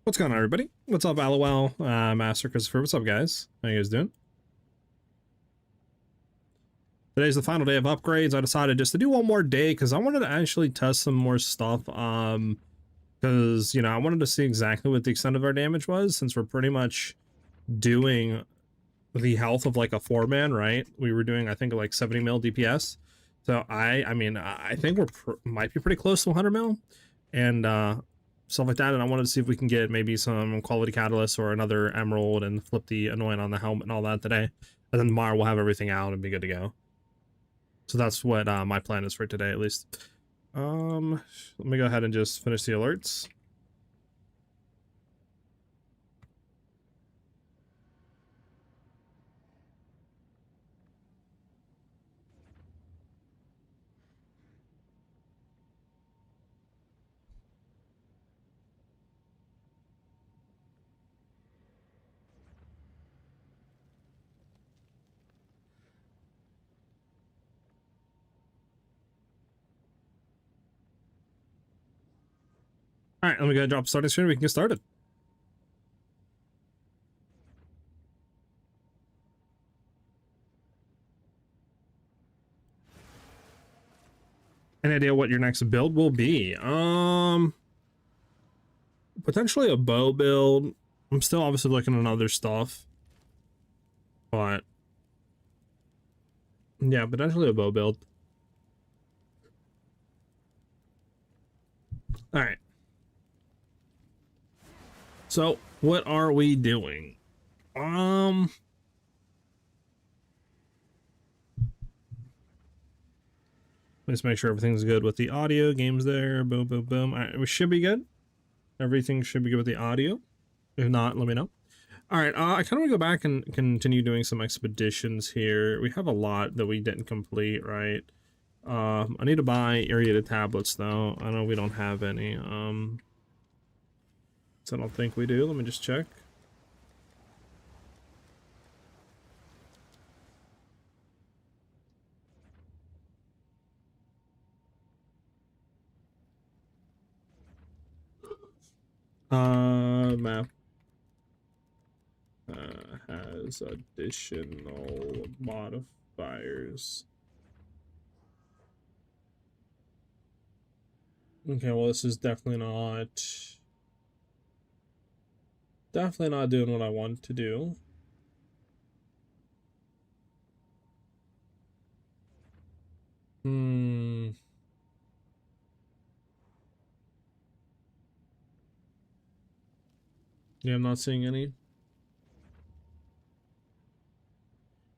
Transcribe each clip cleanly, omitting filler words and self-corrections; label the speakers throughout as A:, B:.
A: What's going on, everybody? What's up, LOL? Master Christopher. What's up, guys? How you guys doing? Today's the final day of upgrades. I decided just to do one more day because I wanted to actually test some more stuff. Because, you know, I wanted to see exactly what the extent of our damage was, since we're pretty much doing the health of like a 4-man, right? We were doing, I think, like 70 mil DPS. So I mean, I think we're might be pretty close to 100 mil. And, stuff like that, and I wanted to see if we can get maybe some quality catalyst or another emerald and flip the annoying on the helmet and all that today, and then tomorrow we'll have everything out and be good to go. So that's what my plan is for today, at least. Let me go ahead and just finish the alerts. All right, let me go drop starting screen. We can get started. Any idea what your next build will be? Potentially a bow build. I'm still obviously looking at other stuff, but yeah, potentially a bow build. All right. So what are we doing? Let's make sure everything's good with the audio. Game's there. Boom, boom, boom. All right, we should be good. Everything should be good with the audio. If not, let me know. All right, I kind of want to go back and continue doing some expeditions here. We have a lot that we didn't complete, right? I need to buy aerated tablets, though. I know we don't have any. So I don't think we do. Let me just check. Map has additional modifiers. Okay, well, this is definitely not doing what I want to do. Yeah, I'm not seeing any.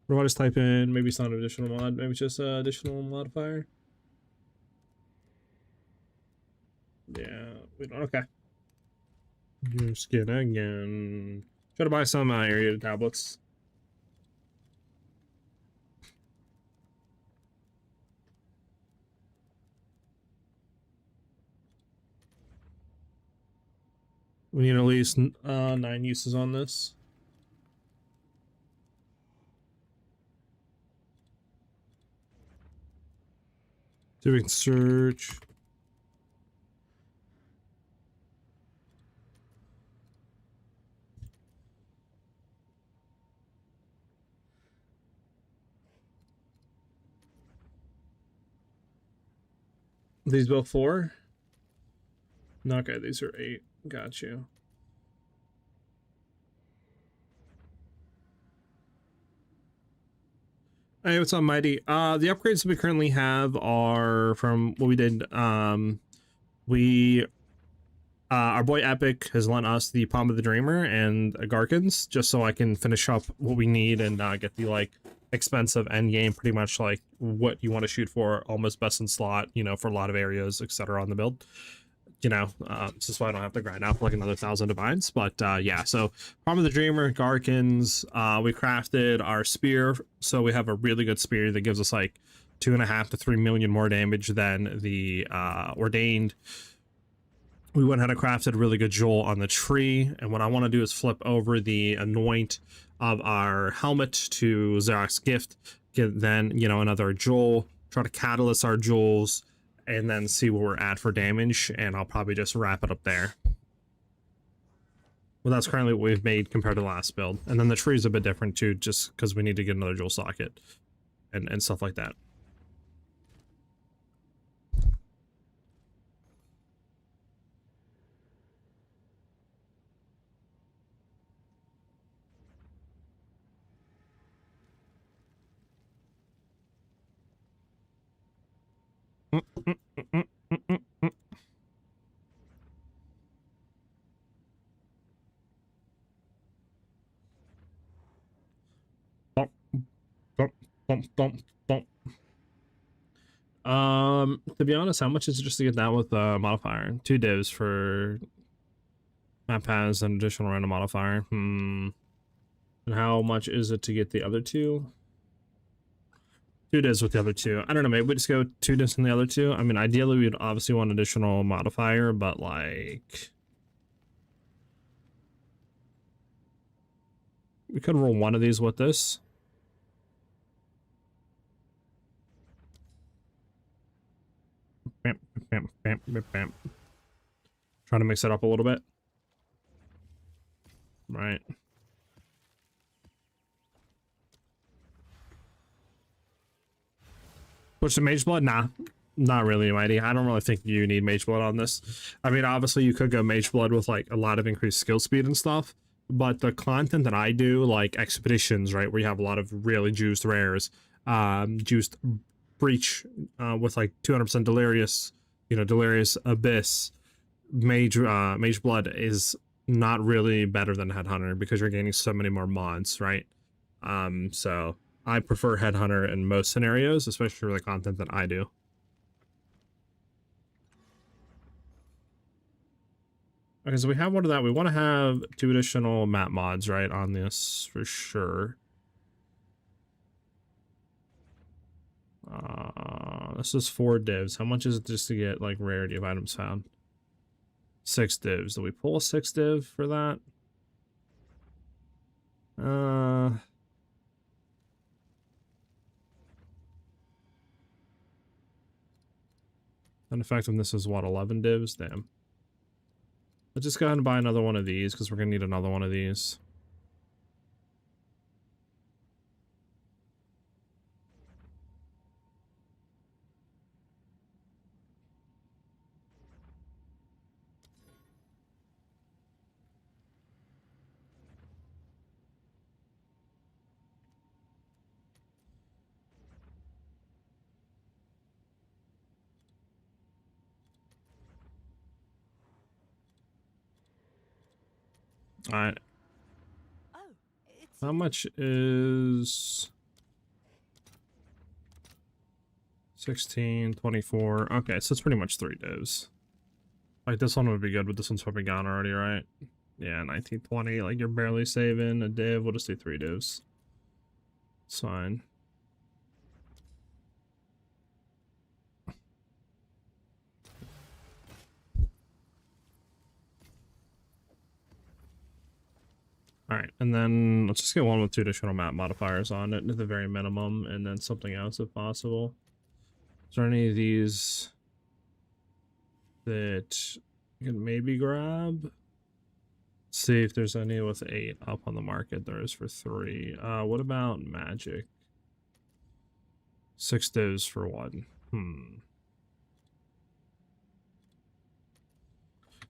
A: Or I'll just type in, maybe it's not an additional mod, maybe it's just an additional modifier. Yeah, we don't, okay. New skin again. Try to buy some aerated tablets. We need at least 9 uses on this. So we can search. These both 4? Okay, these are 8. Got you. Hey, what's up, Mighty? The upgrades that we currently have are from what we did. Our boy Epic has lent us the Palm of the Dreamer and Garkans, just so I can finish up what we need and get the like expensive Endgame, pretty much like what you want to shoot for, almost best in slot, you know, for a lot of areas, etc. on the build. You know, this is why I don't have to grind out for like another 1,000 divines. But yeah, so Palm of the Dreamer, Garkans, we crafted our spear, so we have a really good spear that gives us like 2.5 to 3 million more damage than the ordained. We went ahead and crafted a really good jewel on the tree, and what I want to do is flip over the anoint of our helmet to SiahZ's gift, get then, you know, another jewel, try to catalyst our jewels, and then see where we're at for damage, and I'll probably just wrap it up there. Well, that's currently what we've made compared to the last build. And then the tree is a bit different too, just because we need to get another jewel socket and stuff like that. To be honest, how much is it just to get that with modifier? 2 divs for map has an additional random modifier. And how much is it to get the other 2? 2 divs with the other 2. I don't know, maybe we just go 2 divs in the other 2. I mean, ideally we'd obviously want additional modifier, but like we could roll one of these with this. Bam, bam, bam, bam, bam. Trying to mix it up a little bit. Right. Push the Mage Blood? Nah, not really, Mighty. I don't really think you need Mage Blood on this. I mean, obviously you could go Mage Blood with like a lot of increased skill speed and stuff, but the content that I do, like expeditions, right, where you have a lot of really juiced rares, juiced breach with like 200% delirious, you know, delirious abyss, mage blood is not really better than headhunter because you're gaining so many more mods, right? So I prefer headhunter in most scenarios, especially for the content that I do. Okay, so we have one of that. We want to have 2 additional map mods, right, on this for sure. This is 4 divs. How much is it just to get like rarity of items found? 6 divs. Do we pull a 6 div for that? And effectiveness is what, 11 divs? Damn. Let's just go ahead and buy another one of these because we're gonna need another one of these. All right. How much is 16, 24? Okay, so it's pretty much 3 divs. Like this one would be good, but this one's probably gone already, right? Yeah, 1920. Like you're barely saving a div. We'll just do 3 divs. It's fine. Alright, and then let's just get one with 2 additional map modifiers on it at the very minimum, and then something else if possible. Is there any of these that you can maybe grab? Let's see if there's any with 8 up on the market. There is for 3. What about magic? 6 divs for 1.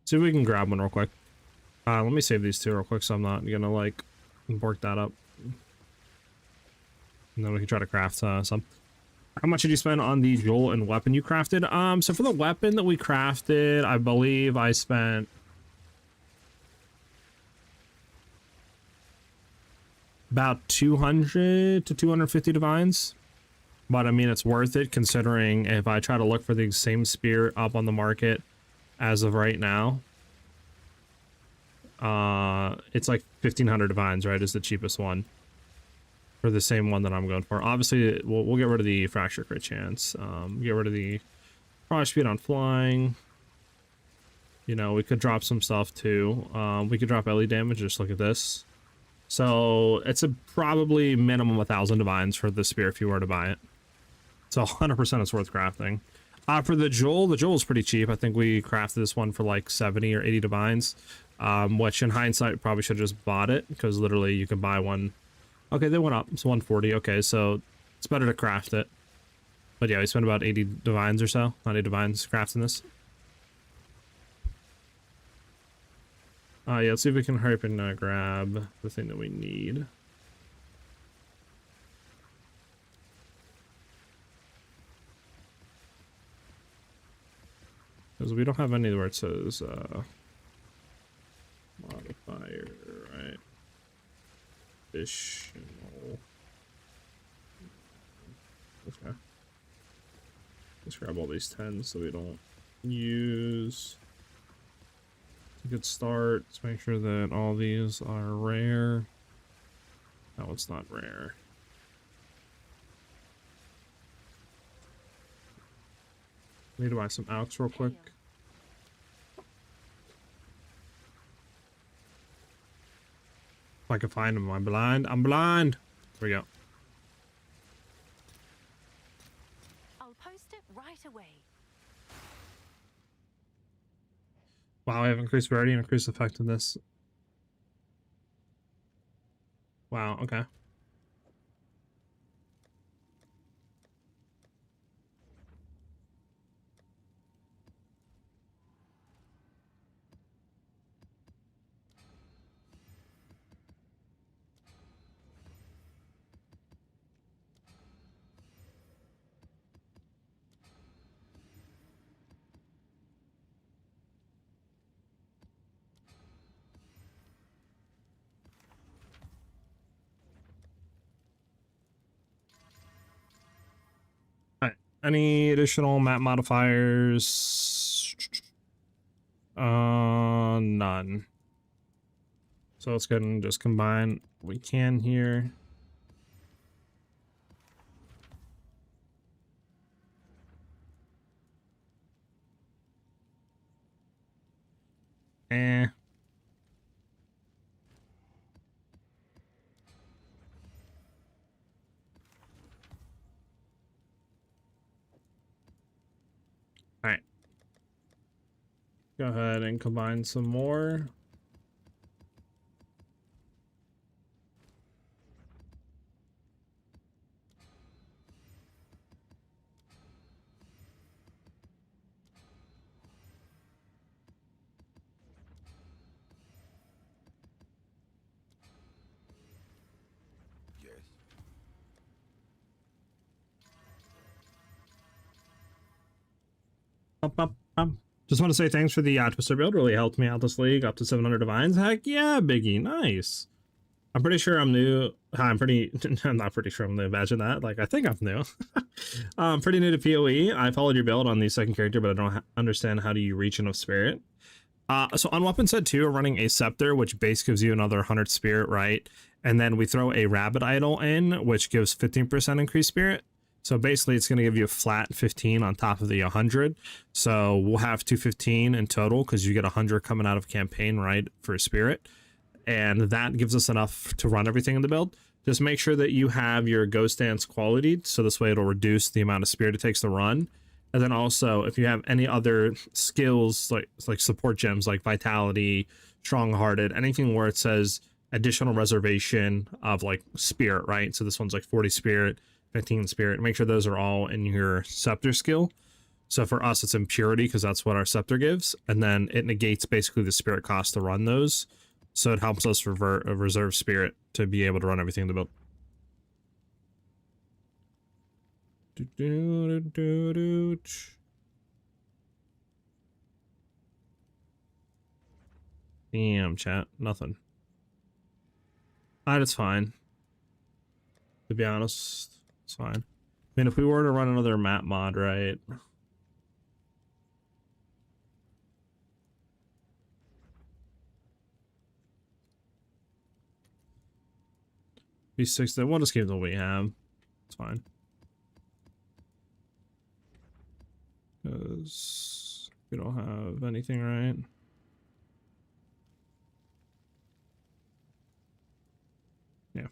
A: See if we can grab one real quick. Let me save these 2 real quick so I'm not gonna like bork that up. And then we can try to craft some. How much did you spend on the jewel and weapon you crafted? So for the weapon that we crafted, I believe I spent about 200 to 250 divines. But I mean, it's worth it considering if I try to look for the same spear up on the market as of right now, it's like 1500 divines, right, is the cheapest one for the same one that I'm going for. Obviously we'll get rid of the fracture crit chance, get rid of the frost speed on flying. You know, we could drop some stuff too. We could drop LE damage. Just look at this. So it's a probably minimum 1000 divines for the spear if you were to buy it. So 100% it's worth crafting. For the jewel is pretty cheap. I think we crafted this one for like 70 or 80 divines. Which in hindsight probably should have just bought it, because literally you can buy one. Okay, they went up. It's 140. Okay, so it's better to craft it. But yeah, we spent about 80 divines or so. 90 divines crafting this. Yeah, let's see if we can hurry up and grab the thing that we need. Because we don't have any where it says modifier, right? Additional. Okay. Let's grab all these 10s so we don't use. It's a good start. Let's make sure that all these are rare. No, it's not rare. Need to buy some alks real quick. If I can find them, I'm blind. I'm blind. There we go.
B: I'll post it right away.
A: Wow, I have increased rarity and increased effectiveness. Wow, okay. Any additional map modifiers? None. So let's go ahead and just combine what we can here. Eh. Alright. Go ahead and combine some more. Just want to say thanks for the Twister build. Really helped me out this league. Up to 700 divines. Heck yeah, Biggie. Nice. I'm pretty sure I'm new. I'm not pretty sure I'm new. Imagine that. Like, I think I'm new. I'm pretty new to PoE. I followed your build on the second character, but I don't understand how do you reach enough spirit. So on Weapon Set 2, we're running a Scepter, which base gives you another 100 spirit, right? And then we throw a Rabbit Idol in, which gives 15% increased spirit. So basically, it's going to give you a flat 15 on top of the 100. So we'll have 215 in total because you get 100 coming out of campaign, right, for spirit. And that gives us enough to run everything in the build. Just make sure that you have your Ghost Dance quality, so this way it'll reduce the amount of spirit it takes to run. And then also, if you have any other skills, like support gems, like Vitality, Strong-Hearted, anything where it says additional reservation of like spirit, right? So this one's like 40 spirit, 15 spirit. Make sure those are all in your Scepter skill. So for us, it's Impurity because that's what our Scepter gives. And then it negates basically the spirit cost to run those. So it helps us reserve spirit to be able to run everything in the build. Damn, chat. Nothing. It's fine. To be honest, it's fine. I mean, if we were to run another map mod, right? B6, we'll just keep what we have. It's fine. Because we don't have anything, right? Yeah.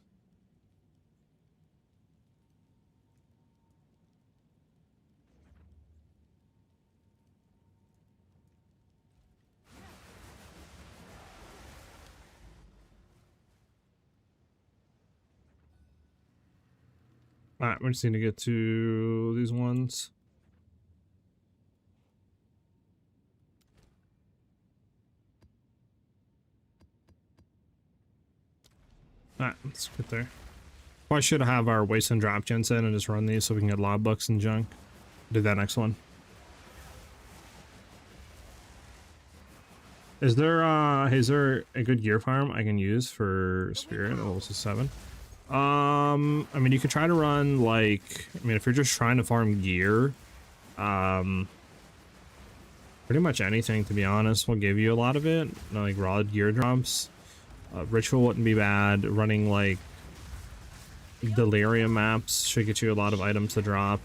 A: Alright, we just need to get to these ones. Alright, let's get there. Probably should have our waste and drop gens in and just run these so we can get logbooks and junk. Do that next one. Is there a good gear farm I can use for spirit at level 7? I mean, you could try to run like, I mean, if you're just trying to farm gear, pretty much anything, to be honest, will give you a lot of it. Like raw gear drops. Ritual wouldn't be bad. Running like delirium maps should get you a lot of items to drop.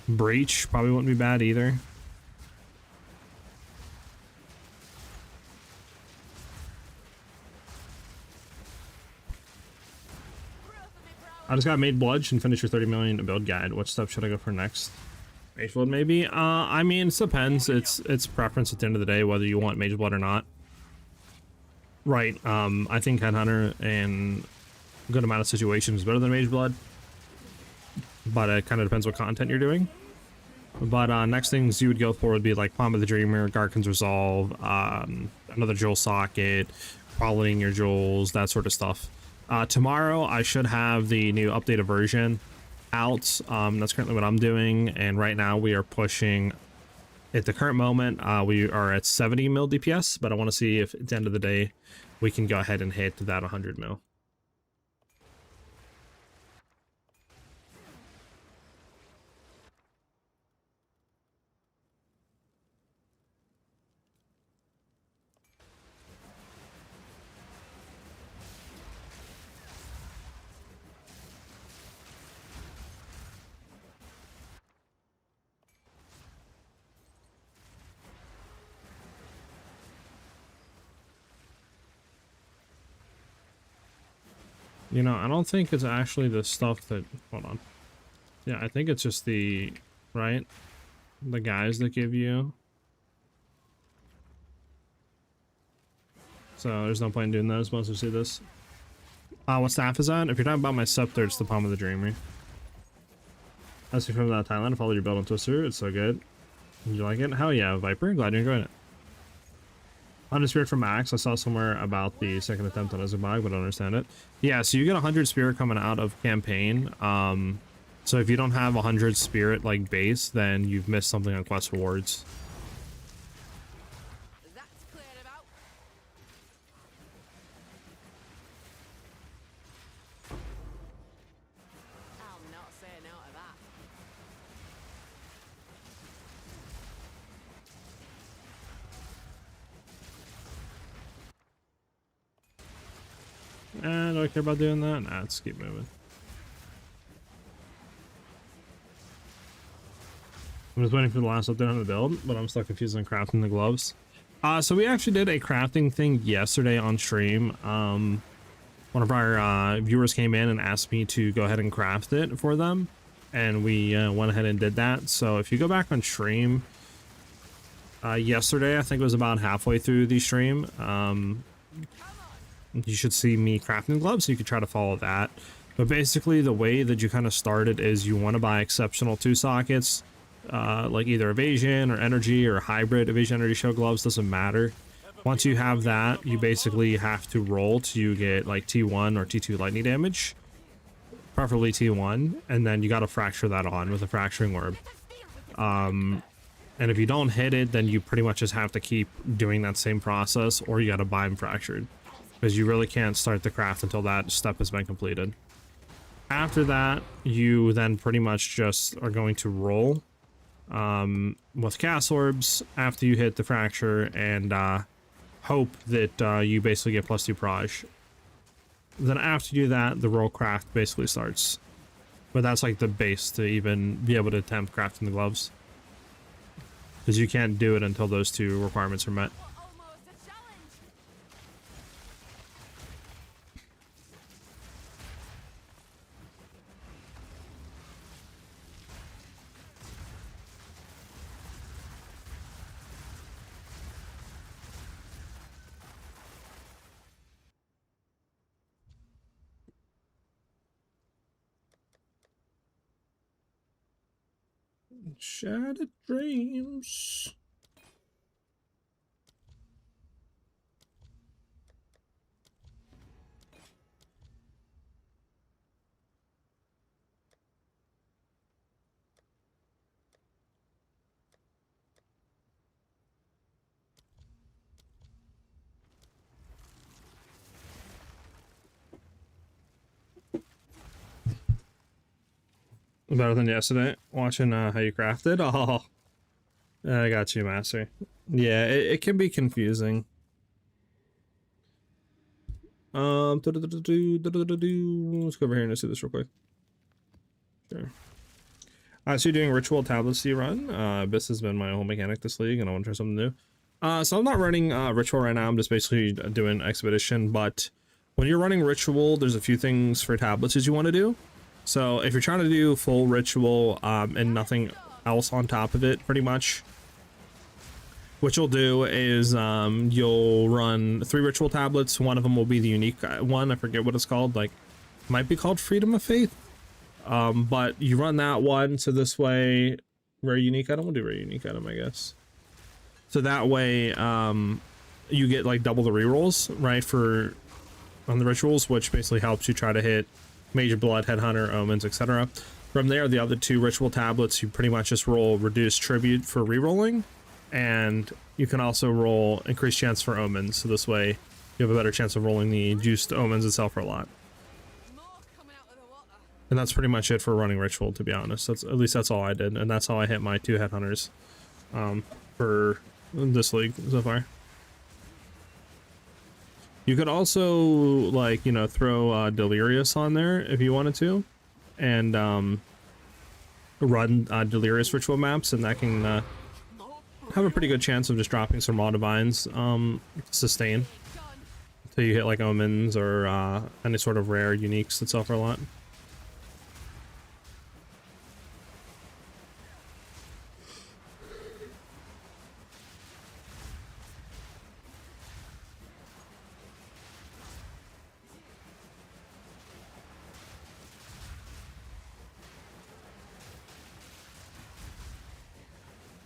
A: Breach probably wouldn't be bad either. I just got Made Blood and finish your 30 million build guide. What stuff should I go for next? Mage Blood maybe? I mean, it depends. It's preference at the end of the day whether you want Mage Blood or not. Right. I think Headhunter in a good amount of situations is better than Mage Blood. But it kind of depends what content you're doing. But next things you would go for would be like Palm of the Dreamer, Garkans Resolve, another jewel socket, qualitating your jewels, that sort of stuff. Tomorrow I should have the new updated version out. That's currently what I'm doing, and right now we are pushing. At the current moment, we are at 70 mil DPS, but I want to see if at the end of the day we can go ahead and hit that 100 mil. You know, I don't think it's actually the stuff that, hold on. Yeah, I think it's just the, right? The guys that give you. So there's no point in doing those once we see this. What staff is that? If you're talking about my scepter, it's the Palm of the Dreamer. That's from Thailand. I followed your build on Twister. It's so good. Did you like it? Hell yeah, Viper. Glad you're enjoying it. On a spirit from Max, I saw somewhere about the second attempt on Azubag, but I don't understand it. Yeah, so you get 100 spirit coming out of campaign. So if you don't have 100 spirit like base, then you've missed something on quest rewards.
C: That's clear about. I'll not say no to that.
A: And do I care about doing that? Nah, let's keep moving. I'm just waiting for the last update on the build, but I'm still confused on crafting the gloves. So we actually did a crafting thing yesterday on stream. One of our viewers came in and asked me to go ahead and craft it for them, and we went ahead and did that. So if you go back on stream, yesterday, I think it was about halfway through the stream, you should see me crafting gloves, so you could try to follow that. But basically the way that you kind of started is you want to buy exceptional 2 sockets, like either evasion or energy or hybrid evasion energy show gloves, doesn't matter. Once you have that, you basically have to roll to get like T1 or T2 lightning damage, preferably T1, and then you got to fracture that on with a fracturing orb. And if you don't hit it, then you pretty much just have to keep doing that same process, or you got to buy them fractured, because you really can't start the craft until that step has been completed. After that, you then pretty much just are going to roll with cast orbs after you hit the fracture, and hope that you basically get +2 proj. Then after you do that, the roll craft basically starts. But that's like the base to even be able to attempt crafting the gloves, because you can't do it until those 2 requirements are met.
C: Almost a challenge.
A: Shattered dreams. Better than yesterday. Watching how you crafted. Oh, I got you, Master. Yeah, it can be confusing. Let's go over here and see this real quick. Sure. So you're doing ritual tablets you run. This has been my whole mechanic this league, and I want to try something new. So I'm not running ritual right now. I'm just basically doing expedition. But when you're running ritual, there's a few things for tablets that you want to do. So if you're trying to do full ritual and nothing else on top of it, pretty much, what you'll do is you'll run 3 ritual tablets. One of them will be the unique one. I forget what it's called. Like, might be called Freedom of Faith. But you run that one, so this way, very unique item. We'll do very unique item, I guess. So that way, you get like double the rerolls, right, for on the rituals, which basically helps you try to hit Major Blood, Headhunter, Omens, etc. From there, the other 2 ritual tablets, you pretty much just roll Reduced Tribute for rerolling, and you can also roll Increased Chance for Omens, so this way you have a better chance of rolling the Juiced Omens itself for a lot.
C: More coming out of the water.
A: And that's pretty much it for running ritual, to be honest. That's at least that's all I did, and that's how I hit my 2 headhunters for this league so far. You could also, like, you know, throw Delirious on there if you wanted to, and run Delirious ritual maps, and that can have a pretty good chance of just dropping some raw divines sustain until you hit like Omens or any sort of rare uniques that sell for a lot.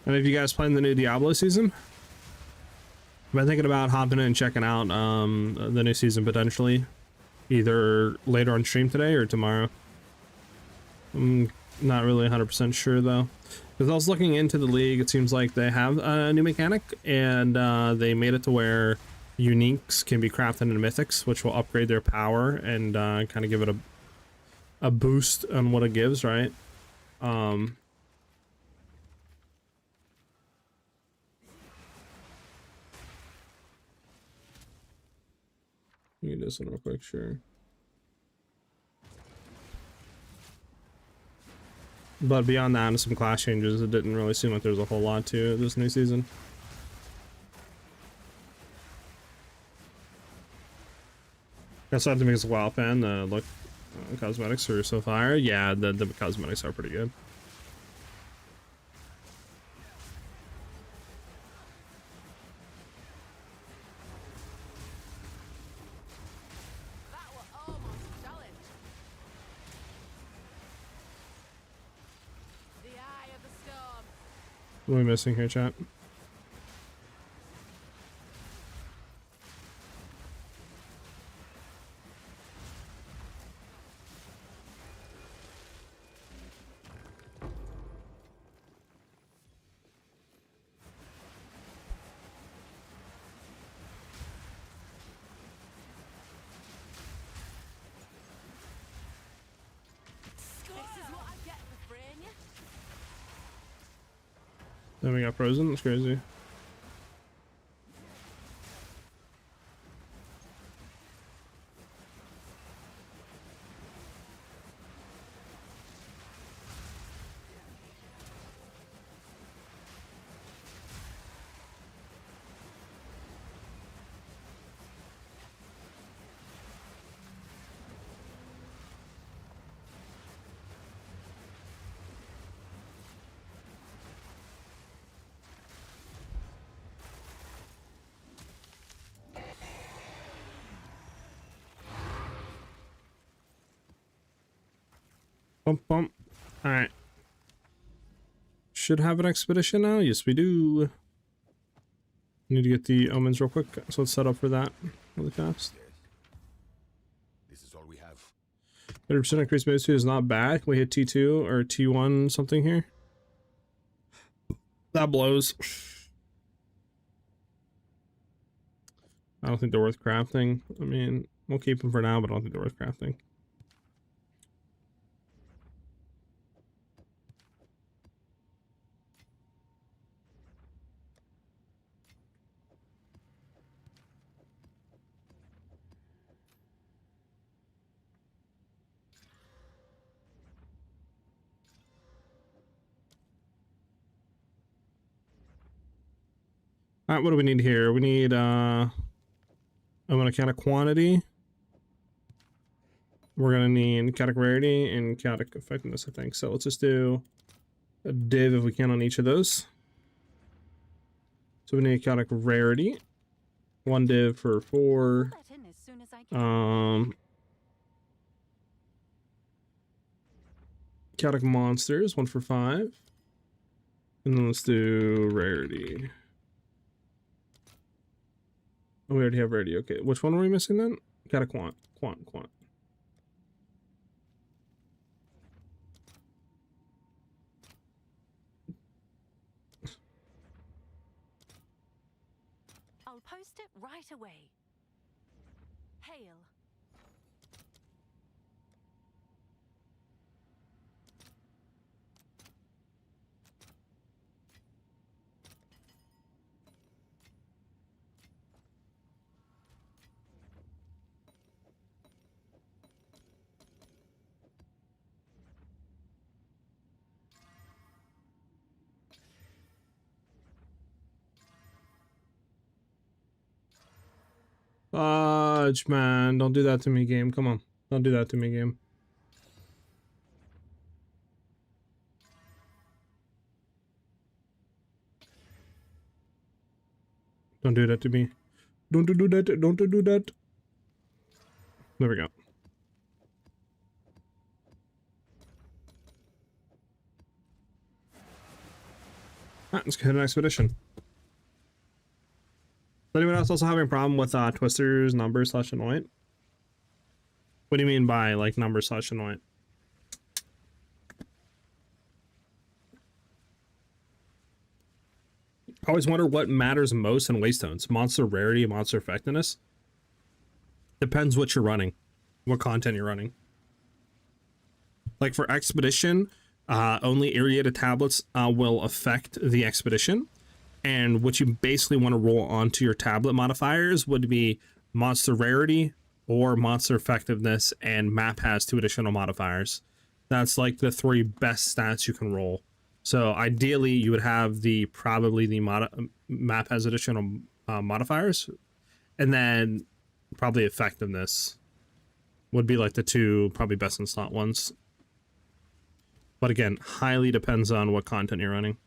A: And have you guys playing the new Diablo season? I've been thinking about hopping in and checking out the new season potentially, either later on stream today or tomorrow. I'm not really 100% sure though, because I was looking into the league. It seems like they have a new mechanic, and they made it to where uniques can be crafted into mythics, which will upgrade their power and kind of give it a boost on what it gives, right? You can do this one real quick, sure. But beyond that, and some class changes, it didn't really seem like there was a whole lot to this new season. Guess I have to make us a WoW fan. Look, cosmetics are so fire. Yeah, the cosmetics are pretty good.
C: That was almost a challenge. The eye of the storm.
A: What am I missing here, chat?
C: This is what I get for freeing you.
A: Then we got frozen. That's crazy. Bump, bump. All right. should have an expedition now. Yes, we do. Need to get the omens real quick, so let's set up for that really fast.
D: Yes. This is all we have.
A: 30% increased move speed is not bad. Can we hit T2 or T1 something here? That blows. I don't think they're worth crafting. I mean, we'll keep them for now, but I don't think they're worth crafting. All right, what do we need here? We need I'm gonna count a quantity. We're gonna need chaotic rarity and chaotic effectiveness, I think. So let's just do a div if we can on each of those. So we need chaotic rarity. One div for 4.
B: Let in as soon as I can.
A: Chaotic monsters, 1 for 5. And then let's do rarity. Oh, we already have rarity. Okay, which one are we missing then? Chaotic quant.
B: I'll post it right away. Hail.
A: Fudge, man. Don't do that to me, game. Come on. Don't do that to me, game. Don't do that to me. Don't do that. Don't do that. There we go. Alright, let's go hit an expedition. Is anyone else also having a problem with twisters, numbers, / anoint? What do you mean by like numbers / anoint? I always wonder what matters most in waystones. Monster rarity, monster effectiveness. Depends what you're running, what content you're running. Like for expedition, only irrigated tablets will affect the expedition. And what you basically want to roll onto your tablet modifiers would be monster rarity or monster effectiveness, and map has 2 additional modifiers. That's like the 3 best stats you can roll. So ideally you would have probably the map has additional modifiers, and then probably effectiveness would be like the 2 probably best in slot ones. But again, highly depends on what content you're running.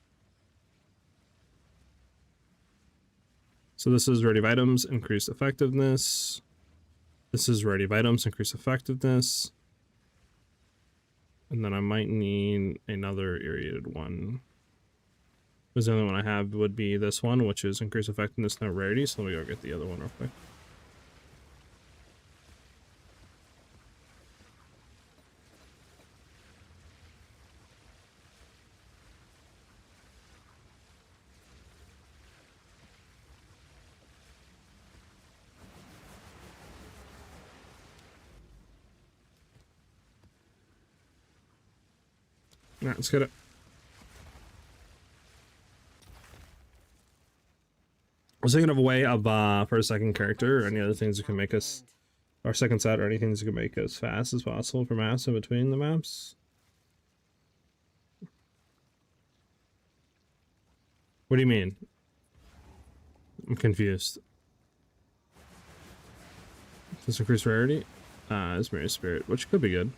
A: So this is ready of items, increase effectiveness. This is ready of items, increase effectiveness. And then I might need another irrigated one. Because the only one I have would be this one, which is increase effectiveness, no rarity. So let me go get the other one real quick. Alright, let's get it. I was thinking of a way of for a second character or any other things that can make us, our second set or anything that can make us fast as possible for maps in between the maps. What do you mean? I'm confused. Does increase rarity? It's Mary Spirit, which could be good.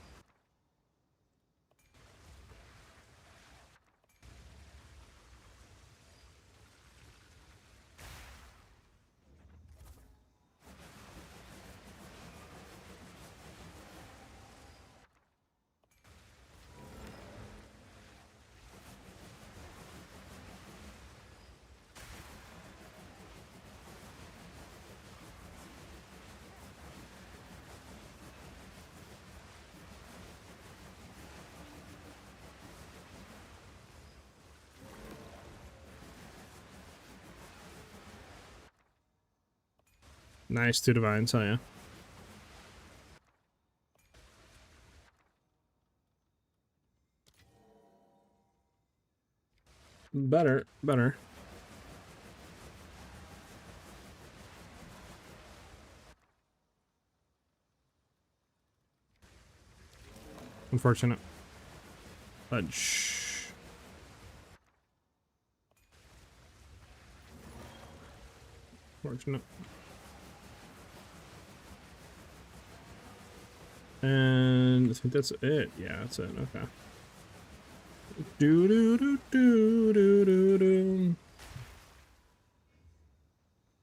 A: Nice, 2 divines, oh yeah. Better, better. Unfortunate. But shh. Fortunate. And I think that's it. Yeah, that's it. Okay. Do do do do do do do.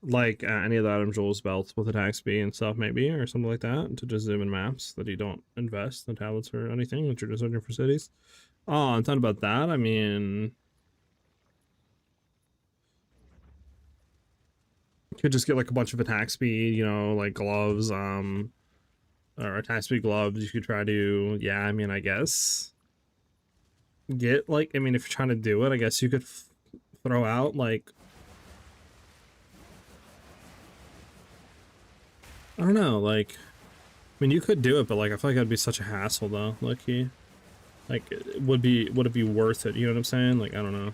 A: Like any of the item jewels belts with attack speed and stuff, maybe, or something like that, to just zoom in maps that you don't invest in tablets or anything that you're just searching for cities. Oh, I'm talking about that. I mean, you could just get like a bunch of attack speed, you know, like gloves, or attack speed gloves. You could try to, yeah, I mean, I guess get like, I mean, if you're trying to do it, I guess you could throw out like, I don't know, like, I mean, you could do it, but like, I feel like that'd be such a hassle though, lucky. Like, would it be worth it? You know what I'm saying? Like, I don't know.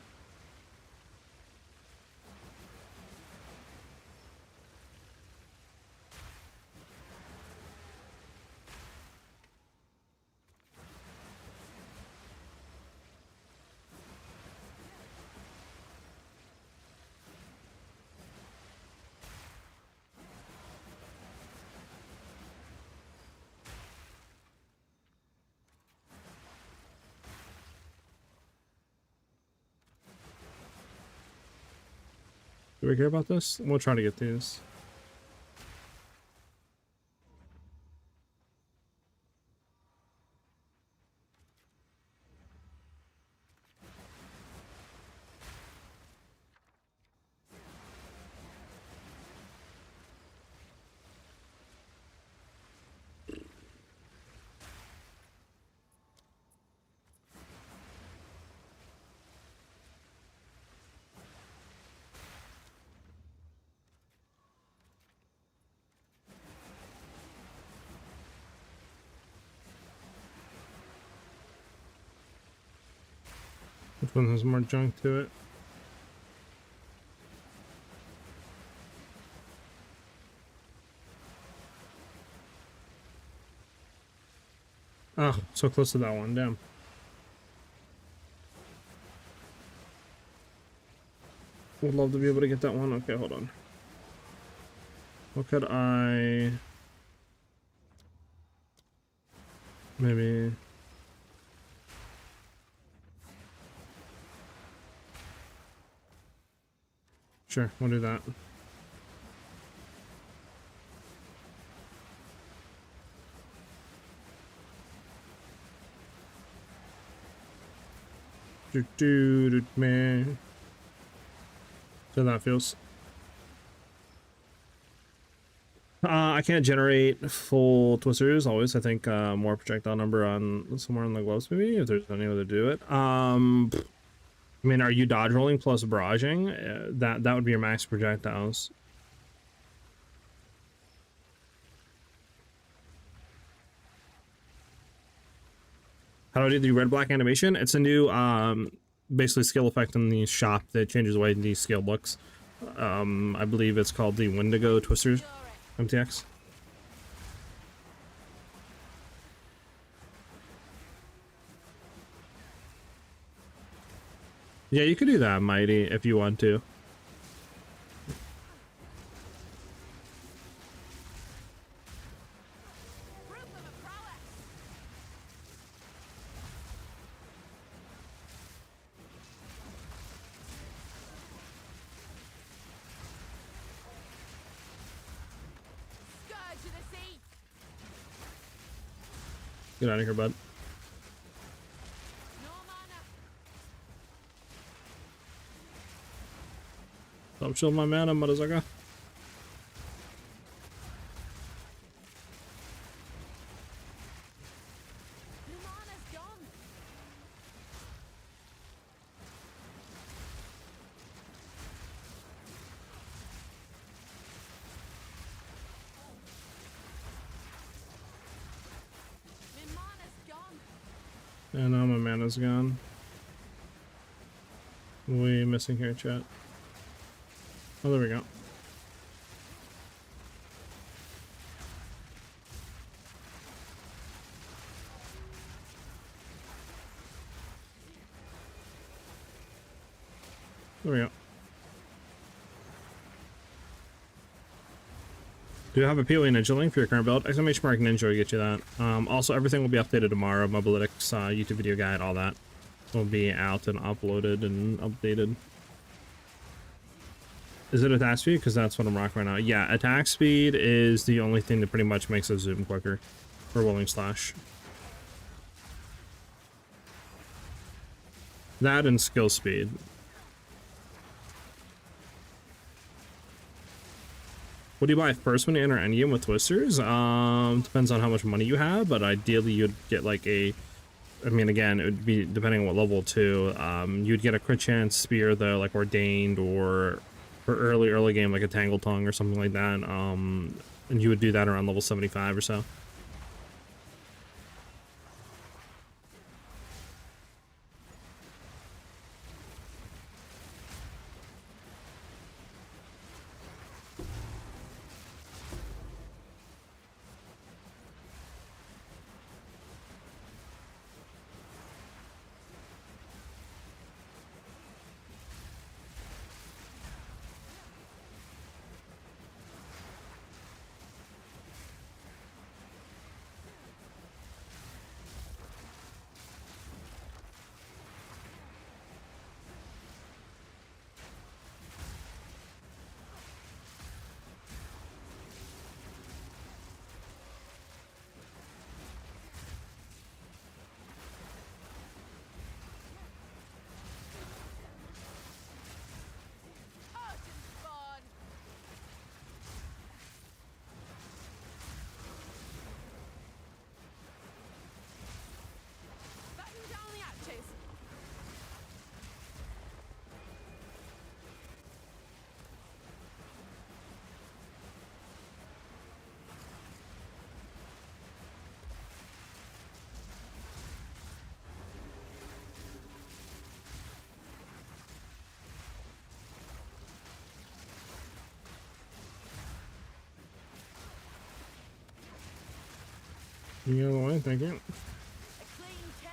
A: Do we care about this? We'll try to get these. Which one has more junk to it? Oh, so close to that one, damn. Would love to be able to get that one. Okay, hold on. What could I... Maybe... Sure, we'll do that. Man. So that feels. I can't generate full twisters always. I think more projectile number on somewhere on the gloves maybe, if there's any way to do it. I mean, are you dodge rolling plus barraging? That would be your max projectiles. How do I do the red black animation? It's a new basically skill effect in the shop that changes the way the skill looks. I believe it's called the Wendigo Twisters MTX. Yeah, you could do that, Mighty, if you want to. Get out of here, bud.
C: No mana.
A: Stop shielding my mana, motherfucker.
C: Your mana's gone.
A: And now my mana's gone. What are we missing here, chat? Oh, there we go. There we go. Do you have a PoE Ninja link for your current build? Exclamation mark Ninja will get you that. Also, everything will be updated tomorrow. Mobalytics, YouTube video guide, all that will be out and uploaded and updated. Is it attack speed? Because that's what I'm rocking right now. Yeah, attack speed is the only thing that pretty much makes us zoom quicker for Willing Slash. That and skill speed. What do you buy first when you enter Endgame with Twisters? Depends on how much money you have, but ideally you'd get like a, I mean, again, it would be depending on what level too. You'd get a crit chance spear though, like Ordained, or for early game, like a Tangle Tongue or something like that. And you would do that around level 75 or so. You get out of the way, thank you.
C: A clean kill.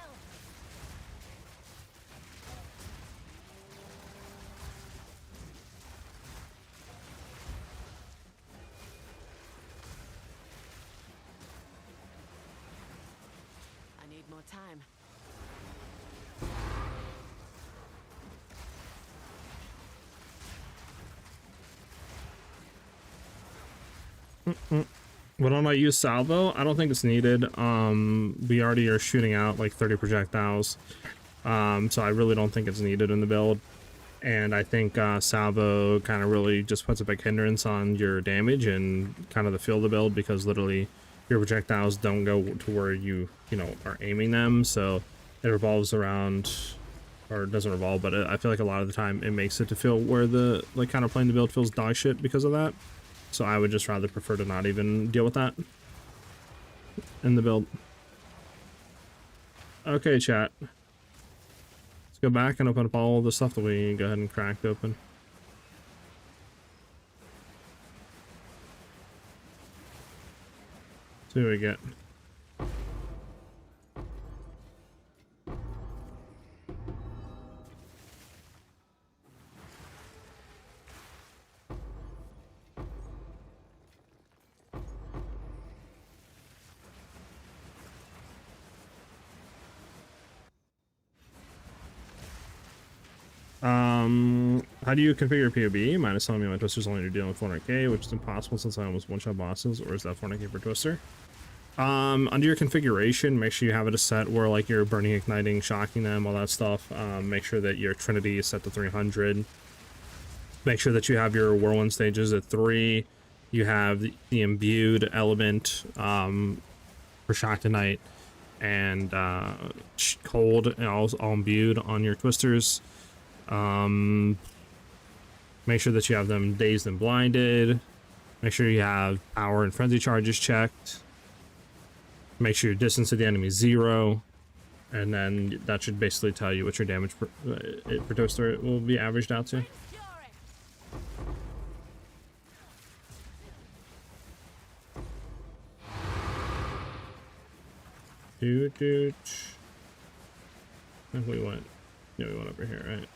E: I need more time.
A: Why don't I use salvo? I don't think it's needed. We already are shooting out like 30 projectiles, so I really don't think it's needed in the build. And I think salvo kind of really just puts a big hindrance on your damage and kind of the feel of the build, because literally your projectiles don't go to where you know are aiming them, so it revolves around, or it doesn't revolve, but I feel like a lot of the time it makes it to feel where the like kind of playing the build feels dog shit because of that. So I would just rather prefer to not even deal with that in the build. Okay, chat. Let's go back and open up all the stuff that we go ahead and cracked open. See what we get. How do you configure PoE? Mine is telling me my Twister's only dealing with 400k, which is impossible since I almost one-shot bosses, or is that 400k per Twister? Under your configuration, make sure you have it set where like you're burning, igniting, shocking them, all that stuff. Make sure that your Trinity is set to 300. Make sure that you have your whirlwind stages at 3. You have the imbued element for shock tonight and cold, and all imbued on your Twisters. Make sure that you have them dazed and blinded. Make sure you have power and frenzy charges checked. Make sure your distance to the enemy is 0. and then that should basically tell you what your damage per toaster will be averaged out to. Doot. And we went over here, right?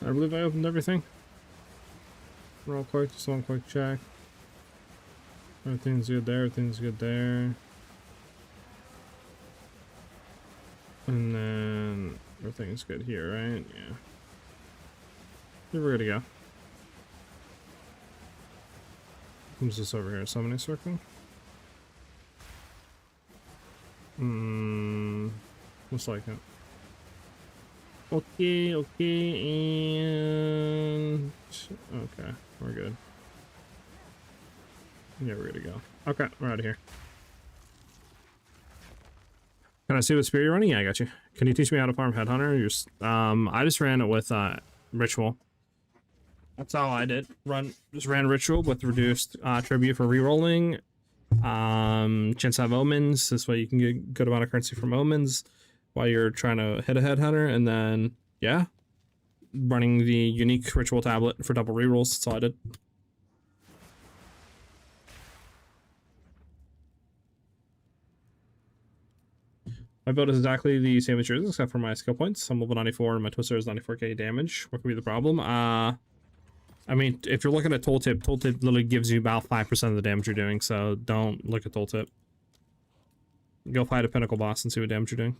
A: I believe I opened everything. Real quick, just one quick check. Everything's good there, everything's good there. And then everything's good here, right? Yeah. We're good to go. Who's this over here? Summoning circle? Looks like it. Okay, and okay, we're good. Yeah, we're good to go. Okay, we're out of here. Can I see what spear you're running? Yeah, I got you. Can you teach me how to farm Headhunter? I just ran it with Ritual. That's all I did. Just ran Ritual with reduced tribute for rerolling. Chance to have omens. This way you can get good amount of currency from omens while you're trying to hit a Headhunter, and then yeah, running the unique Ritual tablet for double rerolls. That's all I did. My build is exactly the same as yours, except for my skill points. I'm level 94 and my Twister is 94k damage. What could be the problem? I mean, if you're looking at tooltip literally gives you about 5% of the damage you're doing, so don't look at tooltip. Go fight a pinnacle boss and see what damage you're doing.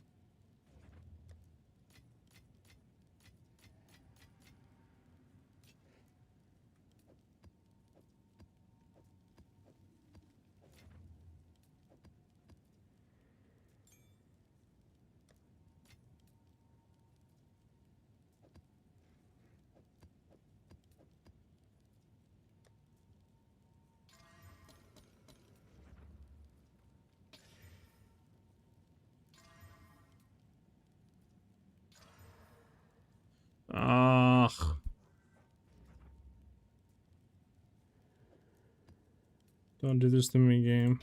A: Don't do this to me, game.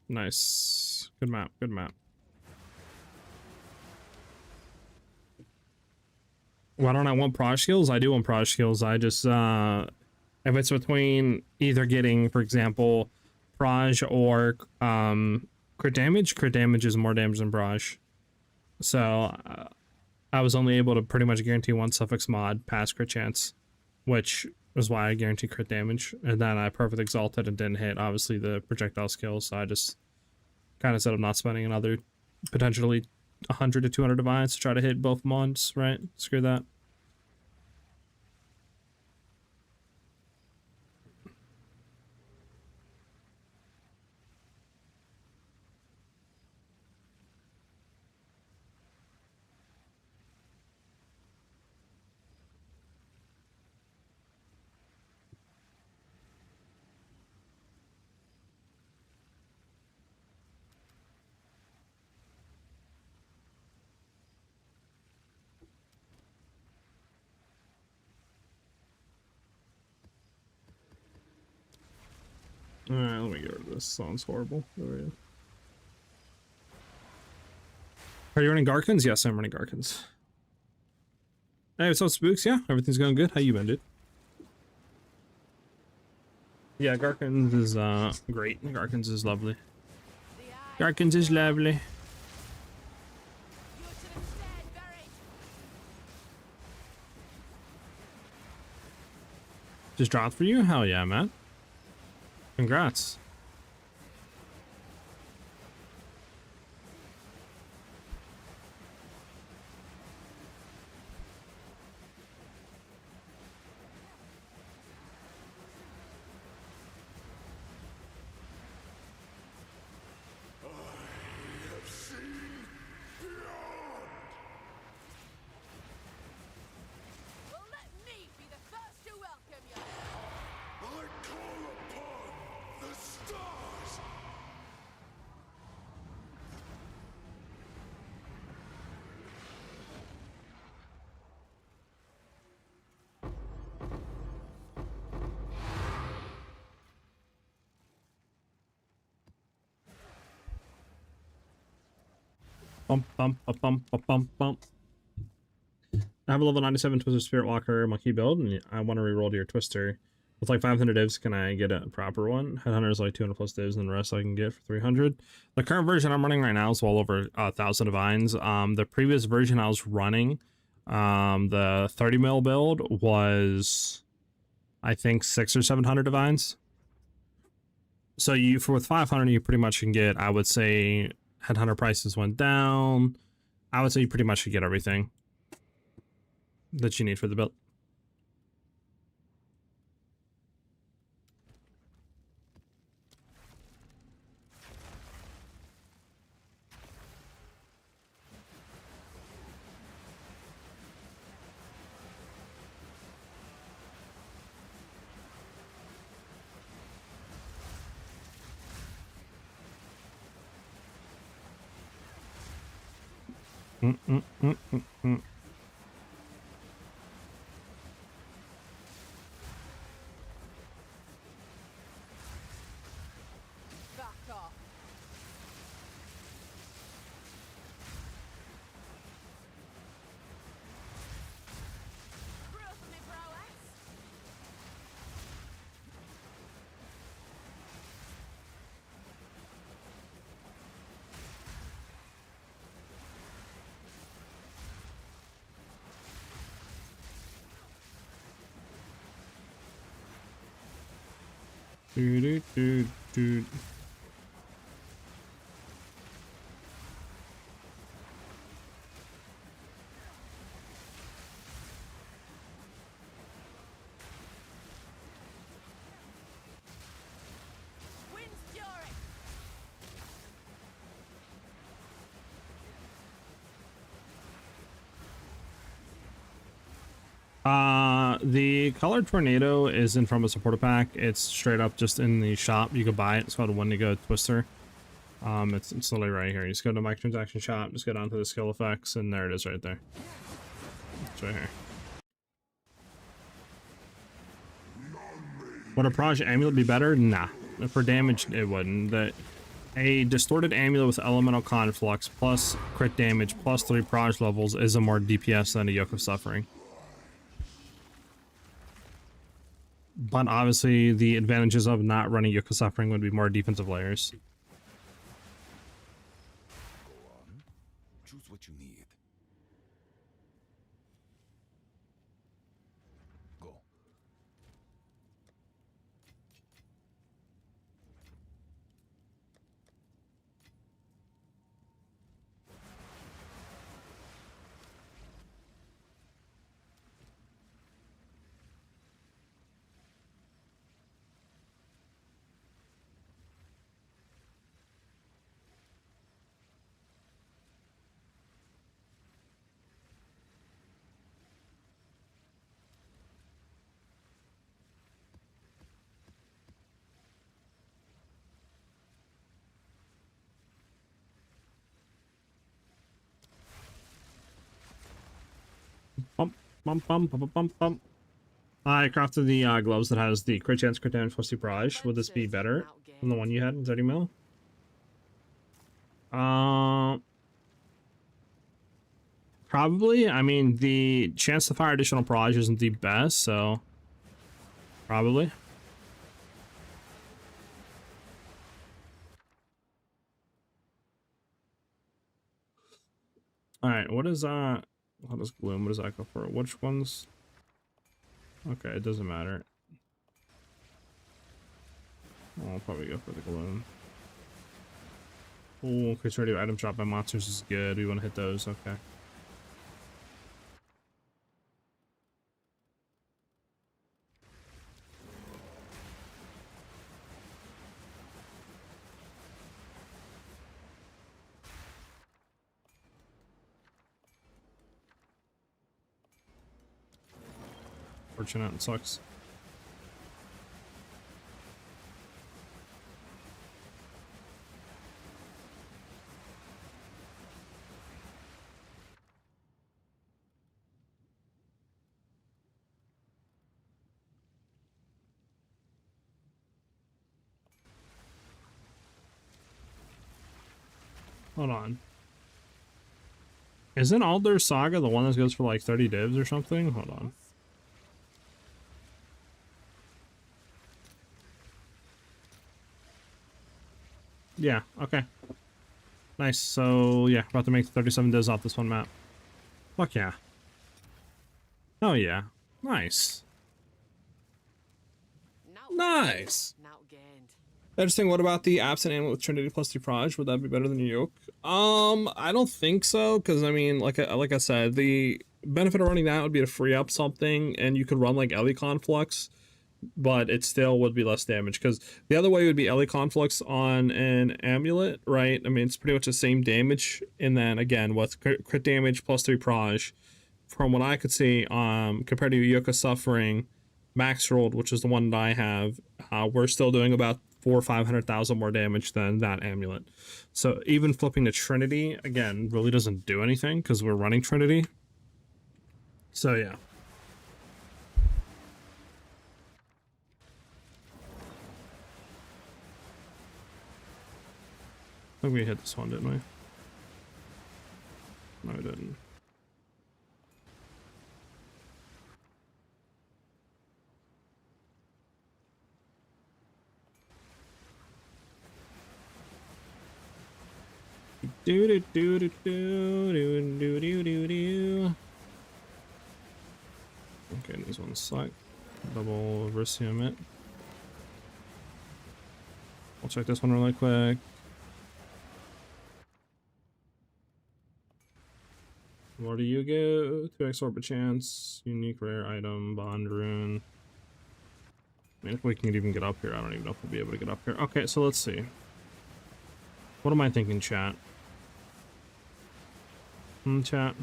A: Nice. Good map, good map. Why don't I want proj skills? I do want proj skills. I just, if it's between either getting, for example, proj or crit damage is more damage than proj. So I was only able to pretty much guarantee one suffix mod past crit chance, which is why I guarantee crit damage. And then I perfect exalted and didn't hit, obviously, the projectile skills. So I just kind of said I'm not spending another potentially 100 to 200 divines to try to hit both mods, right? Screw that. Alright, let me get rid of this. Sounds horrible. Are you running Garkans? Yes, I'm running Garkans. Hey, what's up, Spooks? Yeah, everything's going good. How you been, dude? Yeah, Garkans is great. Garkans is lovely. Garkans is lovely. Just dropped for you? Hell yeah, man. Congrats.
C: Well, let me be the first to welcome you.
D: I call upon the stars!
A: Bump, bump, bump, bump, bump, bump, bump. I have a level 97 Twister Spirit Walker monkey build, and I want to reroll to your Twister. With like 500 divs, can I get a proper one? Headhunter is like 200 plus divs, and the rest I can get for 300. The current version I'm running right now is well over 1,000 divines. The previous version I was running, the 30 mil build was, I think, 600 or 700 divines. So with 500, you pretty much can get, I would say, Headhunter prices went down. I would say you pretty much should get everything that you need for the build.
C: Back off. Proof of me prowess.
A: Do.
C: Wind's fury.
A: The colored tornado isn't from a supporter pack. It's straight up just in the shop. You can buy it. It's called a Wendigo Twister. It's literally right here. You just go to microtransaction shop, just go down to the skill effects, and there it is right there. It's right here. Would a Proj amulet be better? Nah. For damage, it wouldn't. A distorted amulet with elemental conflux plus crit damage plus 3 Proj levels is a more DPS than a Yoke of Suffering. But obviously, the advantages of not running Yoke of Suffering would be more defensive layers.
D: Go on. Choose what you need. Go.
A: Bump, bump, bump, bump, bump, bump. I crafted the gloves that has the crit chance, crit damage, plus the barrage. Would this be better than the one you had in 30 mil? Probably. I mean, the chance to fire additional barrage isn't the best, so probably. All right, what is gloom? What does that go for? Which ones? Okay, it doesn't matter. I'll probably go for the gloom. Oh, increase rate of item drop by monsters is good. We want to hit those. Okay. Fortunate, it sucks. Hold on. Isn't Alder Saga the one that goes for like 30 divs or something? Hold on. Yeah, okay. Nice. So, yeah, about to make 37 divs off this one map. Fuck yeah. Oh, yeah. Nice. Nice. Interesting. What about the absent amulet with Trinity plus 3 proj? Would that be better than your yoke? I don't think so, because I mean, like I said, the benefit of running that would be to free up something, and you could run like Ellie Conflux, but it still would be less damage, because the other way would be Ellie Conflux on an amulet, right? I mean, it's pretty much the same damage, and then again with crit damage plus 3 proj, from what I could see, compared to Yoka Suffering max rolled, which is the one that I have, we're still doing about 400,000 or 500,000 more damage than that amulet. So even flipping to Trinity again really doesn't do anything because we're running Trinity. So yeah. I think we hit this one, didn't we? No, we didn't. Do do do do do do do do do do. Okay, these ones suck. Double Versium it. I'll check this one really quick. What do you get? 2x orbit chance, unique rare item, bond rune. I mean, if we can even get up here, I don't even know if we'll be able to get up here. Okay, so let's see. What am I thinking, chat? Chat.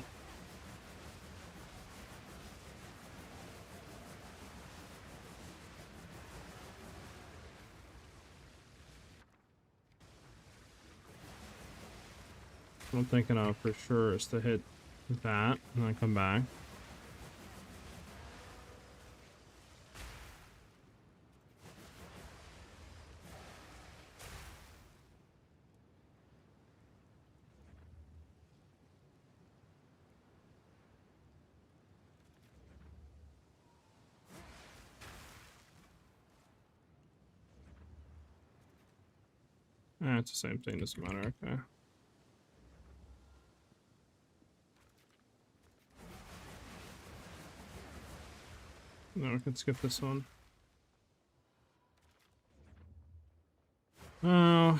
A: What I'm thinking of for sure is to hit that and then come back. It's the same thing, doesn't matter, okay. No, we can skip this one. Oh.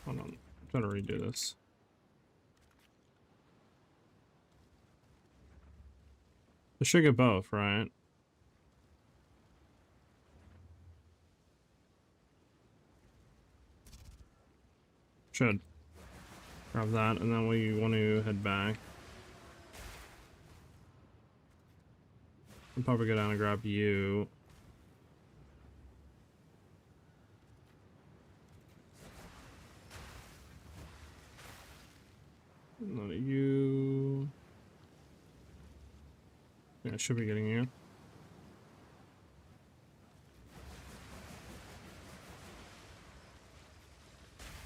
A: Hold on. I'm trying to redo this. I should get both, right? Should. Grab that, and then we want to head back. I'll probably go down and grab you. None of you. Yeah, I should be getting you.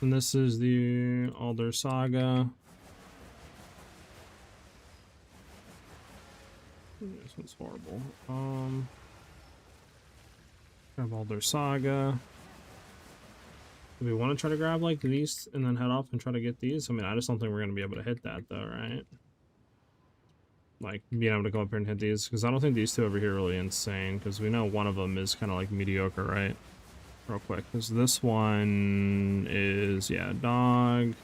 A: And this is the Alder Saga. This one's horrible. Grab Alder Saga. Do we want to try to grab like these and then head off and try to get these? I mean, I just don't think we're going to be able to hit that though, right? like being able to go up here and hit these, because I don't think these two over here are really insane, because we know one of them is kind of like mediocre, right? Real quick, because this one is, yeah, dog.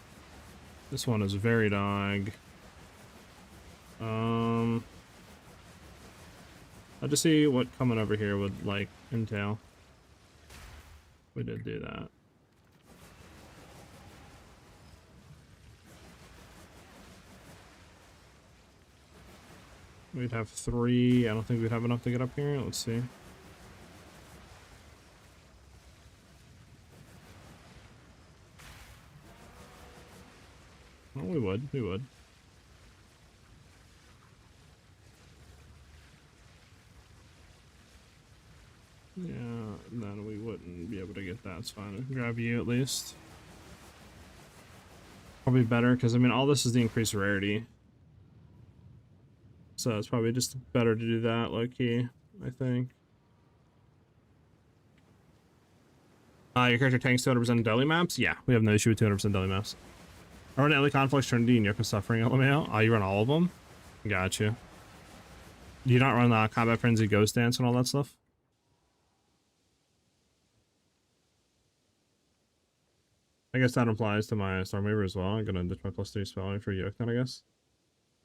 A: This one is very dog. I'll just see what coming over here would like entail. We did do that. We'd have 3. I don't think we'd have enough to get up here. Let's see. Well, we would. We would. Yeah, then we wouldn't be able to get that. It's fine. We can grab you at least. Probably better, because I mean, all this is the increased rarity. So it's probably just better to do that, low key, I think. Your character tanks 200% daily maps? Yeah, we have no issue with 200% daily maps. I run LA Conflicts, Trinity, and Yoka Suffering LMAO. Oh, you run all of them? Gotcha. Do you not run the Combat Frenzy, Ghost Dance, and all that stuff? I guess that applies to my Stormweaver as well. I'm gonna ditch my +3 spelling for Yoke then, I guess.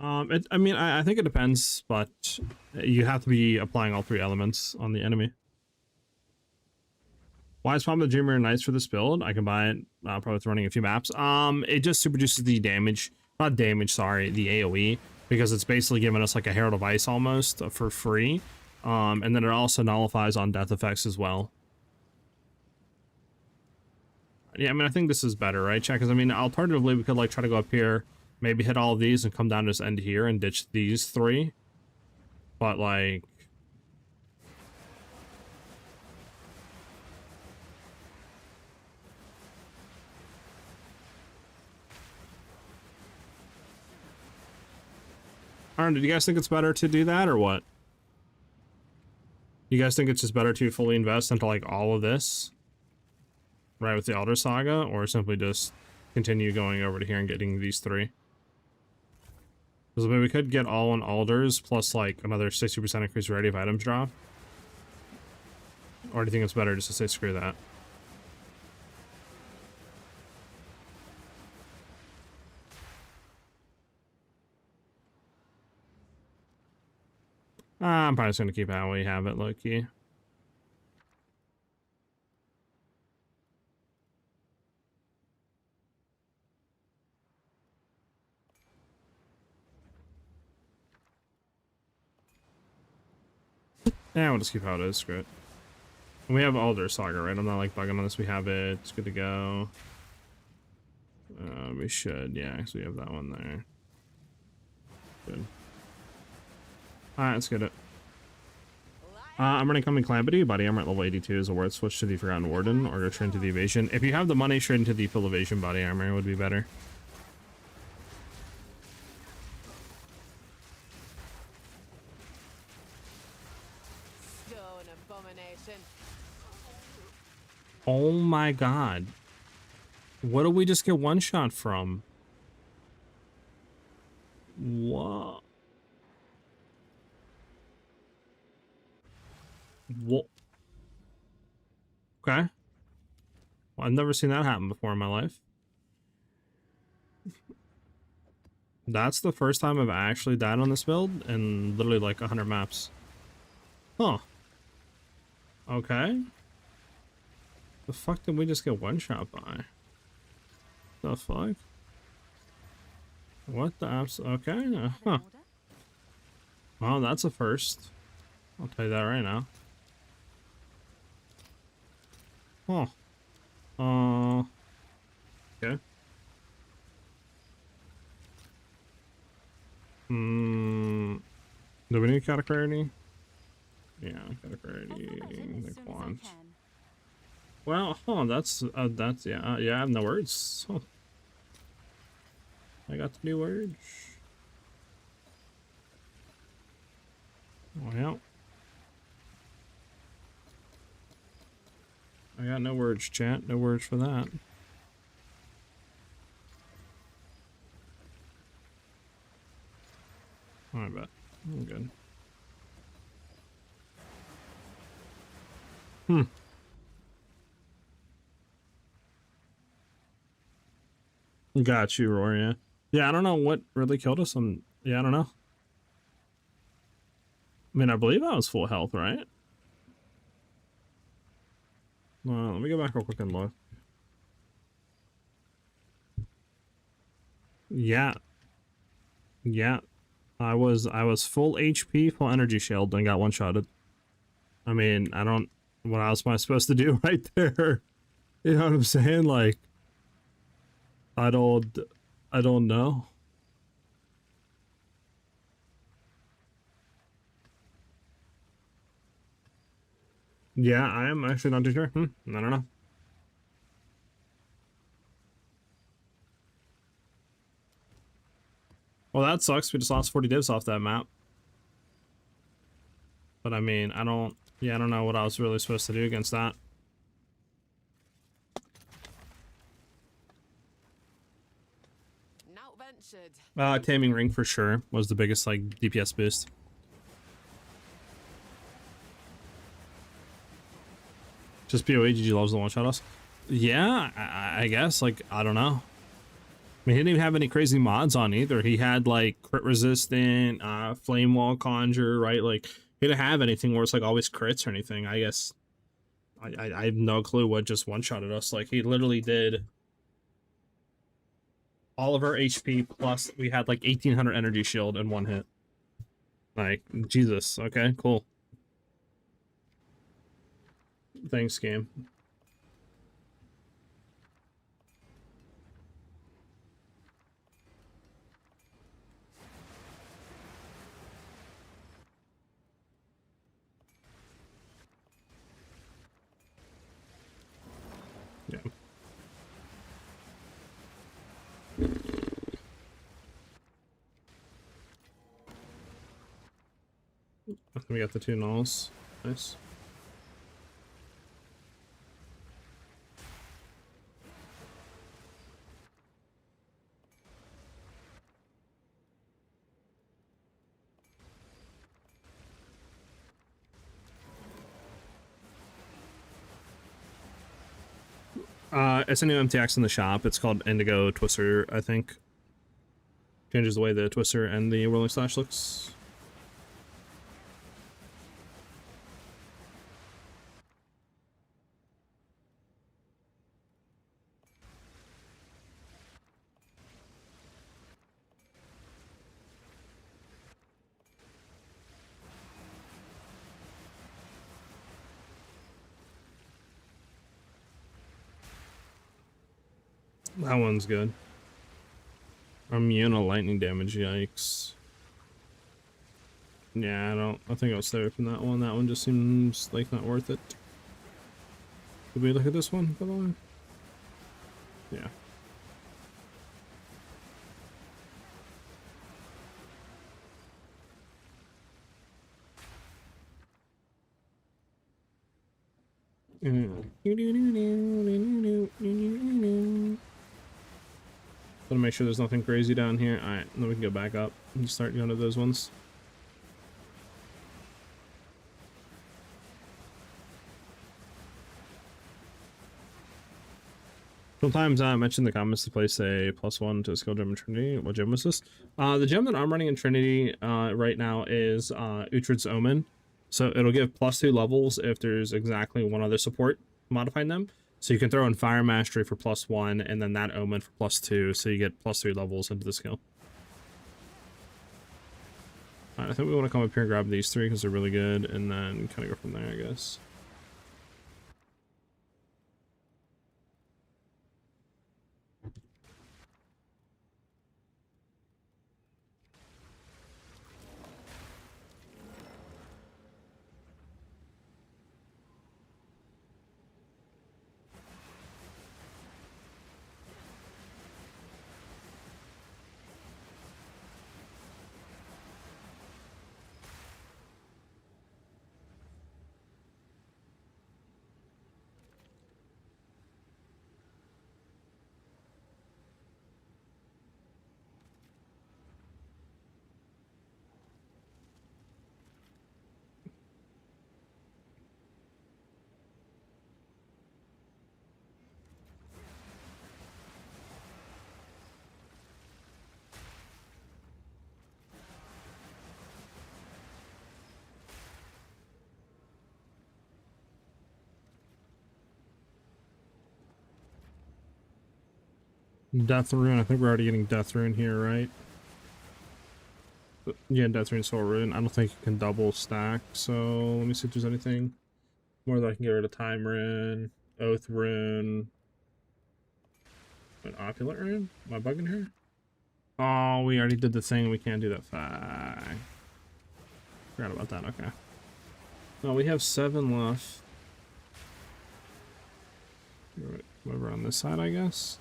A: I mean, I think it depends, but you have to be applying all 3 elements on the enemy. Why is Palm of the Dreamer nice for this build? I can buy it probably with running a few maps. It just super reduces the damage, not damage, sorry, the AoE, because it's basically giving us like a Herald of Ice almost for free. And then it also nullifies on death effects as well. Yeah, I mean, I think this is better, right, chat? Because I mean, alternatively, we could like try to go up here, maybe hit all of these and come down to this end here and ditch these 3. But like, I don't know, do you guys think it's better to do that or what? You guys think it's just better to fully invest into like all of this, right, with the Elder Saga, or simply just continue going over to here and getting these 3? Because I mean, we could get all in Alders plus like another 60% increased rarity of items drop. Or do you think it's better just to say screw that? I'm probably just gonna keep how we have it, low key. Yeah, we'll just keep how it is. Screw it. And we have Alder Saga, right? I'm not like bugging on this. We have it. It's good to go. We should, yeah, because we have that one there. Good. Alright, let's get it. I'm running Coming Calamity, body armor at level 82 is a word switch to the Forgotten Warden, or go straight into the Evasion. If you have the money, straight into the full Evasion body armor would be better.
C: Stone abomination.
A: Oh my god. What did we just get one shot from? What? What? Okay. Well, I've never seen that happen before in my life. That's the first time I've actually died on this build in literally like 100 maps. Huh. Okay. The fuck did we just get one shot by? The fuck? What the abs? Okay. Huh. Well, that's a first. I'll tell you that right now. Huh. Okay. Do we need cataclarity? Yeah, cataclarity. The quant. Well, that's yeah, yeah. I have no words. Huh. I got the new words. Well, I got no words, chat. No words for that. I bet. I'm good. Hmm. Got you, Rory. Yeah. Yeah, I don't know what really killed us. Yeah, I don't know. I mean, I believe I was full health, right? Let me go back real quick and look. Yeah. Yeah. I was full HP, full energy shield, and got one-shotted. I mean, I don't, what else am I supposed to do right there? You know what I'm saying? Like, I don't, I don't know. Yeah, I am actually not too sure. I don't know. Well, that sucks. We just lost 40 divs off that map. But I mean, I don't know what I was really supposed to do against that.
C: Not ventured.
A: Taming Ring for sure was the biggest, like, DPS boost. Just PoE, GG loves the one-shot us. Yeah, I guess, like, I don't know. I mean, he didn't even have any crazy mods on either. He had, like, crit resistant, flame wall conjure, right? Like, he didn't have anything where it's, like, always crits or anything. I guess I have no clue what just one-shotted us. Like, he literally did all of our HP, plus we had, like, 1800 energy shield in one hit. Like, Jesus. Okay, cool. Thanks, game. Yeah. We got the 2 nulls. Nice. It's a new MTX in the shop. It's called Indigo Twister, I think. Changes the way the Twister and the Rolling Slash looks. That one's good. Immune to lightning damage, yikes. Yeah, I think I'll stay away from that one. That one just seems like not worth it. Did we look at this one, by the way? Yeah. Gotta make sure there's nothing crazy down here. Alright, then we can go back up and start going to those ones. Sometimes I mention in the comments to place a +1 to a skill gem in Trinity. What gem was this? The gem that I'm running in Trinity right now is Uhtred's Omen. So it'll give +2 levels if there's exactly one other support modifying them. So you can throw in Fire Mastery for +1 and then that Omen for +2, so you get +3 levels into the skill. Alright, I think we want to come up here and grab these 3 because they're really good, and then kind of go from there, I guess. Death Rune. I think we're already getting Death Rune here, right? Yeah, Death Rune, Soul Rune. I don't think you can double stack, so let me see if there's anything more that I can get rid of. Time Rune, Oath Rune, an Opulent Rune? Am I bugging here? Oh, we already did the thing. We can't do that. Forgot about that. Okay. No, we have 7 left. Right, over on this side, I guess.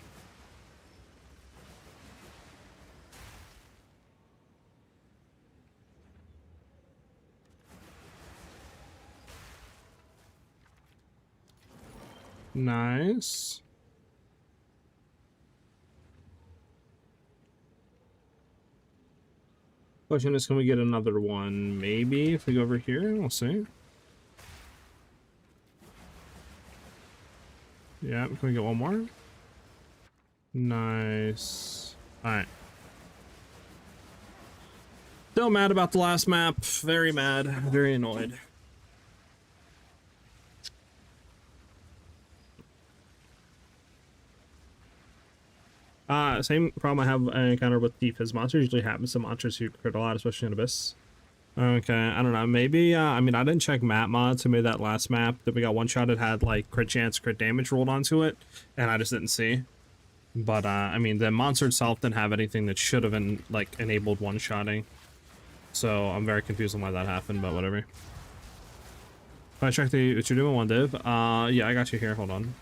A: Nice. Question is, can we get another one? Maybe if we go over here, we'll see. Yeah, can we get one more? Nice. Alright. Still mad about the last map. Very mad. Very annoyed. Same problem I have encountered with DPS monsters. Usually happens to monsters who crit a lot, especially in Abyss. Okay, I don't know. Maybe, I mean, I didn't check map mods who made that last map that we got one-shot. It had, like, crit chance, crit damage rolled onto it, and I just didn't see. But, I mean, the monster itself didn't have anything that should have been, like, enabled one-shotting. So, I'm very confused on why that happened, but whatever. If I check the, what you're doing, one div. Yeah, I got you here. Hold on.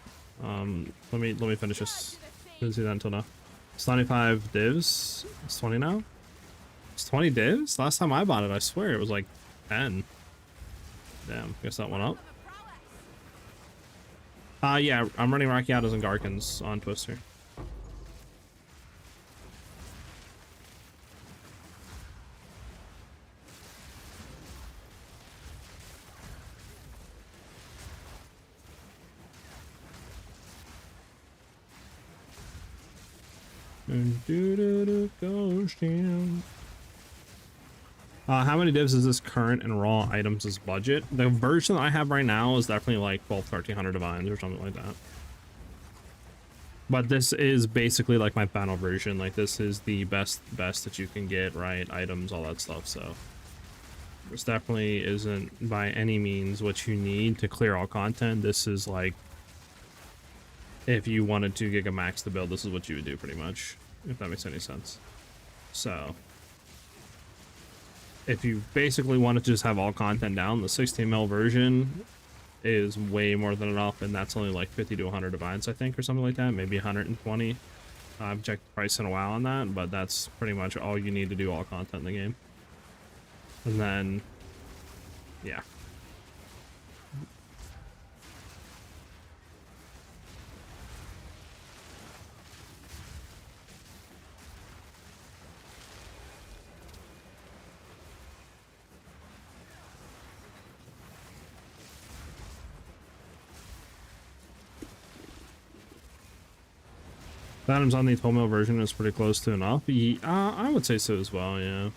A: Let me finish this. Didn't see that until now. It's 25 divs. It's 20 now. It's 20 divs? Last time I bought it, I swear it was like 10. Damn, guess that went up. Yeah, I'm running Rakiatas and Garkans on Twister. Goes down. How many divs is this current and raw items' budget? The version that I have right now is definitely like 1200-1300 divines or something like that. But this is basically like my final version. Like this is the best that you can get, right? Items, all that stuff. So this definitely isn't by any means what you need to clear all content. This is like, if you wanted to giga max the build, this is what you would do pretty much, if that makes any sense. So if you basically wanted to just have all content down, the 16mm version is way more than enough, and that's only like 50 to 100 divines, I think, or something like that, maybe 120. I've checked the price in a while on that, but that's pretty much all you need to do all content in the game. And then, yeah. The items on the 12mm version is pretty close to enough. I would say so as well, yeah.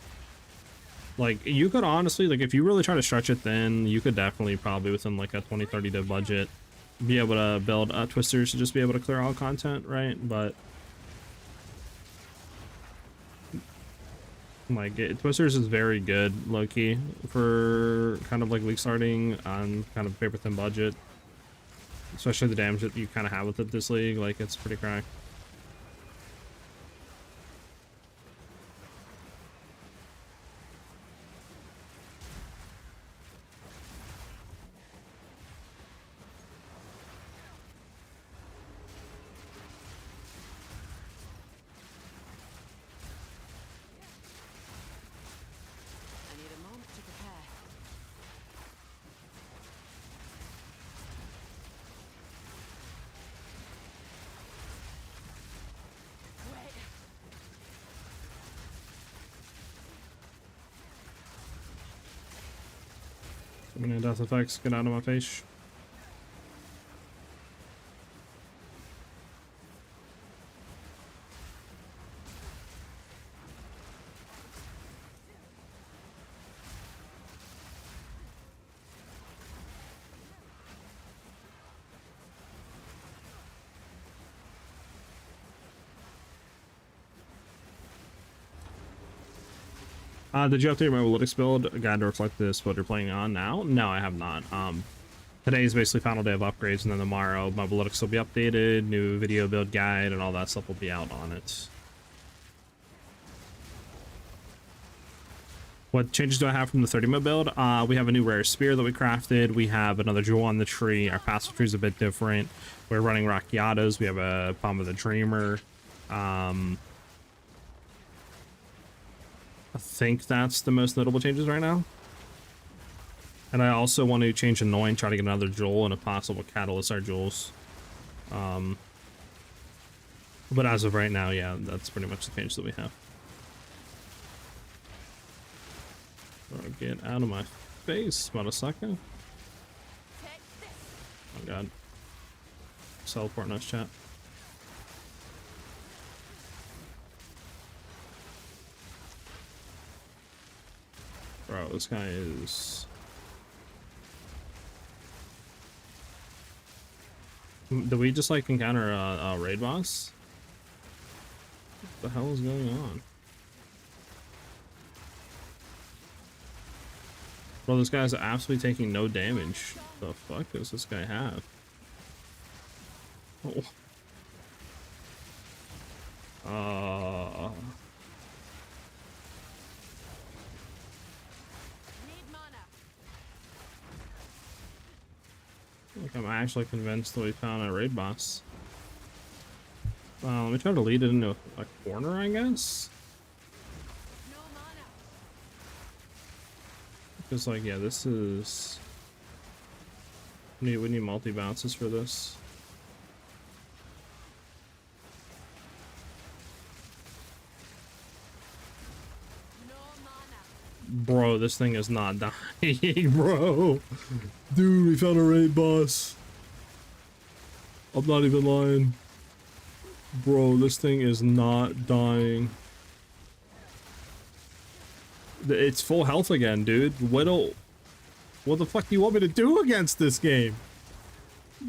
A: Like, you could honestly, like, if you really try to stretch it thin, you could definitely probably within like a 20-30 div budget be able to build twisters to just be able to clear all content, right? But like, twisters is very good, low-key, for kind of like league starting on kind of paper thin budget. Especially the damage that you kind of have with it this league, like, it's pretty cracked. I'm gonna death effects, get out of my face. Did you update my analytics build guide to reflect this build you're playing on now? No, I have not. Today is basically final day of upgrades, and then tomorrow my analytics will be updated, new video build guide, and all that stuff will be out on it. What changes do I have from the 30 mil build? We have a new rare spear that we crafted. We have another jewel on the tree. Our passive tree is a bit different. We're running Rockiatas. We have a Palm of the Dreamer. I think that's the most notable changes right now. And I also want to change Annoying, try to get another jewel and if possible catalyst our jewels. But as of right now, yeah, that's pretty much the change that we have. Bro, get out of my face, motherfucker. Oh god. Teleporting us, chat. Bro, this guy is... Did we just like encounter a raid boss? What the hell is going on? Bro, this guy's absolutely taking no damage. The fuck does this guy have? Oh.
C: Need mana.
A: Like I'm actually convinced that we found a raid boss. Let me try to lead it into a corner, I guess.
C: No mana.
A: Because like, yeah, this is... We need multi-bounces for this.
C: No mana.
A: Bro, this thing is not dying, bro. Dude, we found a raid boss. I'm not even lying. Bro, this thing is not dying. It's full health again, dude. What the fuck do you want me to do against this game?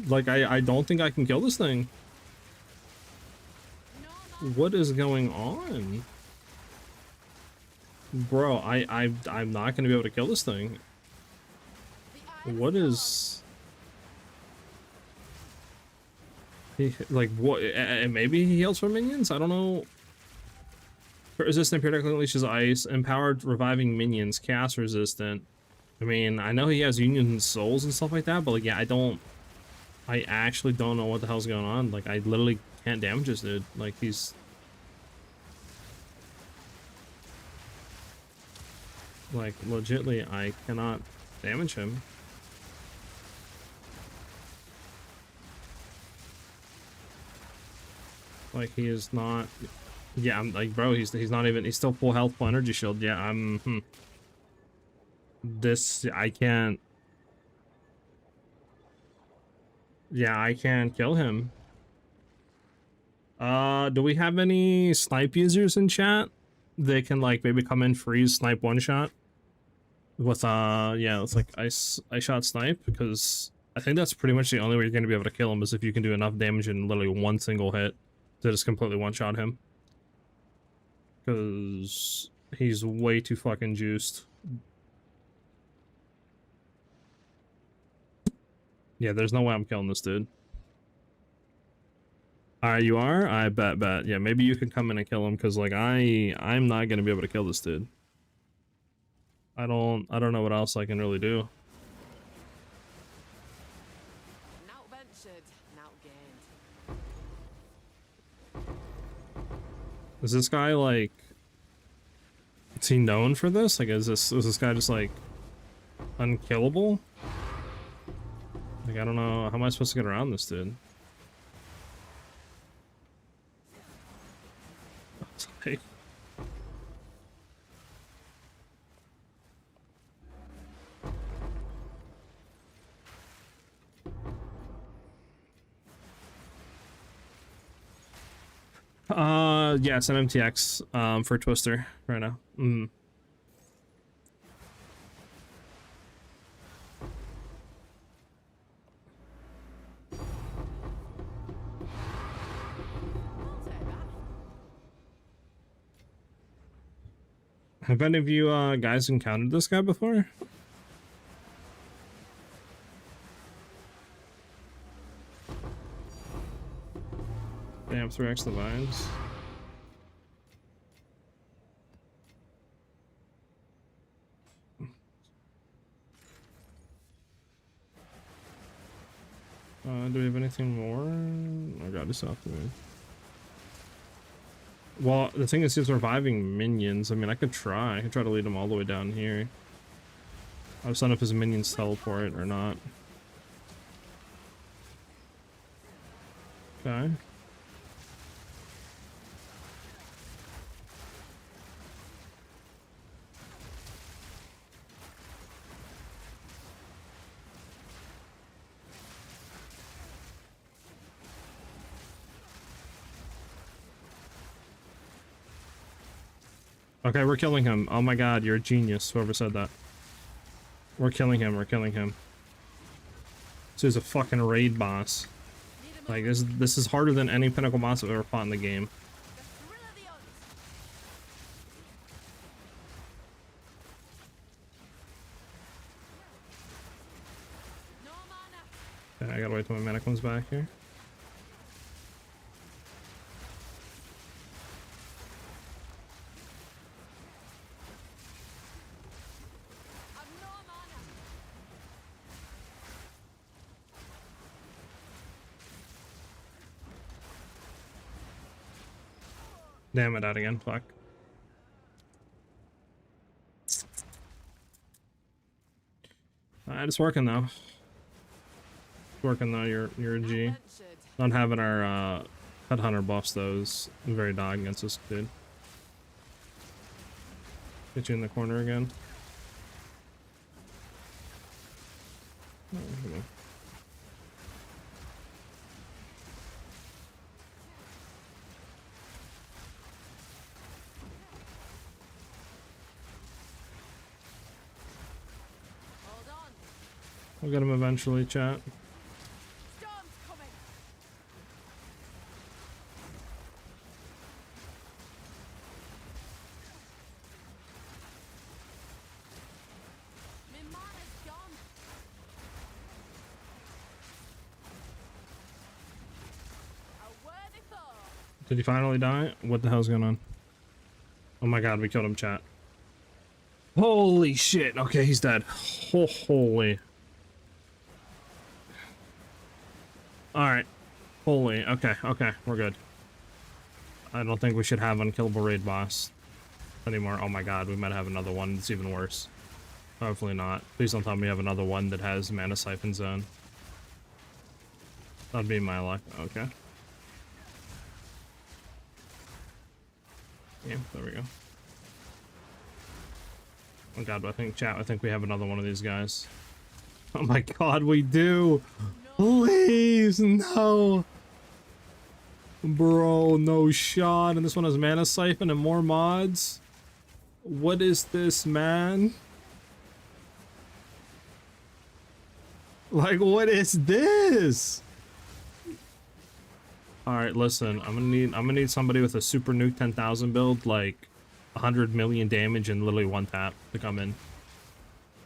A: Like, I don't think I can kill this thing.
C: No mana.
A: What is going on? Bro, I'm not gonna be able to kill this thing.
C: The iron
A: What
C: sword.
A: is... Like, what? Maybe he heals for minions? I don't know. Resistant periodically unleashes ice. Empowered reviving minions. Chaos resistant. I mean, I know he has union souls and stuff like that, but like, yeah, I actually don't know what the hell's going on. Like, I literally can't damage this dude. Like, he's... Like, legitly, I cannot damage him. Like, he is not... Yeah, I'm like, bro, he's not even... He's still full health, full energy shield. Yeah, I'm... This... I can't... Yeah, I can't kill him. Do we have any snipe users in chat? They can, like, maybe come in, freeze, snipe one shot? With, yeah, it's like ice shot snipe, because I think that's pretty much the only way you're going to be able to kill him is if you can do enough damage in literally one single hit to just completely one-shot him. Because he's way too fucking juiced. Yeah, there's no way I'm killing this dude. Alright, you are? I bet. Yeah, maybe you can come in and kill him, because, like, I'm not going to be able to kill this dude. I don't know what else I can really do.
C: Not ventured, not gained.
A: Is this guy, like... Is he known for this? Like, is this guy just, like... unkillable? Like, I don't know. How am I supposed to get around this dude? It's like... Yeah, it's an MTX, for Twister right now. Mm.
C: I'll take that.
A: Have any of you guys encountered this guy before? Damn, 3x the vines. Do we have anything more? Oh god, it's off the moon. Well, the thing is, he's reviving minions. I mean, I could try. I could try to lead him all the way down here. I just don't know if his minions teleport or not. Okay. Okay, we're killing him. Oh my god, you're a genius, whoever said that. We're killing him, we're killing him. This is a fucking raid boss. Like, this is harder than any pinnacle boss I've ever fought in the game. Okay, I gotta wait till my mana comes back here. Damn it, out again. Fuck. It's working though. It's working though. You're a G. Not having our headhunter buffs though is very dog against this dude. Get you in the corner again. Oh, here we go. We'll get him eventually, chat.
C: Storm's coming. My mana's gone. A worthy foe.
A: Did he finally die? What the hell's going on? Oh my god, we killed him, chat. Holy shit. Okay, he's dead. Holy. Alright. Holy. Okay, okay, we're good. I don't think we should have unkillable raid boss anymore. Oh my god, we might have another one that's even worse. Hopefully not. Please don't tell me we have another one that has mana siphon zone. That'd be my luck. Okay. Yeah, there we go. Oh god, I think, chat, I think we have another one of these guys. Oh my god, we do! Please, no! Bro, no shot. And this one has mana siphon and more mods? What is this, man? Like, what is this? Alright, listen, I'm gonna need somebody with a super nuke 10,000 build, like 100 million damage and literally one tap to come in.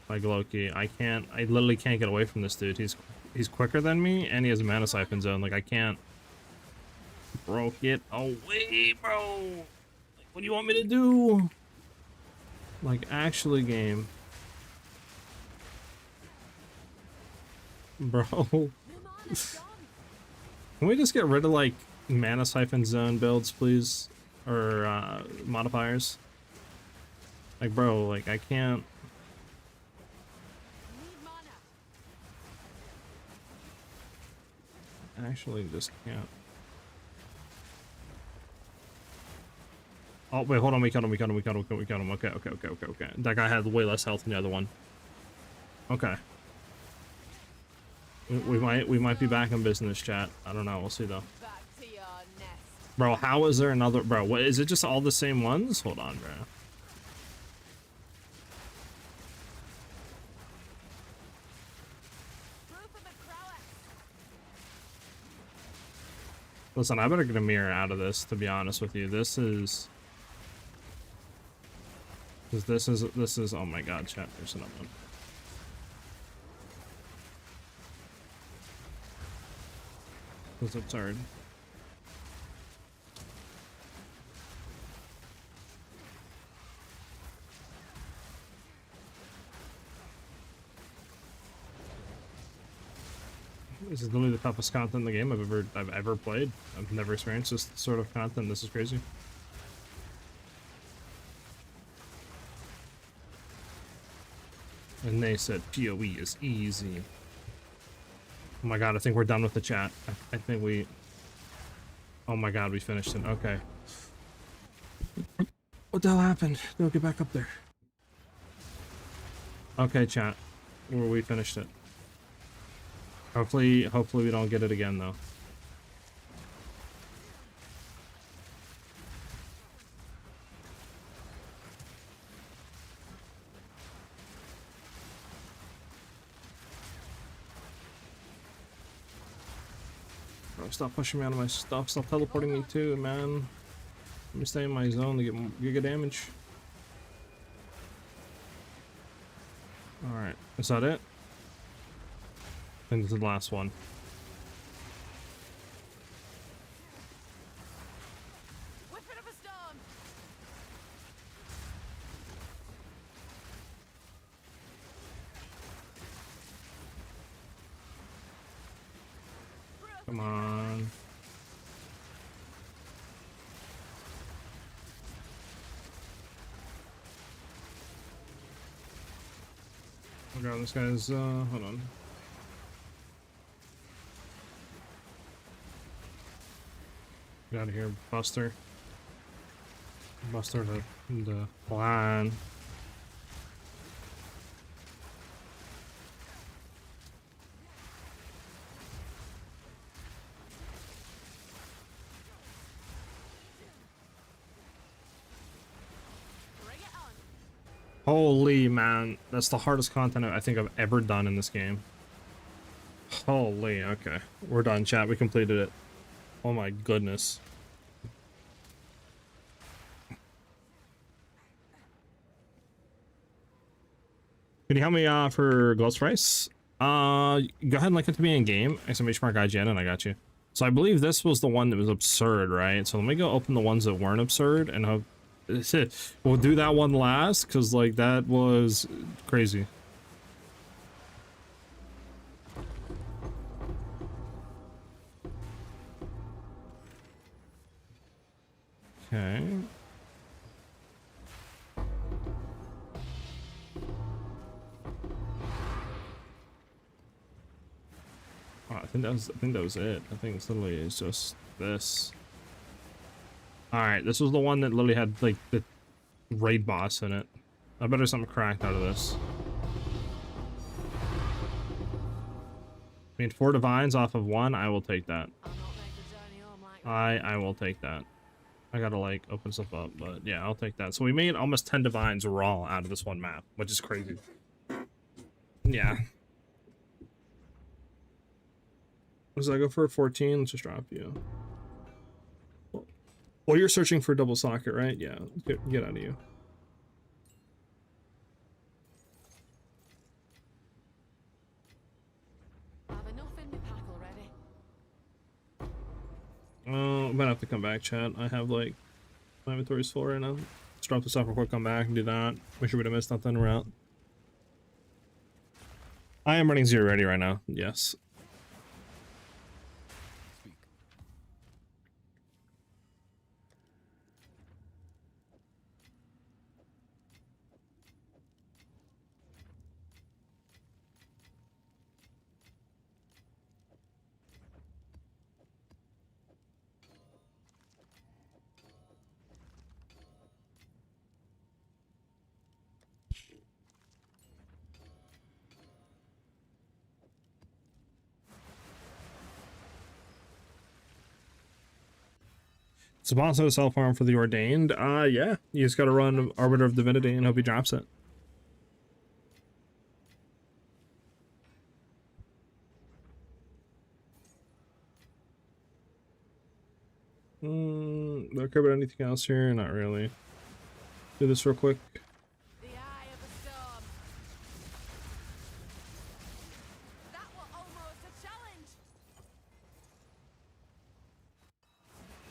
A: Like Loki. I literally can't get away from this dude. He's quicker than me and he has a mana siphon zone. Like I can't. Bro, get away, bro. Like, what do you want me to do? Like actually, game. Bro.
C: My mana's gone.
A: Can we just get rid of like mana siphon zone builds, please? Or modifiers? Like bro, like I can't.
C: Need mana.
A: Actually just can't. Oh wait, hold on, we killed him. Okay. That guy had way less health than the other one. Okay. We might be back in business, chat. I don't know, we'll see though.
C: Back to your nest.
A: Bro, how is there another bro? What is it, just all the same ones? Hold on, bro.
C: Proof of a prowess.
A: Listen, I better get a mirror out of this, to be honest with you. This is Because this is, oh my god, chat, there's another one. That's absurd. This is literally the toughest content in the game I've ever played. I've never experienced this sort of content. This is crazy. And they said PoE is easy. Oh my god, I think we're done with the chat. I think we... Oh my god, we finished it. Okay. What the hell happened? Don't get back up there. Okay, chat. We finished it. Hopefully we don't get it again, though. Bro, stop pushing me out of my stuff. Stop teleporting me too, man. Let me stay in my zone to get giga damage. Alright, is that it? I think this is the last one.
C: Whipping up a storm.
A: Come on. Oh god, this guy's, hold on. Get out of here, Buster. Buster the line.
C: Bring it on.
A: Holy man, that's the hardest content I think I've ever done in this game. Holy, okay. We're done, chat. We completed it. Oh my goodness. Can you help me for Ghost Price? Go ahead and link it to me in game. Exclamation mark IGN and I got you. So I believe this was the one that was absurd, right? So let me go open the ones that weren't absurd and hope we'll do that one last because like that was crazy. Okay. Oh, I think that was it. I think it's literally it's just this. All right, this was the one that literally had like the raid boss in it. I bet there's something cracked out of this. I mean, 4 divines off of 1. I will take that.
C: I'll not make the journey home like that.
A: I will take that. I gotta like open stuff up, but yeah, I'll take that. So we made almost 10 divines raw out of this one map, which is crazy. Yeah. Does I go for a 14? Let's just drop you. Well, you're searching for a double socket, right? Yeah, get out of you.
C: I've enough in my pack already.
A: Oh, I'm gonna have to come back, chat. I have like my inventory's full right now. Let's drop this off real quick, come back and do that. Make sure we don't miss nothing around. I am running 0 ready right now. Yes.
D: Speak.
A: It's also a self-harm for the ordained. Yeah. You just gotta run Arbiter of Divinity and hope he drops it. Do I care about anything else here? Not really. Do this real quick.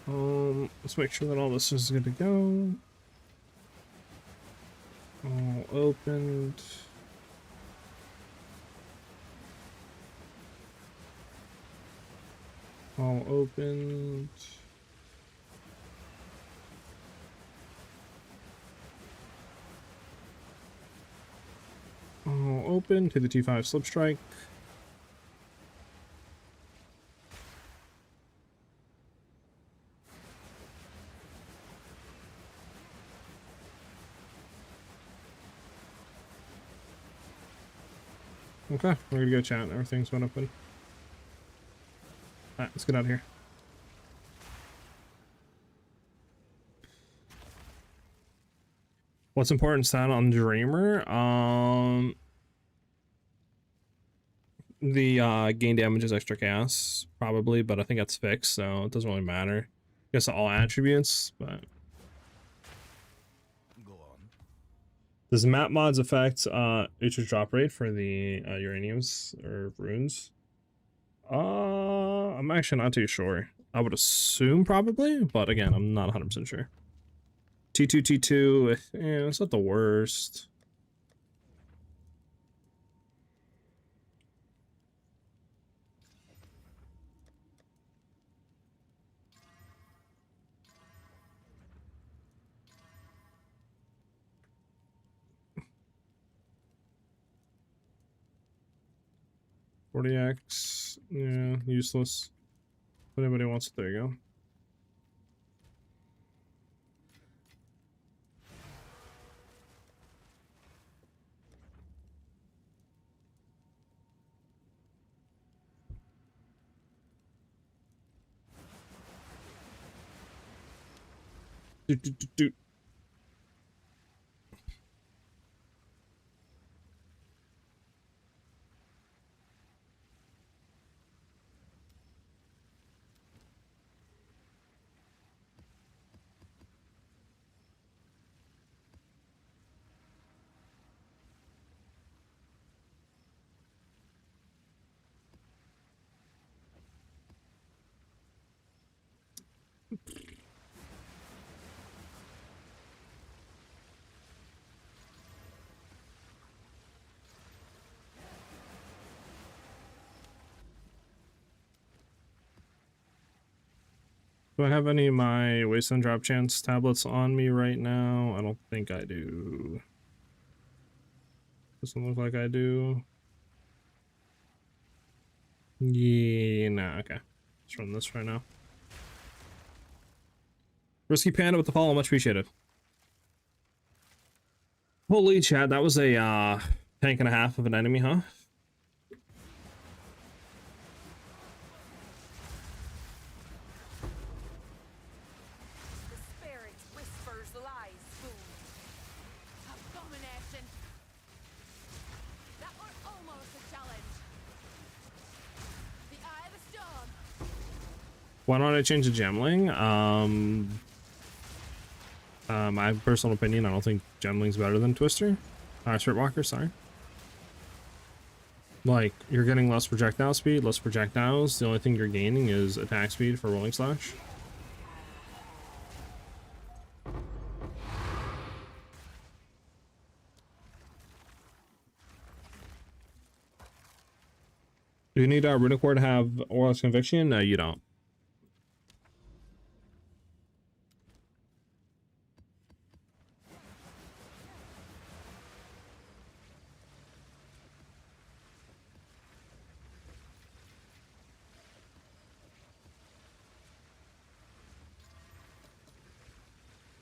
A: Let's make sure that all this is good to go. All opened. All opened. All open to the T5 slip strike. Okay, we're gonna go chat. Everything's went open. Alright, let's get out of here. What's important stat on Dreamer? The gain damage is extra chaos, probably, but I think that's fixed, so it doesn't really matter. I guess all attributes, but
D: Go on.
A: does map mods affect Utra's drop rate for the uraniums or runes? I'm actually not too sure. I would assume probably, but again, I'm not 100% sure. T2, yeah, it's not the worst. $40x, yeah, useless. If anybody wants it, there you go. Do. Do I have any of my Wasteland Drop Chance tablets on me right now? I don't think I do. Doesn't look like I do. Yeah, nah, okay. Let's run this right now. Risky Panda with the follow, much appreciated. Holy chat, that was a tank and a half of an enemy, huh?
C: The spirit whispers lies, fool. Abomination. That was almost a challenge. The eye of the storm.
A: Why don't I change the gemling? My personal opinion, I don't think gemling's better than Twister. Spiritwalker, sorry. Like, you're getting less projectile speed, less projectiles. The only thing you're gaining is attack speed for rolling slash. Do you need a runic core to have Warlock's Conviction? No, you don't.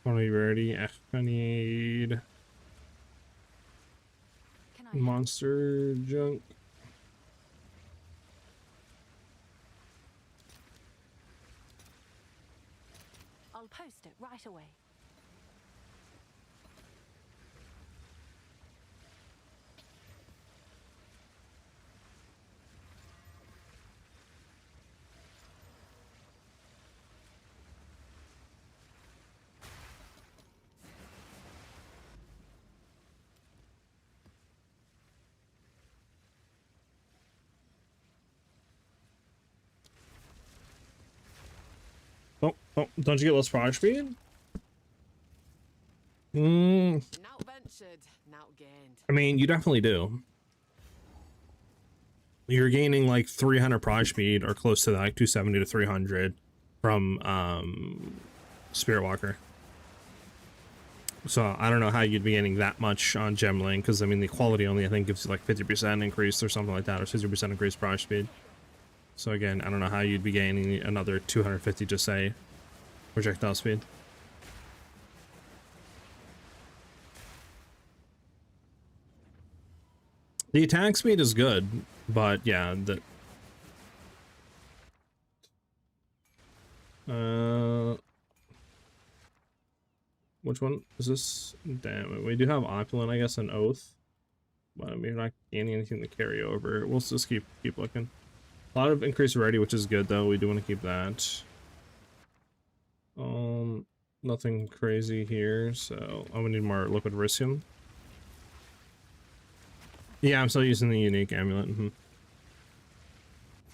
A: Only rarity. I need
B: Can I?
A: monster junk.
B: I'll post it right away.
A: Oh, Oh, don't you get less prod speed?
C: Not ventured, not gained.
A: I mean, you definitely do. You're gaining like 300 prod speed or close to that, like 270 to 300 from Spirit Walker. So I don't know how you'd be gaining that much on Gemling, because I mean the quality only I think gives you like 50% increase or something like that, or 60% increase prod speed. So again, I don't know how you'd be gaining another 250 to say projectile speed. The attack speed is good, but yeah, which one is this? Damn it, we do have Opulent, I guess, and Oath, but I mean, you're not gaining anything to carry over. We'll just keep looking. A lot of increased rarity, which is good though. We do want to keep that. Nothing crazy here, so I'm gonna need more liquid Verisium. Yeah, I'm still using the unique amulet.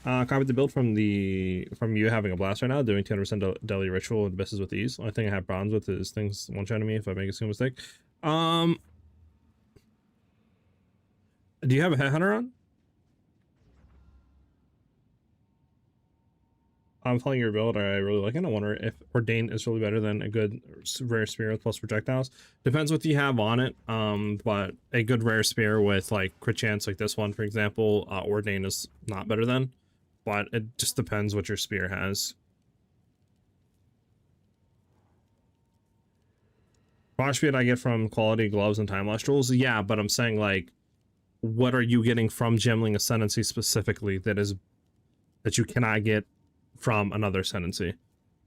A: Copy the build from you having a blast right now, doing 200% daily ritual and misses with ease. Only thing I have problems with is things one-shotting me if I make a single mistake. Do you have a headhunter on? I'm following your build. I really like it. I wonder if Ordain is really better than a good rare spear with plus projectiles. Depends what you have on it. But a good rare spear with like crit chance, like this one, for example, Ordain is not better than. But it just depends what your spear has. Flash speed I get from quality gloves and time loss jewels. Yeah, but I'm saying like, what are you getting from Gemling Ascendancy specifically that you cannot get from another ascendancy?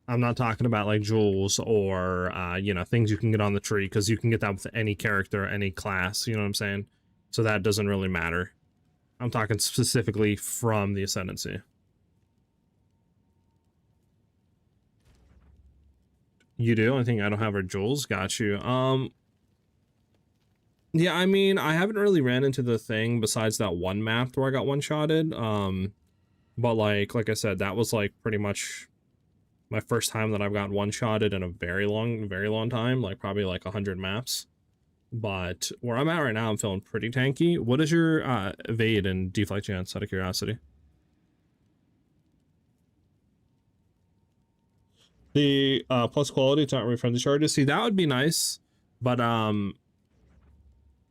A: I'm not talking about like jewels or you know, things you can get on the tree, because you can get that with any character, any class, you know what I'm saying? So that doesn't really matter. I'm talking specifically from the ascendancy. You do? I think I don't have our jewels. Got you. Yeah, I mean, I haven't really ran into the thing besides that one map where I got one-shotted. But like I said, that was like pretty much my first time that I've gotten one-shotted in a very long time, like probably like 100 maps. But where I'm at right now, I'm feeling pretty tanky. What is your evade and deflect chance, out of curiosity? The plus quality, it's not really friendly charges. See, that would be nice, but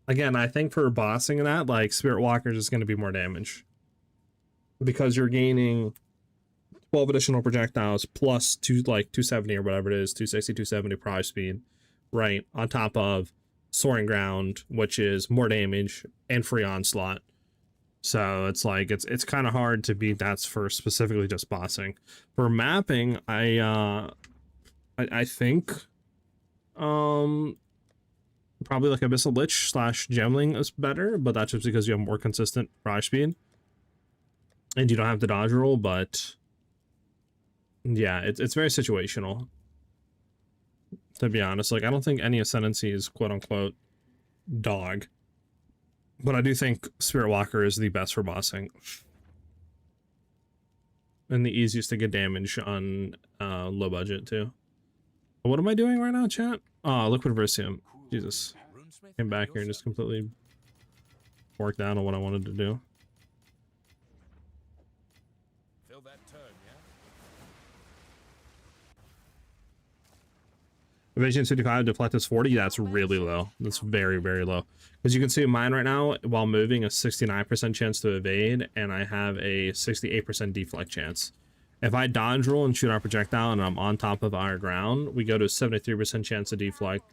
A: again, I think for bossing and that, like Spirit Walkers is going to be more damage, because you're gaining 12 additional projectiles plus 270 or whatever it is, 260, 270 prize speed, right, on top of Soaring Ground, which is more damage and free onslaught. So it's like it's kind of hard to beat that for specifically just bossing. For mapping, I think probably like Abyssal Lich / Gemling is better, but that's just because you have more consistent prize speed and you don't have the dodge roll. But yeah, it's very situational, to be honest. Like, I don't think any ascendancy is quote unquote dog, but I do think Spirit Walker is the best for bossing and the easiest to get damage on low budget too. What am I doing right now, chat? Oh, Liquid Verisium. Jesus. Came back here and just completely worked out on what I wanted to do.
D: Fill that turn, yeah?
A: Evasion 55, deflect is 40. That's really low. That's very low. As you can see, mine right now, while moving, a 69% chance to evade, and I have a 68% deflect chance. If I dodge roll and shoot our projectile and I'm on top of our ground, we go to a 73% chance to deflect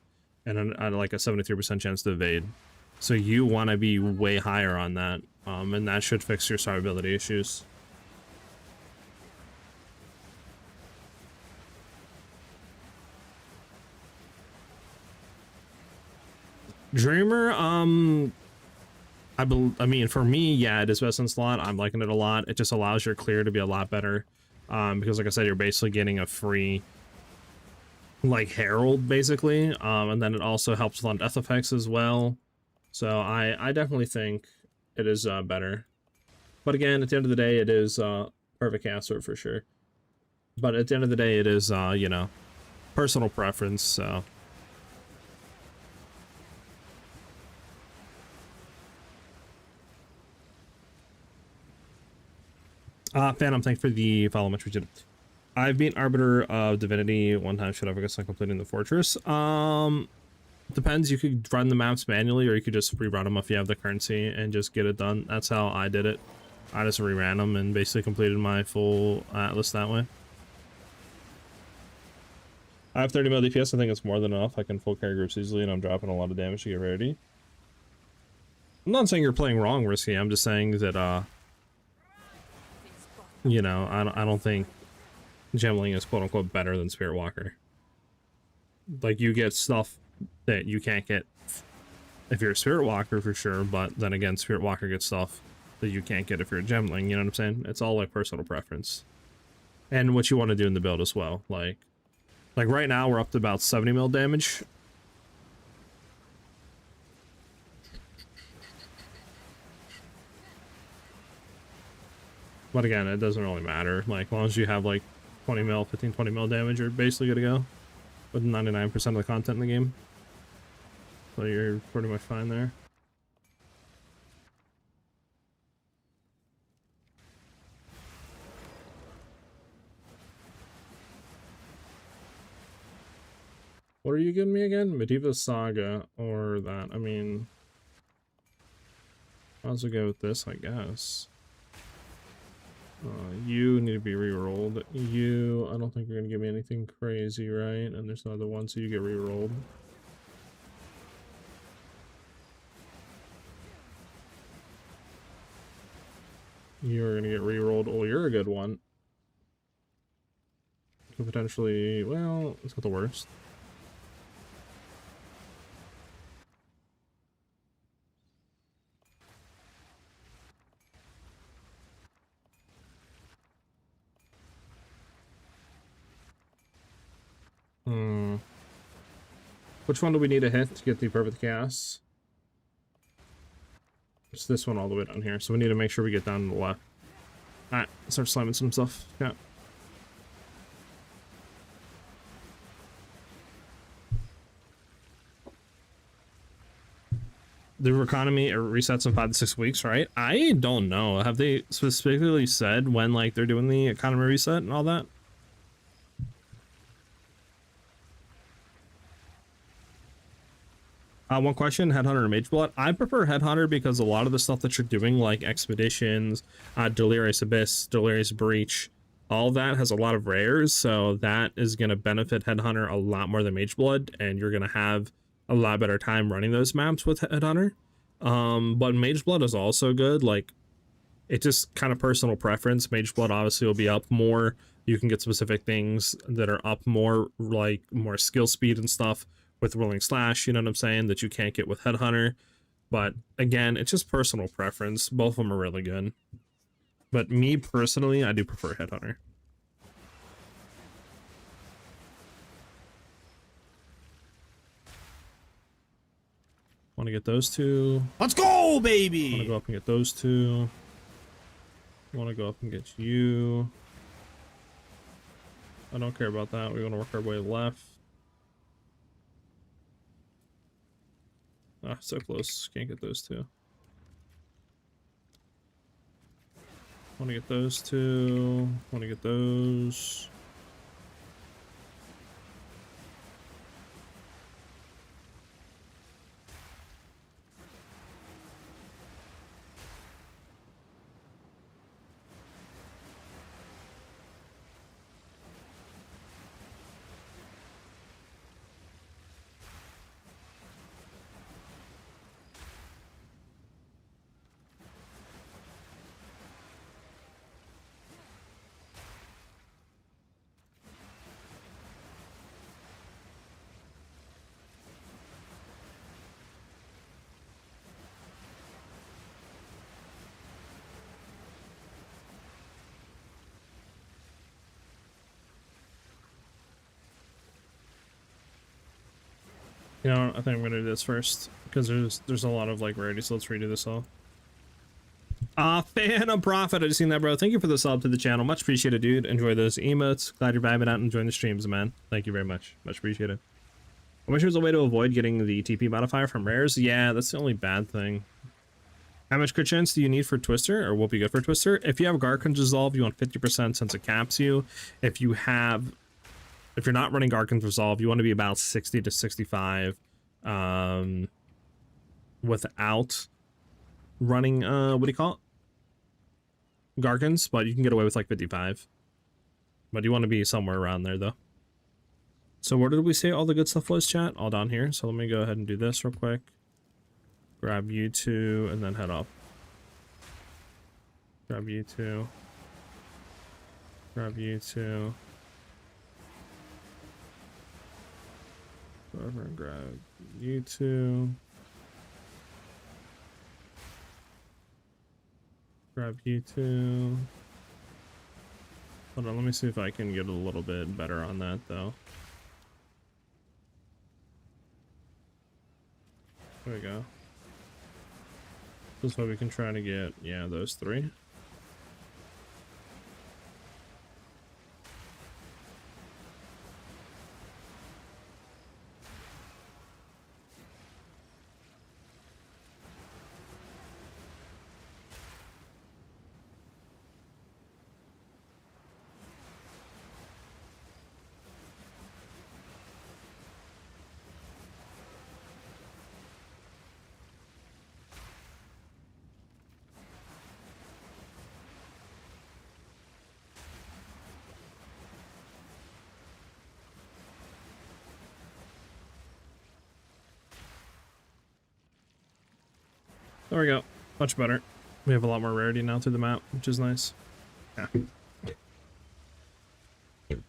A: and like a 73% chance to evade. So you want to be way higher on that, and that should fix your survivability issues. Dreamer, I mean, for me, yeah, it is best in slot. I'm liking it a lot. It just allows your clear to be a lot better, because like I said, you're basically getting a free like herald basically, and then it also helps with on death effects as well. So I definitely think it is better. But again, at the end of the day, it is perfect caster for sure. But at the end of the day, it is, you know, personal preference, so. Phantom, thanks for the follow much appreciated. I've been Arbiter of Divinity one time. Should I focus on completing the fortress? Depends. You could run the maps manually, or you could just rerun them if you have the currency and just get it done. That's how I did it. I just reran them and basically completed my full atlas that way. I have 30 mil DPS. I think it's more than enough. I can full carry groups easily, and I'm dropping a lot of damage to get rarity. I'm not saying you're playing wrong, Risky. I'm just saying that, you know, I don't think Gemling is quote unquote better than Spirit Walker. Like, you get stuff that you can't get if you're a Spirit Walker for sure, but then again, Spirit Walker gets stuff that you can't get if you're a Gemling, you know what I'm saying? It's all like personal preference. And what you want to do in the build as well. Like right now we're up to about 70 mil damage. But again, it doesn't really matter. Like, as long as you have like 20 mil, 15, 20 mil damage, you're basically good to go with 99% of the content in the game. So you're pretty much fine there. What are you giving me again? Medieval Saga or that? I mean, I'll also go with this, I guess. You need to be re-rolled. You, I don't think you're gonna give me anything crazy, right? And there's another one, so you get re-rolled. You're gonna get re-rolled. Oh, you're a good one. Could potentially, well, it's not the worst. Which one do we need to hit to get the perfect chaos? It's this one all the way down here, so we need to make sure we get down to the left. Alright, start slamming some stuff. Yeah. The economy resets in 5 to 6 weeks, right? I don't know. Have they specifically said when, like, they're doing the economy reset and all that? One question, Headhunter or Mageblood? I prefer Headhunter because a lot of the stuff that you're doing, like Expeditions, Delirious Abyss, Delirious Breach, all that has a lot of rares, so that is going to benefit Headhunter a lot more than Mageblood, and you're going to have a lot better time running those maps with Headhunter. But Mageblood is also good. Like, it's just kind of personal preference. Mageblood obviously will be up more. You can get specific things that are up more, like more skill speed and stuff with Rolling Slash, you know what I'm saying, that you can't get with Headhunter. But again, it's just personal preference. Both of them are really good. But me personally, I do prefer Headhunter. Want to get those two.
E: Let's go, baby!
A: Want to go up and get those two. Want to go up and get you. I don't care about that. We're going to work our way left. Ah, so close. Can't get those two. Want to get those two. Want to get those. You know, I think I'm gonna do this first because there's a lot of like rarity, so let's redo this all. Phantom Profit, I just seen that, bro. Thank you for the sub to the channel. Much appreciated, dude. Enjoy those emotes. Glad you're vibing out and enjoying the streams, man. Thank you very much. Much appreciated. I wish there was a way to avoid getting the TP modifier from rares. Yeah, that's the only bad thing. How much crit chance do you need for Twister, or will be good for Twister? If you have Garkans Resolve, you want 50% since it caps you. If you're not running Garkans Resolve, you want to be about 60 to 65 without running, what do you call it? Garkans, but you can get away with like 55. But you want to be somewhere around there, though. So where did we say all the good stuff was, chat? All down here. So let me go ahead and do this real quick. Grab you two and then head up. Grab you two. Grab you two. Go over and grab you two. Grab you two. Hold on, let me see if I can get a little bit better on that, though. There we go. This way we can try to get, yeah, those three. There we go. Much better. We have a lot more rarity now through the map, which is nice. Yeah. You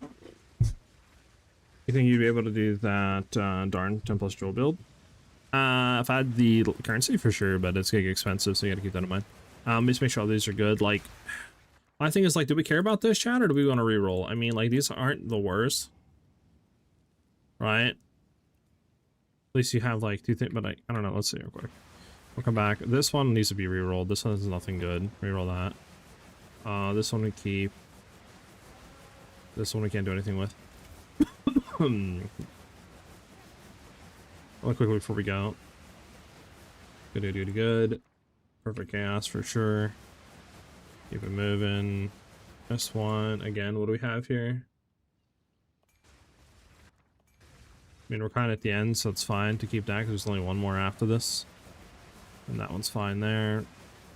A: think you'd be able to do that darn 10 plus jewel build? If I had the currency, for sure, but it's gonna get expensive, so you gotta keep that in mind. Just make sure all these are good. Like, my thing is, like, do we care about this, chat, or do we want to reroll? I mean, like, these aren't the worst, right? At least you have, like, two things, but I don't know. Let's see real quick. We'll come back. This one needs to be rerolled. This one is nothing good. Reroll that. This one we keep. This one we can't do anything with. Really quickly before we go. Good. Perfect chaos for sure. Keep it moving. This one again. What do we have here? I mean, we're kind of at the end, so it's fine to keep that because there's only one more after this. And that one's fine there.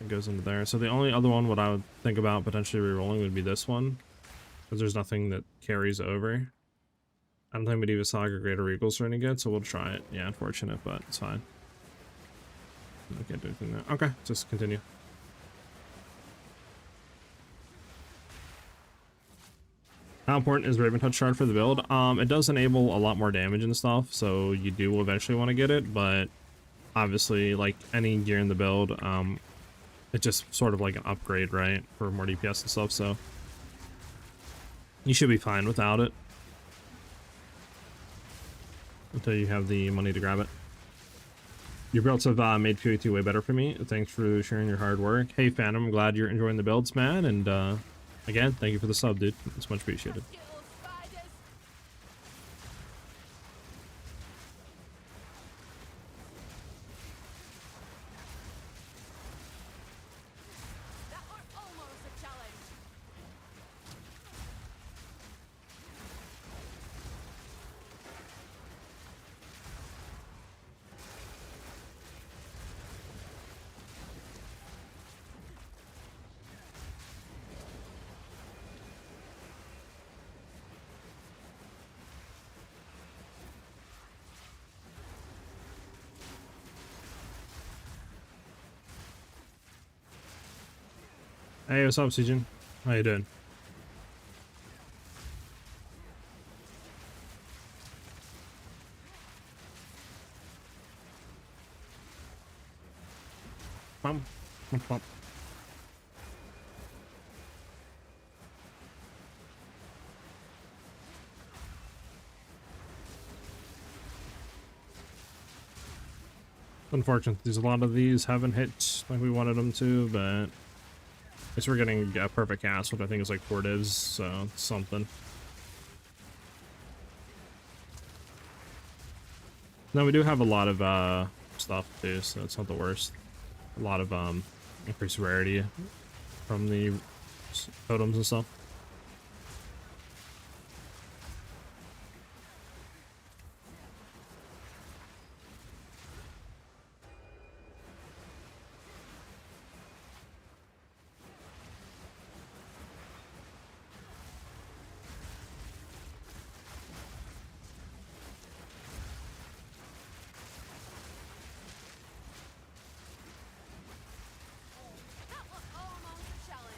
A: It goes into there. So the only other one what I would think about potentially re-rolling would be this one. Because there's nothing that carries over. I don't think Medieval Saga Greater Regals are any good, so we'll try it. Yeah, unfortunate, but it's fine. I can't do anything there. Okay, just continue. How important is Raven Touch Shard for the build? It does enable a lot more damage and stuff, so you do eventually want to get it, but obviously, like any gear in the build, it's just sort of like an upgrade, right, for more DPS and stuff, so you should be fine without it until you have the money to grab it. Your builds have made PoE2 way better for me. Thanks for sharing your hard work. Hey Phantom, I'm glad you're enjoying the builds, man, and again, thank you for the sub, dude. It's much appreciated. Hey, what's up, Sijin? How you doing? Pump. Unfortunate, there's a lot of these haven't hit like we wanted them to, but guess we're getting a perfect cast, which I think is like 4 divs, so something. No, we do have a lot of stuff too, so it's not the worst. A lot of increased rarity from the totems and stuff.
C: That was almost a challenge.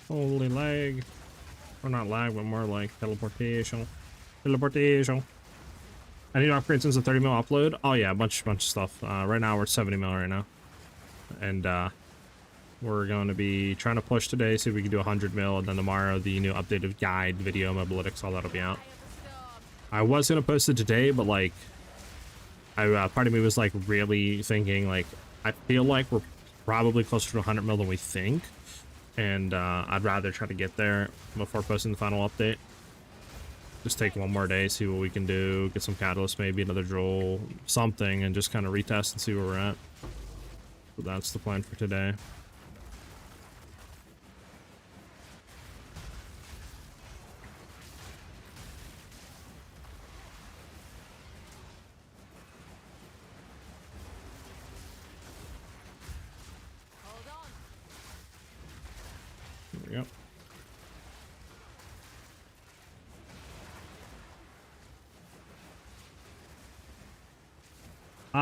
A: Holy lag. Or not lag, but more like teleportation. Teleportation. I need to upgrade since the 30 mil upload. Oh yeah, a bunch of stuff. Right now we're 70 mil right now. And we're going to be trying to push today, see if we can do 100 mil, and then tomorrow the new updated guide, video, mobilytics, all that'll be out.
C: Eye of the storm.
A: I was gonna post it today, but like, part of me was like really thinking like, I feel like we're probably closer to 100 mil than we think, and I'd rather try to get there before posting the final update. Just take one more day, see what we can do, get some catalyst, maybe another droll, something, and just kind of retest and see where we're at. So that's the plan for today.
C: Hold on.
A: There we go.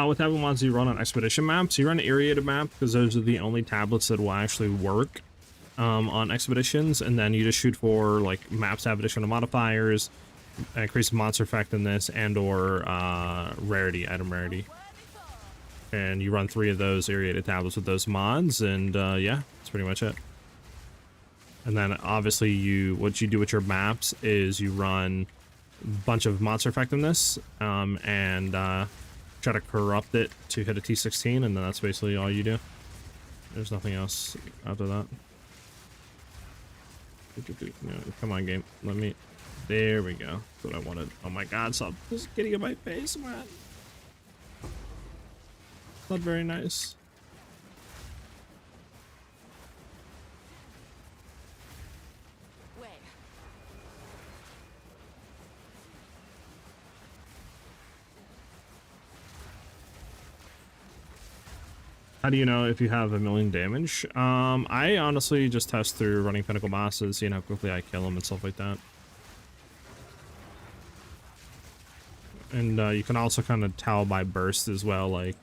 A: With having ones you run on expedition maps, you run an aerated map because those are the only tablets that will actually work on expeditions, and then you just shoot for like maps have additional modifiers, increase monster effectiveness, and or rarity, item rarity. And you run 3 of those aerated tablets with those mods, and yeah, that's pretty much it. And then obviously what you do with your maps is you run a bunch of monster effectiveness and try to corrupt it to hit a T16, and then that's basically all you do. There's nothing else after that. No, come on, game. Let me... There we go. That's what I wanted. Oh my god, stop just getting in my face, man. Not very nice.
C: Wait.
A: How do you know if you have 1,000,000 damage? I honestly just test through running pinnacle bosses, seeing how quickly I kill them and stuff like that. And you can also kind of tell by burst as well, like,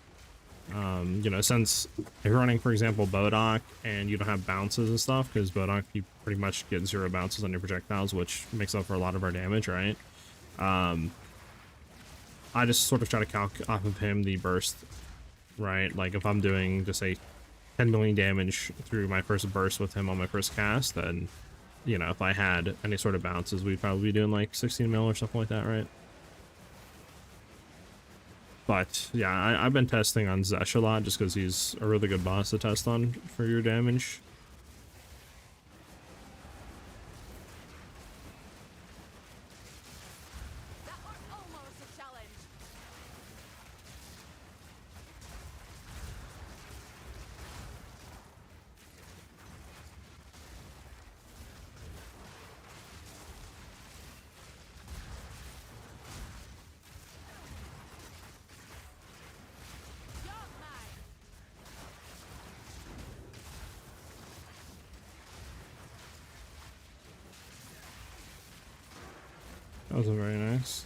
A: you know, since if you're running, for example, Bodok and you don't have bounces and stuff, because Bodok, you pretty much get 0 bounces on your projectiles, which makes up for a lot of our damage, right? I just sort of try to calc off of him the burst, right? Like if I'm doing just say 10 million damage through my first burst with him on my first cast, then, you know, if I had any sort of bounces, we'd probably be doing like 16 mil or something like that, right? But yeah, I've been testing on Zesh a lot just because he's a really good boss to test on for your damage.
C: That was almost a challenge. You're mine.
A: That was very nice.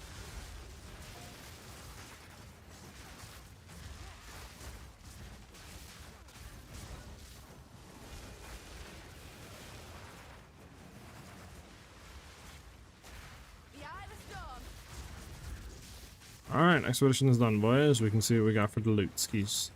C: The eye of the storm.
A: Alright, expedition is done, boys. We can see what we got for the loot skis.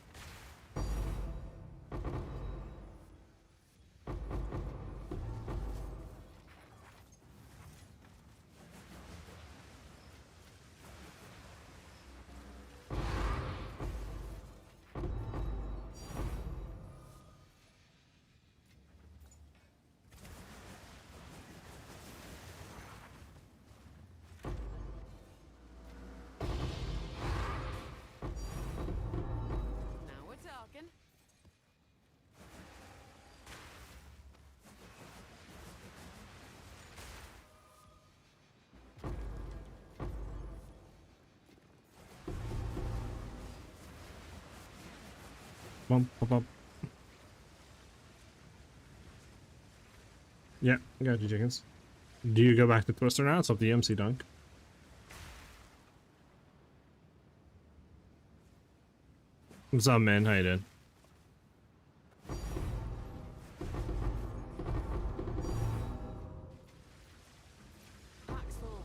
A: Bump, bump, bump. Yeah, got you, chickens. Do you go back to Twister now? It's up to MC Dunk. What's up, man? How you doing?
B: Pack's full.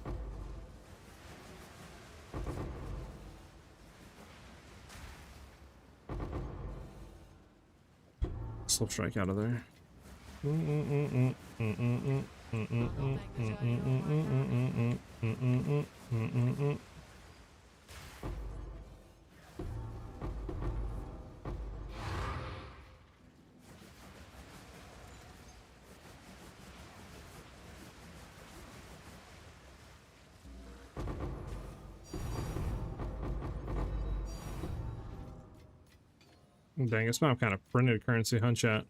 A: Slip strike out of there. Dang, this map kind of printed currency, huh, chat?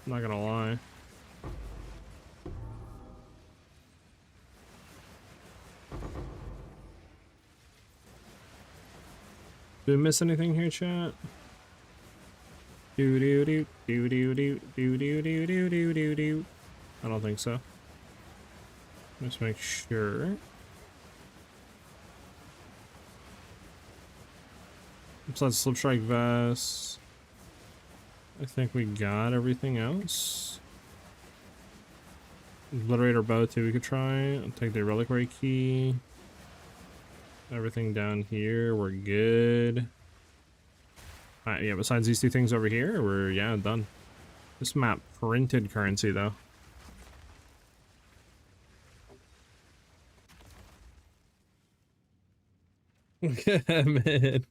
A: I'm not gonna lie. Did we miss anything here, chat? Do do do do do do do do do do do do do. I don't think so. Let's make sure. Besides slip strike vest, I think we got everything else. Obliterator bow too, we could try. I'll take the reliquary key. Everything down here, we're good. Alright, yeah, besides these two things over here, we're, yeah, done. This map printed currency, though. Man.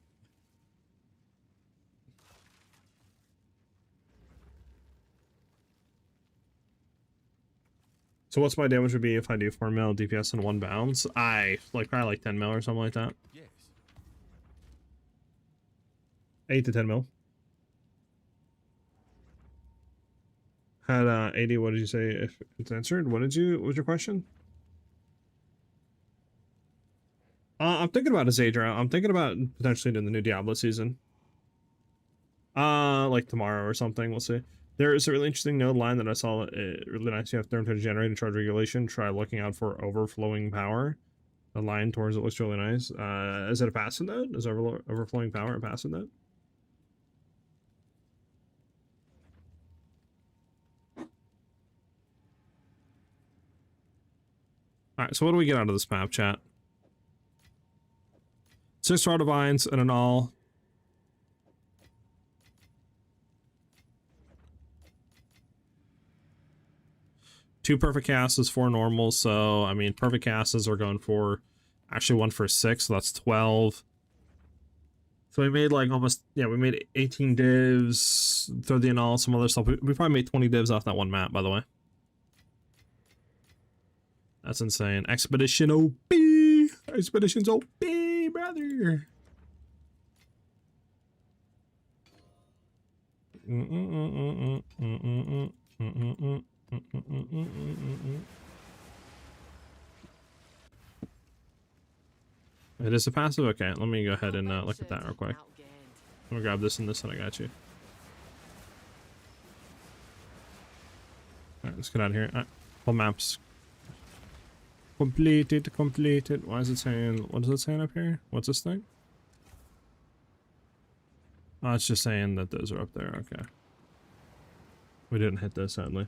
A: So what's my damage would be if I do 4 mil DPS and 1 bounce? I like probably like 10 mil or something like that.
D: Yes.
A: 8 to 10 mil. Had 80, what did you say if it's answered? What was your question? I'm thinking about a Zadra. I'm thinking about potentially doing the new Diablo season. Like tomorrow or something, we'll see. There is a really interesting node line that I saw, really nice. You have therm to generate and charge regulation. Try looking out for overflowing power. The line towards it looks really nice. Is it a passive node? Is overflowing power a passive node? Alright, so what do we get out of this map, chat? 6 Raw Divines and an all. Two perfect casts, 4 normals, so I mean perfect casts are going for actually 1 for 6, so that's 12. So we made like almost, yeah, we made 18 divs, throw the and all, some other stuff. We probably made 20 divs off that one map, by the way. That's insane. Expedition OP! Expedition's OP, brother! It is a passive? Okay, let me go ahead and look at that real quick. I'm gonna grab this and this and I got you. Alright, let's get out of here. Alright, full maps. Completed, completed. Why is it saying, what is it saying up here? What's this thing? Oh, it's just saying that those are up there, okay. We didn't hit this, sadly.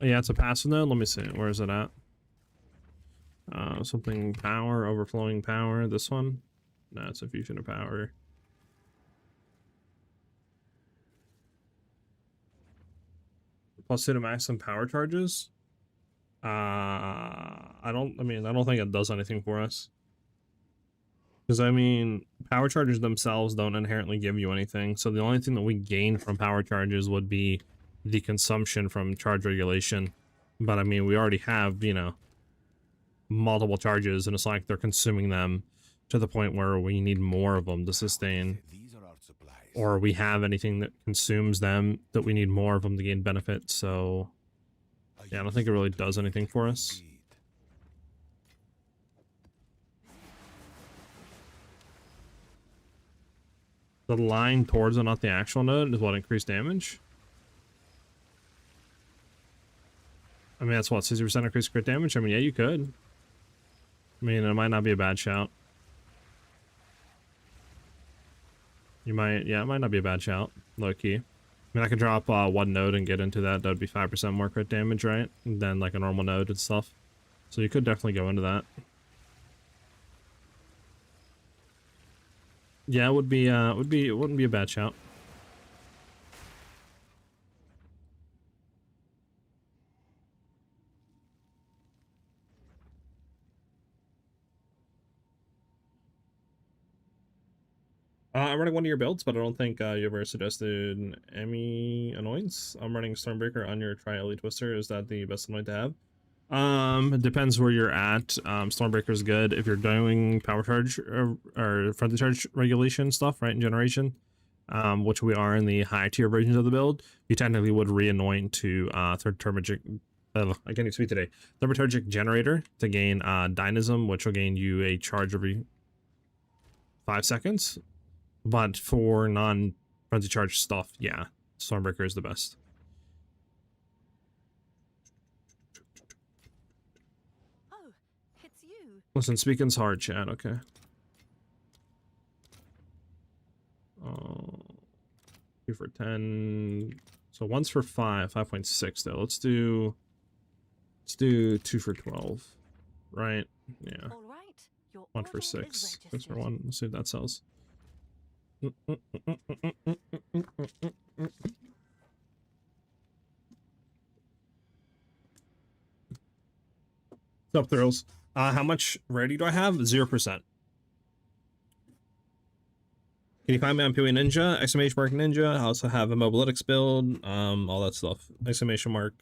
A: Oh, yeah, it's a passive node. Let me see. Where is it at? Something power, overflowing power. This one? No, it's a fusion of power. Plus 2 to maximum power charges. I don't think it does anything for us. Because, I mean, power charges themselves don't inherently give you anything. So the only thing that we gain from power charges would be the consumption from charge regulation. But, I mean, we already have, you know, multiple charges, and it's like they're consuming them to the point where we need more of them to sustain.
D: These are our supplies.
A: Or we have anything that consumes them that we need more of them to gain benefit. So, yeah, I don't think it really does anything for us. The line towards it, not the actual node, is what increased damage. I mean, that's what, 60% increased crit damage? I mean, yeah, you could. I mean, it might not be a bad shout. You might, yeah, it might not be a bad shout, low key. I mean, I could drop one node and get into that. That'd be 5% more crit damage, right? Than like a normal node and stuff. So you could definitely go into that. Yeah, it wouldn't be a bad shout. I'm running one of your builds, but I don't think you ever suggested any annoyance. I'm running Stormbreaker on your Tri-Elite Twister. Is that the best annoyance to have? It depends where you're at. Stormbreaker is good if you're doing power charge or friendly charge regulation stuff, right, in generation, which we are in the high tier versions of the build. You technically would re-anoint to I can't even speak today. Thaumaturgic Generator to gain Dynamism, which will gain you a charge every 5 seconds. But for non-frenzy charge stuff, yeah, Stormbreaker is the best.
B: Oh, it's you.
A: Listen, speaking's hard, chat, okay. 2 for 10. So one's for 5, 5.6 though. Let's do 2 for 12. Right? Yeah.
B: All right. Your
A: 1 for
B: order is
A: 6. 6 for
B: registered.
A: 1. Let's see if that sells. What's up, Thrills? How much rarity do I have? 0%. Can you find me on PoE Ninja? Exclamation mark Ninja. I also have a Mobalytics build. All that stuff. Exclamation mark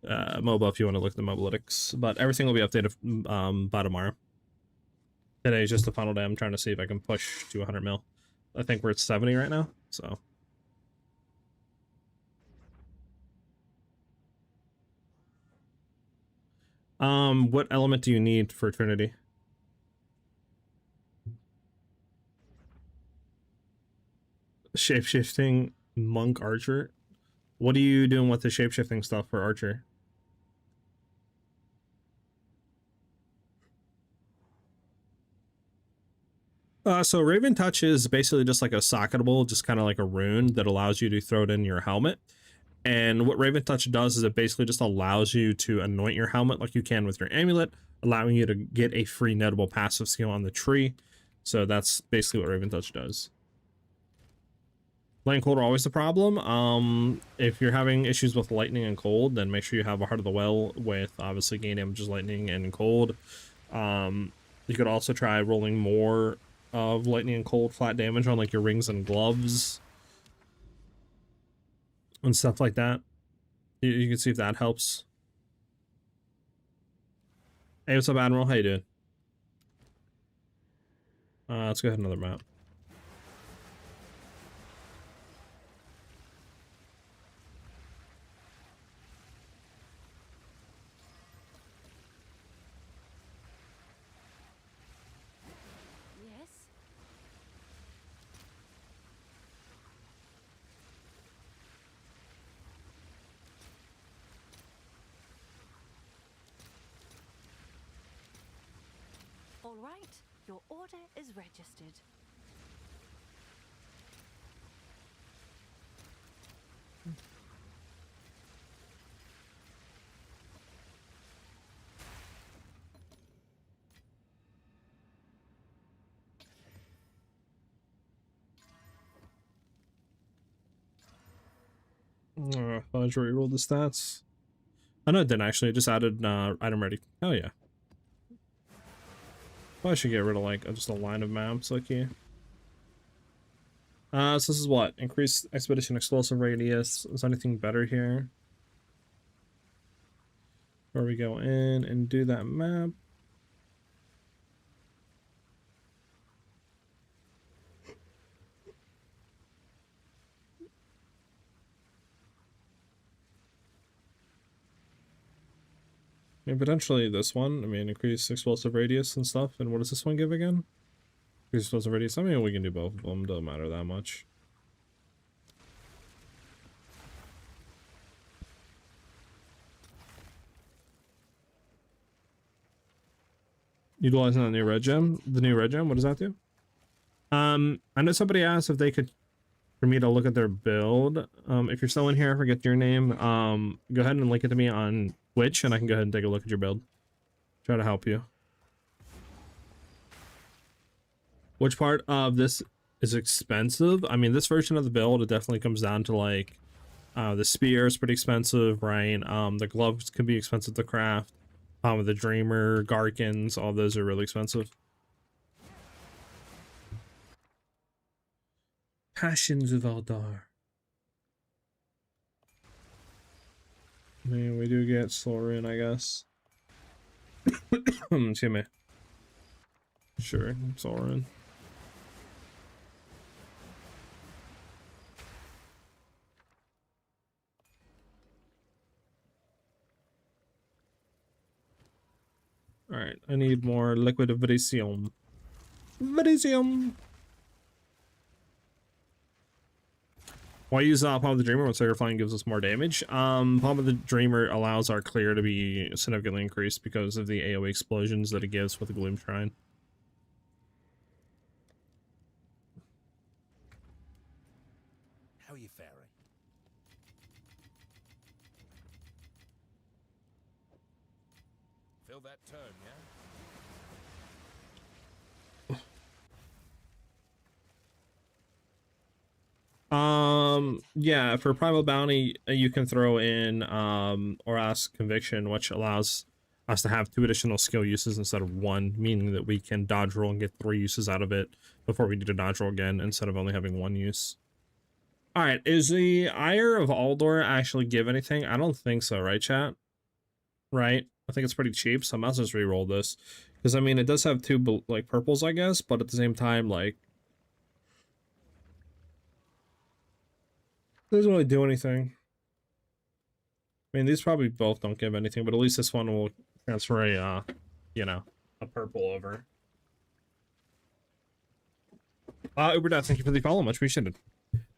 A: MOBA if you want to look at the Mobalytics. But everything will be updated by tomorrow. Today is just the final day. I'm trying to see if I can push to 100 mil. I think we're at 70 right now, so. What element do you need for Trinity? Shapeshifting monk archer. What are you doing with the shapeshifting stuff for archer? So Raven Touch is basically just like a socketable, just kind of like a rune that allows you to throw it in your helmet. And what Raven Touch does is it basically just allows you to anoint your helmet like you can with your amulet, allowing you to get a free notable passive skill on the tree. So that's basically what Raven Touch does. Lightning cold are always the problem. If you're having issues with lightning and cold, then make sure you have a Heart of the Well with obviously gain damages lightning and cold. You could also try rolling more of lightning and cold flat damage on like your rings and gloves and stuff like that. You can see if that helps. Hey, what's up, Admiral? How you doing? Let's go ahead another map.
B: Yes. All right. Your order is registered.
A: I just rerolled the stats. I know it didn't actually. It just added item ready. Oh yeah. Well, I should get rid of like just a line of maps like here. So this is what? Increased expedition explosive radius. Is anything better here? Where we go in and do that map. I mean, potentially this one. I mean, increase explosive radius and stuff. And what does this one give again? Explosive radius. I mean, we can do both of them. Doesn't matter that much. Utilizing the new red gem. The new red gem. What does that do? I know somebody asked if they could, for me to look at their build. If you're still in here, I forget your name. Go ahead and link it to me on Twitch, and I can go ahead and take a look at your build. Try to help you. Which part of this is expensive? I mean, this version of the build, it definitely comes down to like, the spear is pretty expensive, right? The gloves can be expensive to craft. The Dreamer, Garkans, all those are really expensive. Passions of Eldar. I mean, we do get Sorin, I guess. Excuse me. Sure, Sorin. Alright, I need more liquid Verisium. Verisium! Why use Palm of the Dreamer when Sacred Flame gives us more damage? Palm of the Dreamer allows our clear to be significantly increased because of the AoE explosions that it gives with the Gloom Shrine.
D: How are you faring? Fill that turn, yeah?
A: Yeah, for Primal Bounty, you can throw in, or ask Conviction, which allows us to have 2 additional skill uses instead of 1, meaning that we can dodge roll and get 3 uses out of it before we need to dodge roll again, instead of only having 1 use. Alright, is the Ire of Aldor actually give anything? I don't think so, right, chat? Right? I think it's pretty cheap, so I might as well just re-roll this. Because, I mean, it does have 2, like, purples, I guess, but at the same time, like, it doesn't really do anything. I mean, these probably both don't give anything, but at least this one will transfer a, you know, a purple over. Uberdeath, thank you for the follow, much appreciated.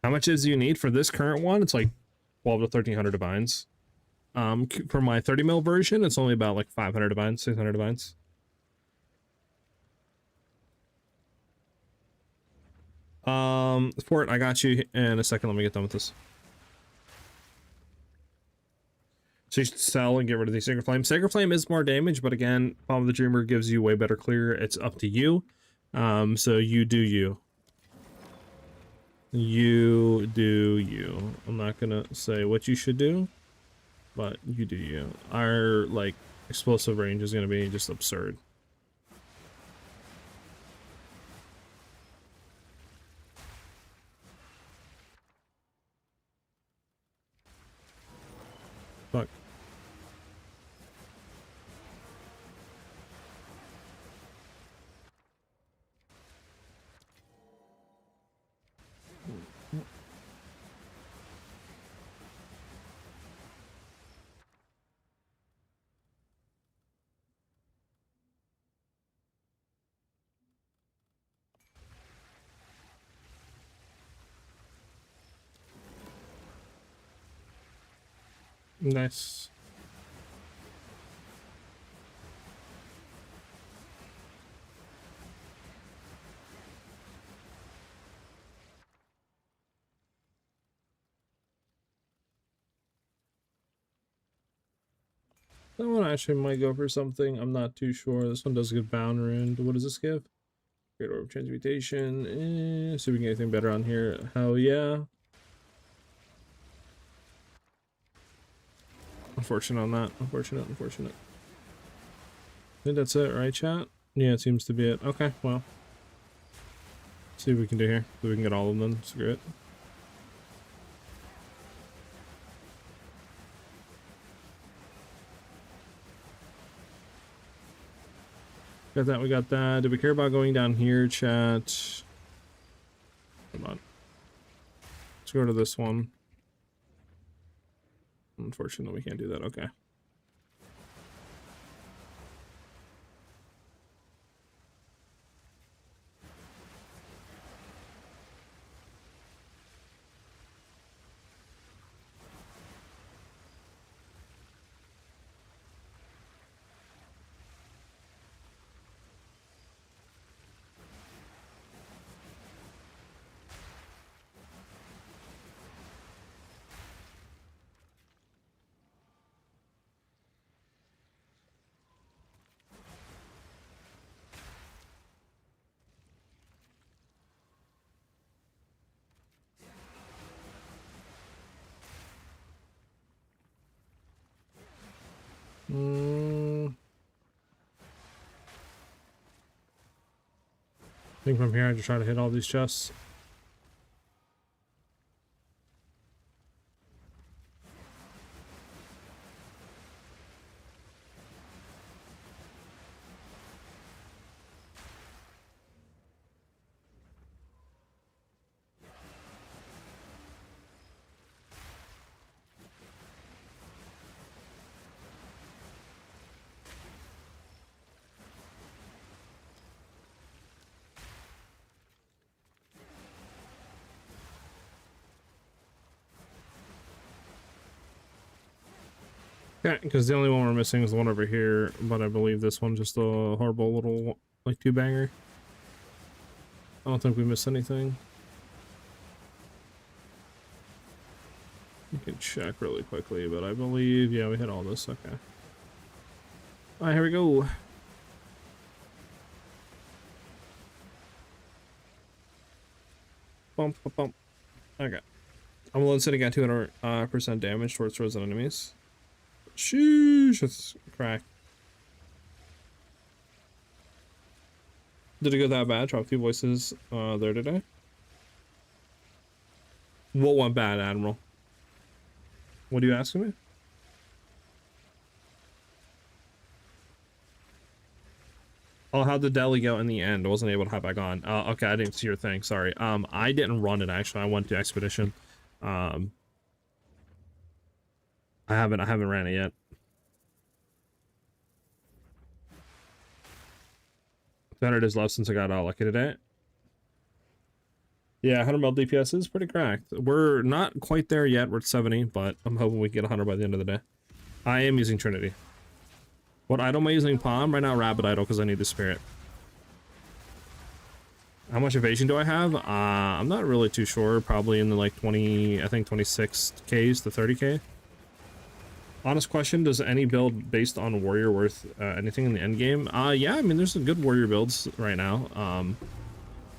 A: How much is you need for this current one? It's like 12 to 1300 divines. For my 30 mil version, it's only about like 500 divines, 600 divines. Fort, I got you in a second. Let me get done with this. So you should sell and get rid of the Sacred Flame. Sacred Flame is more damage, but again, Palm of the Dreamer gives you way better clear. It's up to you. So you do you. You do you. I'm not gonna say what you should do, but you do you. Our, like, explosive range is gonna be just absurd. Fuck. Nice. That one actually might go for something. I'm not too sure. This one does give bound rune. What does this give? Great Orb of Transmutation. See if we can get anything better on here. Hell yeah. Unfortunate on that. Unfortunate. I think that's it, right, chat? Yeah, it seems to be it. Okay, well. See what we can do here. So we can get all of them. Screw it. Got that, we got that. Do we care about going down here, chat? Come on. Let's go to this one. Unfortunately, we can't do that. Okay. I think from here I just try to hit all these chests. Yeah, because the only one we're missing is the one over here, but I believe this one's just a horrible little, like, two-banger. I don't think we missed anything. You can check really quickly, but I believe, yeah, we hit all this, okay. Alright, here we go. Bump, bump, bump. Okay. Amulet sitting at 200% damage towards frozen enemies. Sheesh, it's cracked. Did it go that bad? Drop a few voices there today. What went bad, Admiral? What are you asking me? Oh, how'd the deli go in the end? I wasn't able to hop back on. Okay, I didn't see your thing. Sorry. I didn't run it actually. I went to Expedition. I haven't ran it yet. Better it is left since I got lucky today. Yeah, 100 mil DPS is pretty cracked. We're not quite there yet. We're at 70, but I'm hoping we get 100 by the end of the day. I am using Trinity. What idol am I using? Palm? Right now, Rabbit Idol, because I need the spirit. How much evasion do I have? I'm not really too sure. Probably in the like 20, I think 26Ks to 30K. Honest question, does any build based on warrior worth anything in the end game? Yeah, I mean, there's some good warrior builds right now.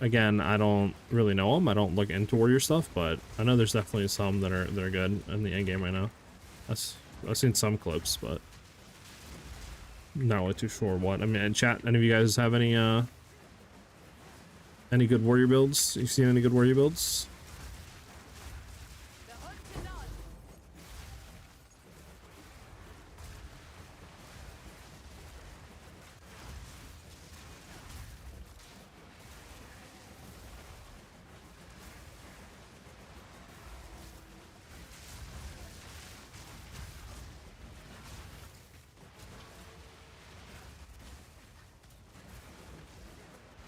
A: Again, I don't really know them. I don't look into warrior stuff, but I know there's definitely some that are good in the end game right now. I've seen some clips, but not really too sure what. I mean, in chat, any of you guys have any good warrior builds? You seen any good warrior builds?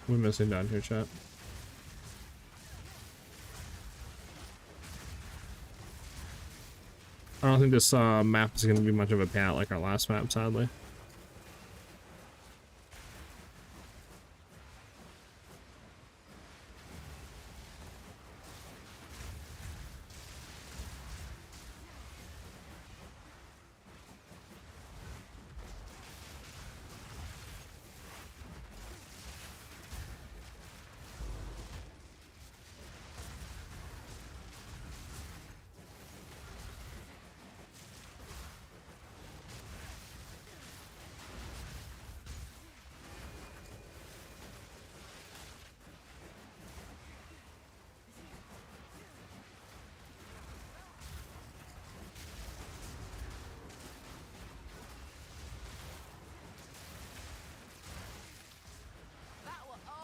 A: We're missing down here, chat. I don't think this map is going to be much of a payout like our last map, sadly.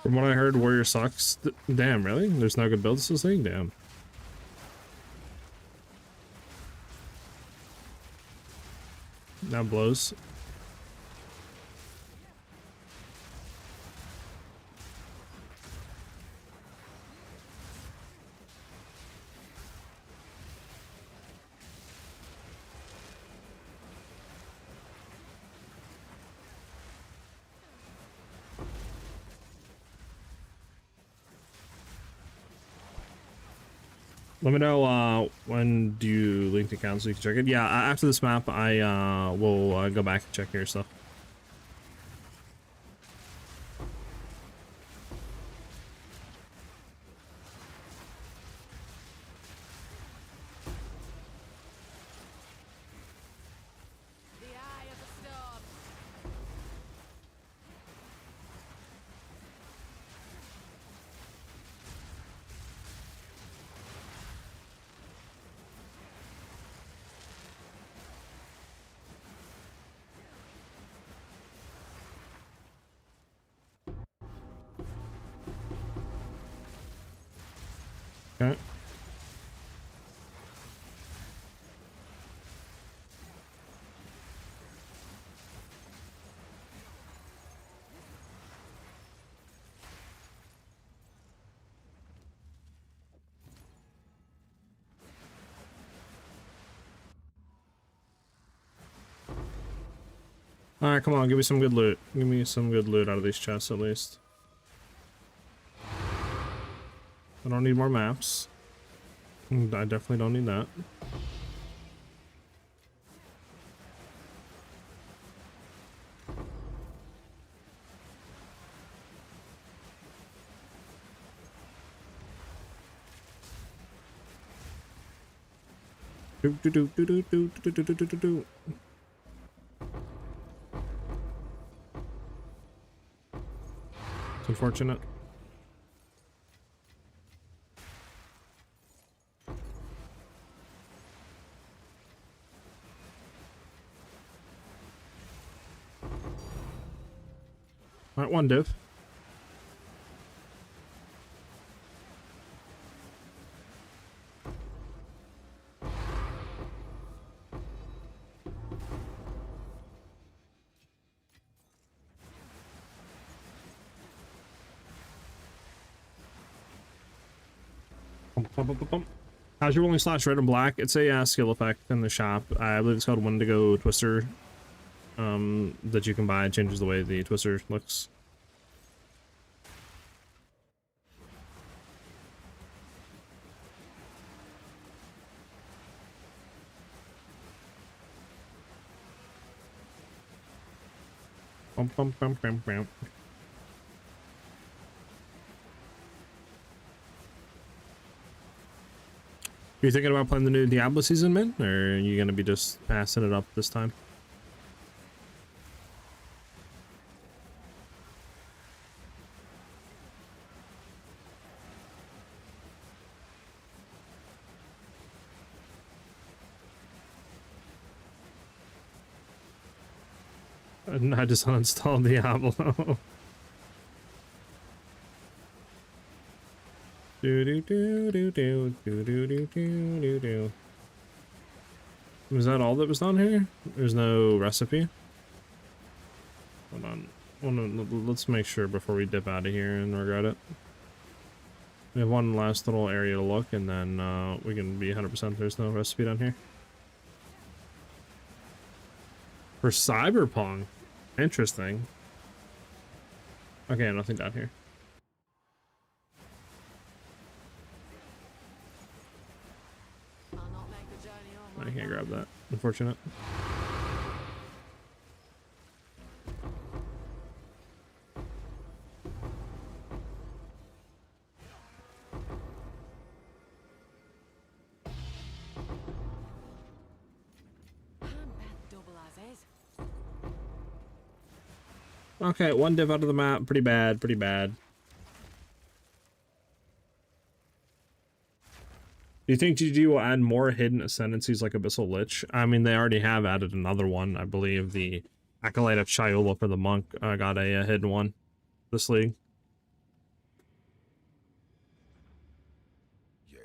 A: From what I heard, Warrior sucks. Damn, really? There's no good builds to this thing? Damn. That blows. Let me know when do you link the account so you can check it. Yeah, after this map, I will go back and check your stuff.
C: The eye of the storm.
A: Alright, come on, give me some good loot. Give me some good loot out of these chests at least. I don't need more maps. I definitely don't need that. Do do do do do do do do do do do do. It's unfortunate. Alright, one div. How's your rolling slash red and black? It's a skill effect in the shop. I believe it's called Wendigo Twister. That you can buy. It changes the way the twister looks. Bum, bum, bum, bum, bum. Are you thinking about playing the new Diablo season, man? Or are you gonna be just passing it up this time? I just uninstalled Diablo. Do do do do do do do do do do do. Was that all that was on here? There's no recipe. Hold on. Let's make sure before we dip out of here and regret it. We have one last little area to look, and then we can be 100% there's no recipe down here. For Cyberpunk. Interesting. Okay, nothing down here.
C: I'll not make the journey on
A: I
C: my
A: can't
C: own.
A: grab that. Unfortunate. Okay, one div out of the map. Pretty bad, pretty bad. Do you think GG will add more hidden ascendancies like Abyssal Lich? I mean, they already have added another one. I believe the Acolyte of Chiola for the monk got a hidden one this league.
D: Yes.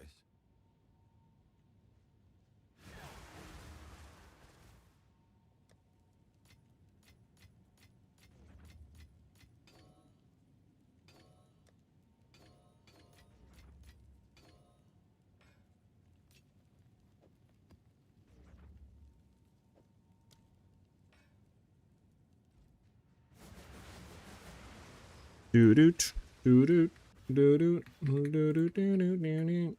A: Doo doot, doo doot, doo doot, doo doot, doo doot, doo doot.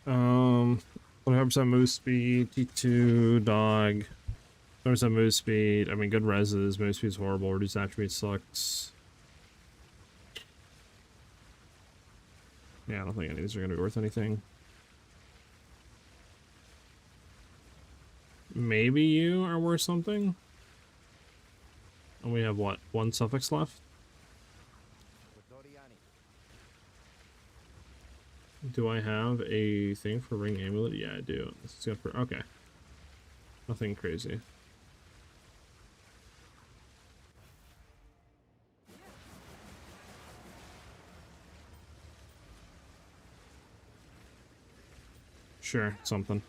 A: Um, 100% move speed, T2, dog. 100% move speed. I mean, good reses. Move speed's horrible. Reduced attribute sucks. Yeah, I don't think any of these are going to be worth anything. Maybe you are worth something? And we have, what, one suffix left? Do I have a thing for ring amulet? Yeah, I do. This is good for... Okay. Nothing crazy. Sure, something.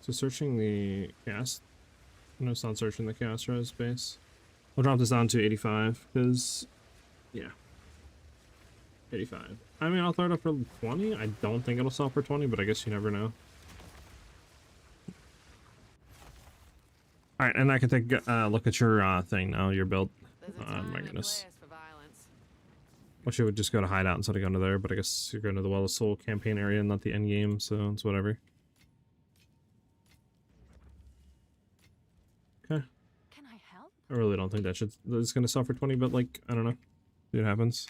A: So searching the chaos. No, it's not searching the chaos res base. We'll drop this down to 85 because, yeah, 85. I mean, I'll throw it up for 20. I don't think it'll sell for 20, but I guess you never know. All right, and I can take a look at your thing now, your build.
C: There's a
A: Oh
C: time
A: my
C: and
A: goodness.
C: place for violence.
A: Wish you would just go to hideout instead of going to there, but I guess you're going to the Well of Soul campaign area, not the end game, so it's whatever. Okay.
B: Can I help?
A: I really don't think that's going to sell for 20, but like, I don't know. See what happens.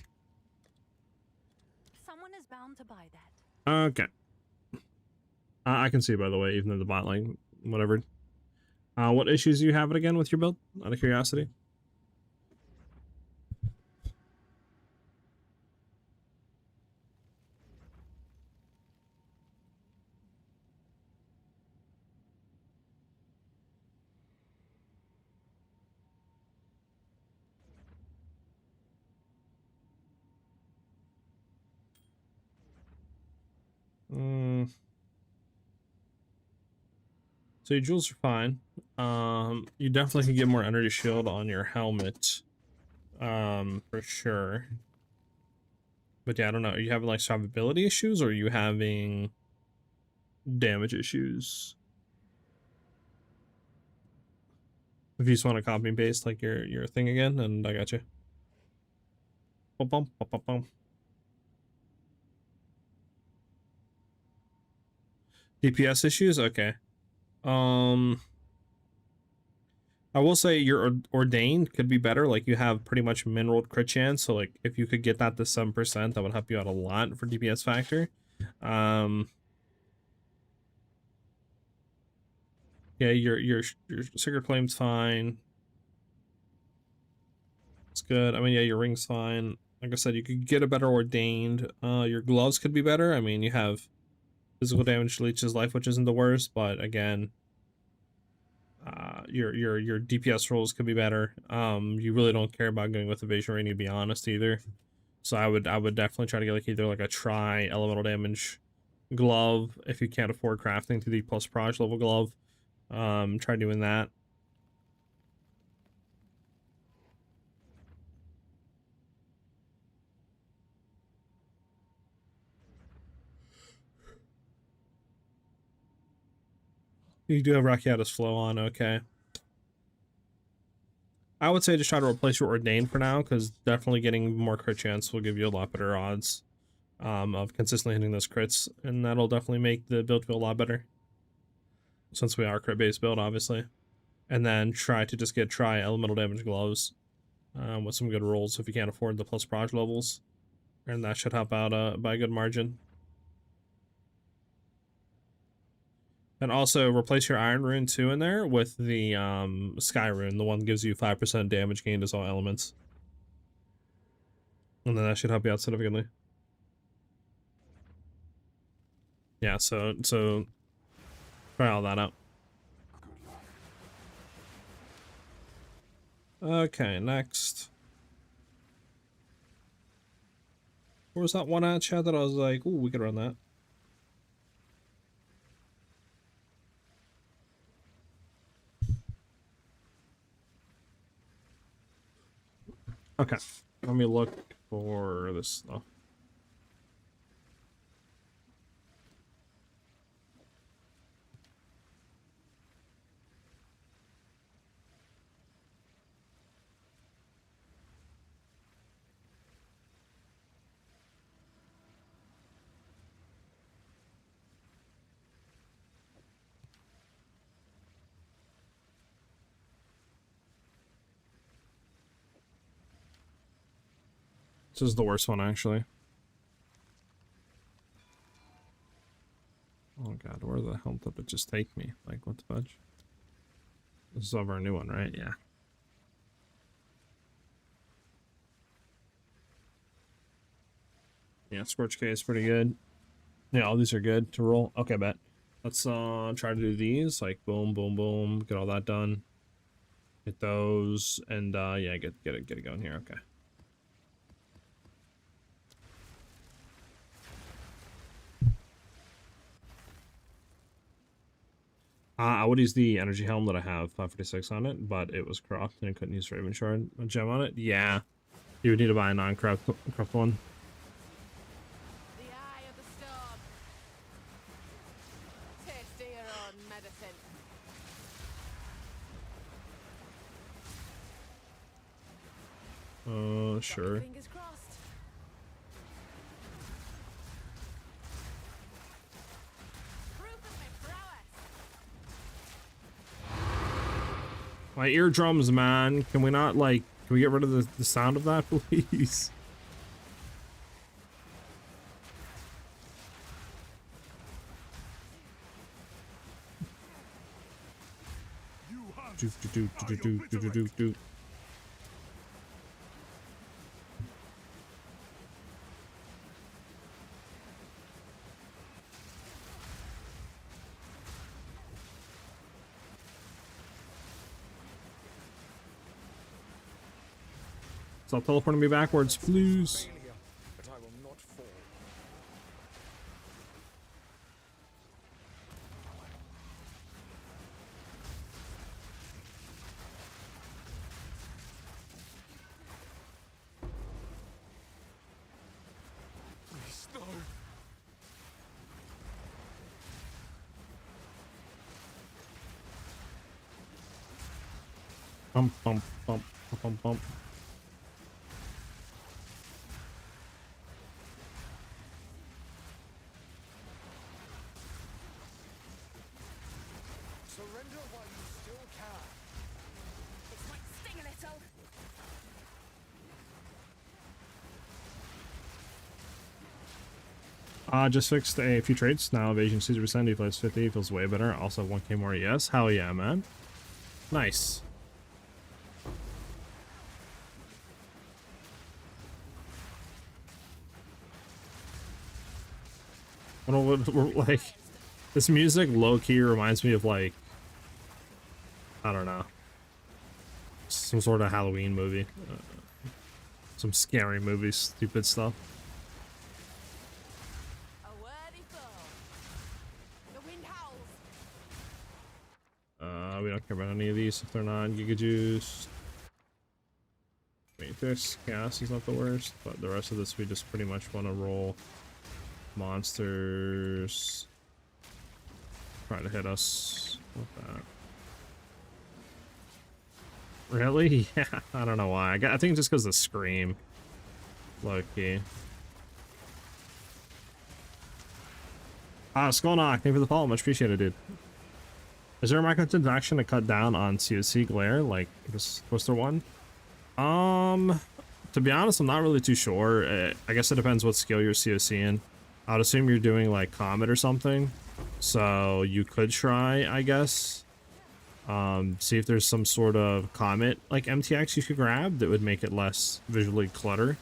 B: Someone is bound to buy that.
A: Okay. I can see, by the way, even though the bot, like, whatever. What issues do you have it again with your build, out of curiosity? So your jewels are fine. You definitely can get more energy shield on your helmet. For sure. But yeah, I don't know. Are you having like survivability issues or are you having damage issues? If you just want to copy and paste like your thing again, and I got you. Bum, bum, bum, bum, bum. DPS issues? Okay. I will say your ordained could be better. Like you have pretty much min-rolled crit chance, so like if you could get that to 7%, that would help you out a lot for DPS factor. Yeah, your secret claim's fine. It's good. I mean, yeah, your ring's fine. Like I said, you could get a better ordained. Your gloves could be better. I mean, you have physical damage leeches life, which isn't the worst, but again, your DPS rolls could be better. You really don't care about going with evasion rating, to be honest, either. So I would definitely try to get like either like a tri elemental damage glove if you can't afford crafting to the plus proj level glove. Try doing that. You do have Rakiata's flow on, okay. I would say just try to replace your ordained for now, because definitely getting more crit chance will give you a lot better odds of consistently hitting those crits, and that'll definitely make the build feel a lot better. Since we are crit based build, obviously. And then try to just get tri elemental damage gloves with some good rolls if you can't afford the plus proj levels. And that should help out by a good margin. And also replace your Iron Rune 2 in there with the Sky Rune. The one that gives you 5% damage gained as all elements. And then that should help you out significantly. Yeah, so try all that out. Okay, next. Where was that one at, chat, that I was like, ooh, we could run that. Okay, let me look for this stuff. This is the worst one, actually. Oh god, where the hell did it just take me? Like, what the fudge? This is over a new one, right? Yeah. Yeah, Scorch K is pretty good. Yeah, all these are good to roll. Okay, bet. Let's try to do these. Like, boom, boom, boom. Get all that done. Get those. And, yeah, get it going here. Okay. I would use the energy helm that I have 546 on it, but it was cropped and I couldn't use Raven Shard a gem on it. Yeah, you would need to buy a non-cropped one.
C: The eye of the storm. Tasting your own medicine.
A: Sure.
C: Fingers crossed. Proof of my prowess.
A: My eardrums, man. Can we not, like, can we get rid of the sound of that, please? Do, do, do, do, do, do, do, do, do. Stop teleporting me backwards, please.
D: Failure, but I will not fall. Please, no.
A: Bump, bump, bump, bump, bump.
D: Surrender while you still can.
C: This might sting a little.
A: Just fixed a few traits. Now evasion 60%, deflex 50, feels way better. Also 1k more ES. Hell yeah, man. Nice. I don't know what, like, this music low-key reminds me of, like, I don't know, some sort of Halloween movie. Some scary movie, stupid stuff.
C: A worthy foe. The wind howls.
A: We don't care about any of these if they're not Giga Juice. Matrix Gas is not the worst, but the rest of this we just pretty much want to roll monsters. Trying to hit us with that. Really? Yeah, I don't know why. I think just because of the scream. Low-key. Skullknock, thank you for the follow. Much appreciated, dude. Is there a microtransaction to cut down on COC glare, like this Twister one? To be honest, I'm not really too sure. I guess it depends what skill you're COCing. I'd assume you're doing like Comet or something. So you could try, I guess. See if there's some sort of Comet like MTX you could grab that would make it less visually clutter.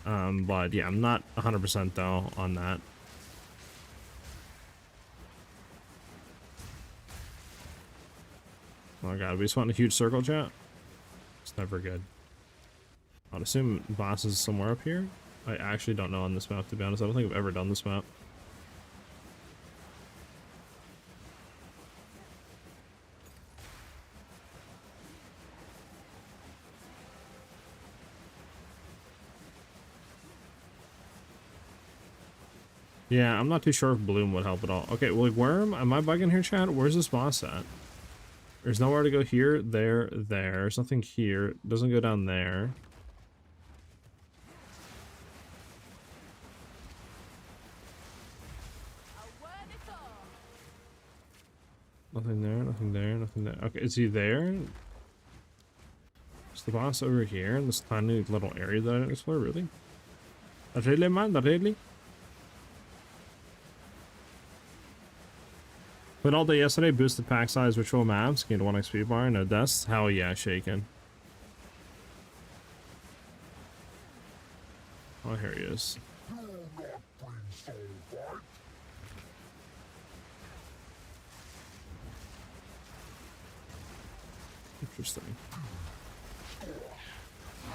A: But yeah, I'm not 100% though on that. Oh god, we just want a huge circle, chat? It's never good. I'd assume boss is somewhere up here. I actually don't know on this map, to be honest. I don't think I've ever done this map. Yeah, I'm not too sure if Bloom would help at all. Okay, well, like, Worm, am I bugging here, chat? Where's this boss at? There's nowhere to go here, there, there. There's nothing here. It doesn't go down there.
C: A worthy foe.
A: Nothing there, nothing there, nothing there. Okay, is he there? Is the boss over here in this tiny little area that I didn't explore, really? Not really, man, not really. Played all day yesterday, boosted pack size, ritual maps, gained 1 XP bar, no deaths. Hell yeah, shaken. Oh, here he is. Interesting.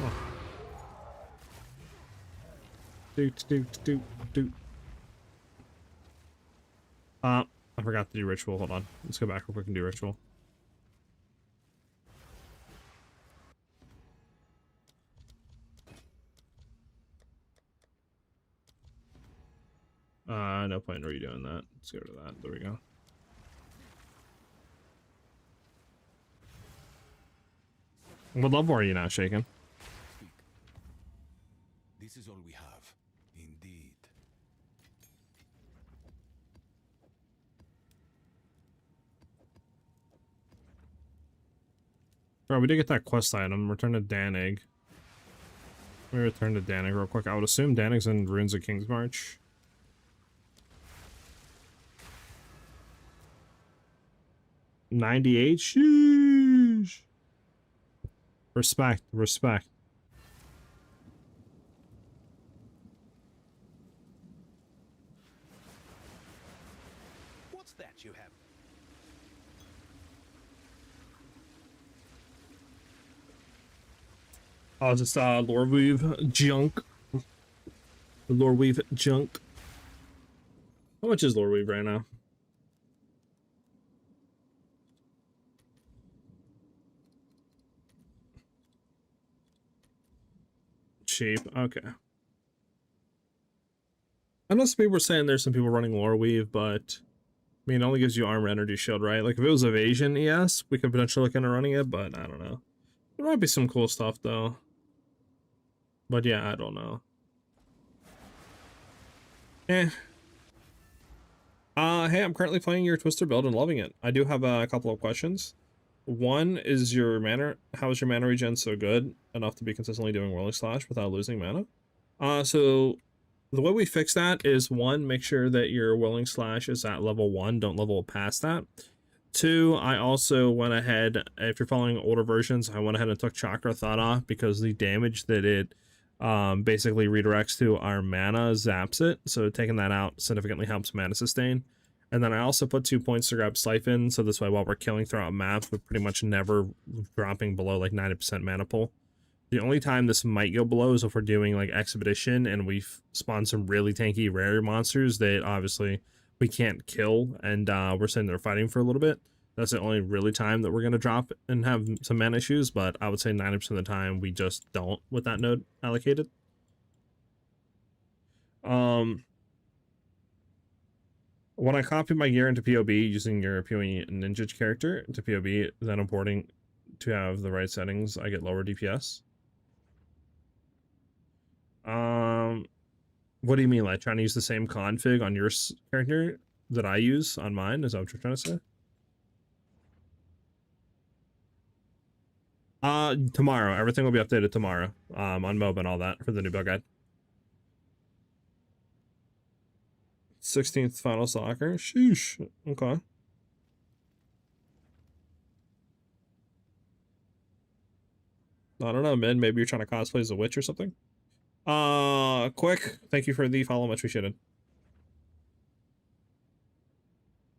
A: Oh. Doot, doot, doot, doot. I forgot to do ritual. Hold on. Let's go back real quick and do ritual. No point in redoing that. Let's go to that. There we go. What level are you now, Shaken?
D: Speak. This is all we have. Indeed.
A: Bro, we did get that quest item. Return to Danig. Let me return to Danig real quick. I would assume Danig's in Ruins of King's March. $98? Sheesh. Respect, respect.
E: What's that you have?
A: Oh, just lore weave junk. Lore weave junk. How much is lore weave right now? Cheap. Okay. I know some people were saying there's some people running lore weave, but I mean, it only gives you armor, energy, shield, right? Like if it was evasion, yes, we could potentially look into running it, but I don't know. There might be some cool stuff though. But yeah, I don't know. Eh. Hey, I'm currently playing your Twister build and loving it. I do have a couple of questions. One is your mana. How is your mana regen so good enough to be consistently doing Whirling Slash without losing mana? So the way we fix that is one, make sure that your Whirling Slash is at level 1. Don't level past that. 2, I also went ahead, if you're following older versions, I went ahead and took Chakra Thought off because the damage that it basically redirects to our mana zaps it. So taking that out significantly helps mana sustain. And then I also put 2 points to grab Siphon, so this way while we're killing throughout maps, we're pretty much never dropping below like 90% mana pull. The only time this might go below is if we're doing like Expedition and we've spawned some really tanky rare monsters that obviously we can't kill, and we're sitting there fighting for a little bit. That's the only really time that we're going to drop and have some mana issues, but I would say 90% of the time we just don't with that node allocated. When I copy my gear into PoB using your PoE ninja character into PoB, then importing to have the right settings, I get lower DPS. What do you mean, like trying to use the same config on your character that I use on mine? Is that what you're trying to say? Tomorrow. Everything will be updated tomorrow. On MOBA and all that for the new build guide. 16th final soccer. Sheesh. Okay. I don't know, man. Maybe you're trying to cosplay as a witch or something. Quick. Thank you for the follow. Much appreciated.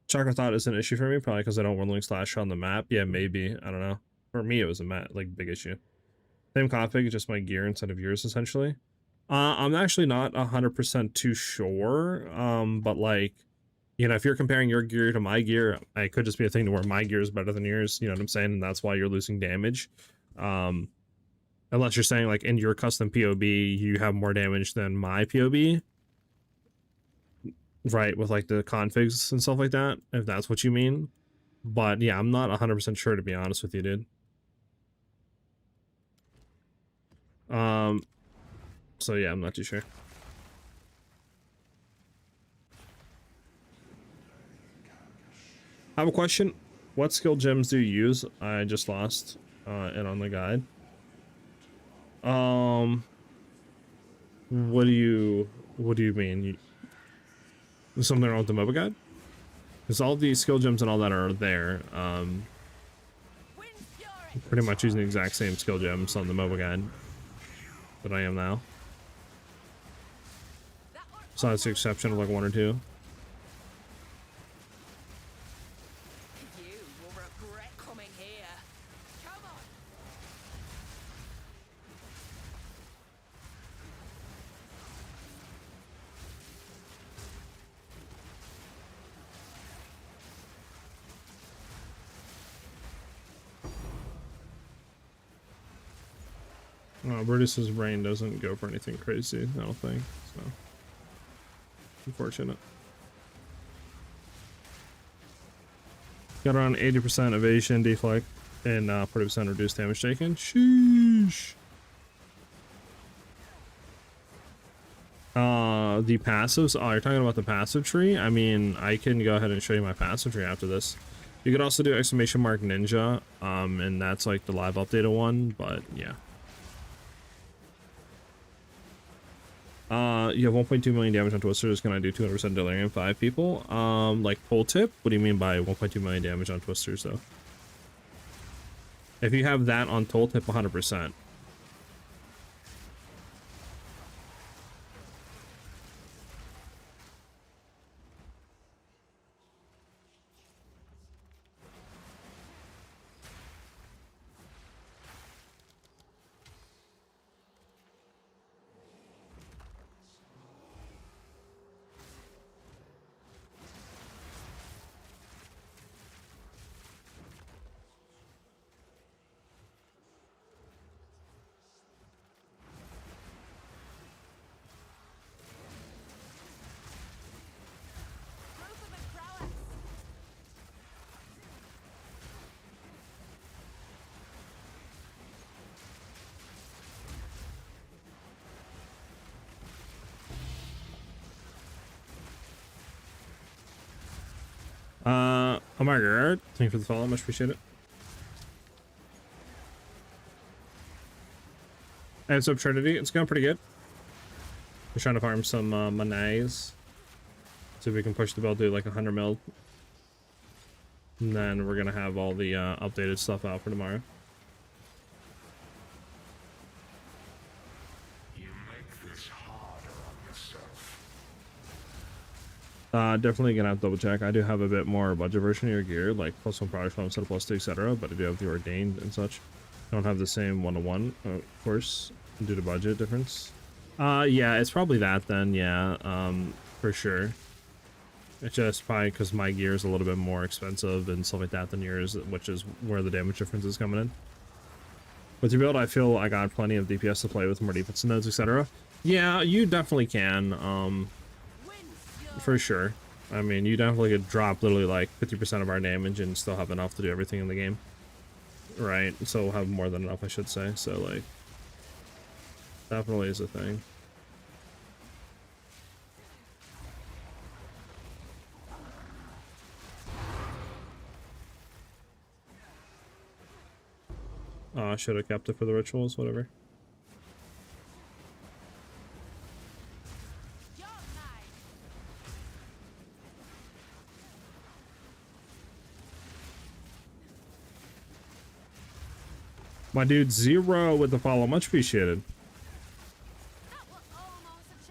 A: Chakra Thought is an issue for me, probably because I don't Whirling Slash on the map. Yeah, maybe. I don't know. For me, it was a big issue. Same config, just my gear instead of yours, essentially. I'm actually not 100% too sure. But like, you know, if you're comparing your gear to my gear, it could just be a thing to where my gear is better than yours. You know what I'm saying? And that's why you're losing damage. Unless you're saying like in your custom PoB, you have more damage than my PoB. Right, with like the configs and stuff like that, if that's what you mean. But yeah, I'm not 100% sure, to be honest with you, dude. So yeah, I'm not too sure. I have a question. What skill gems do you use? I just lost it on the guide. What do you mean? There's something wrong with the MOBA guide? Because all the skill gems and all that are there. Pretty much using the exact same skill gems on the MOBA guide that I am now. Besides the exception of like 1 or 2.
C: You will regret coming here. Come on.
A: Brutus's brain doesn't go for anything crazy, I don't think, so. Unfortunate. Got around 80% evasion, deflect, and 40% reduced damage taken. Sheesh. The passives. Oh, you're talking about the passive tree? I mean, I can go ahead and show you my passive tree after this. You could also do exclamation mark ninja, and that's like the live updated one, but yeah. You have 1.2 million damage on Twister. Is gonna do 200% delirium 5 people. Like pull tip? What do you mean by 1.2 million damage on Twisters though? If you have that on toll tip, 100%. Oh my god, thank you for the follow, much appreciate it. And so Trinity, it's going pretty good. We're trying to farm some monies. See if we can push the build to like 100 mil. And then we're gonna have all the updated stuff out for tomorrow.
E: You make this harder on yourself.
A: Definitely gonna have to double check. I do have a bit more budget version of your gear, like +1 product flow instead of +2, etc. But I do have the ordained and such. I don't have the same 1-to-1, of course, due to budget difference. Yeah, it's probably that then. Yeah, for sure. It's just probably because my gear is a little bit more expensive and stuff like that than yours, which is where the damage difference is coming in. With your build, I feel I got plenty of DPS to play with, more defense nodes, etc. Yeah, you definitely can, for sure. I mean, you definitely could drop literally like 50% of our damage and still have enough to do everything in the game. Right, so we'll have more than enough, I should say. So, like, definitely is a thing. I should have kept it for the rituals, whatever. My dude Zero with the follow, much appreciated.
C: That was almost a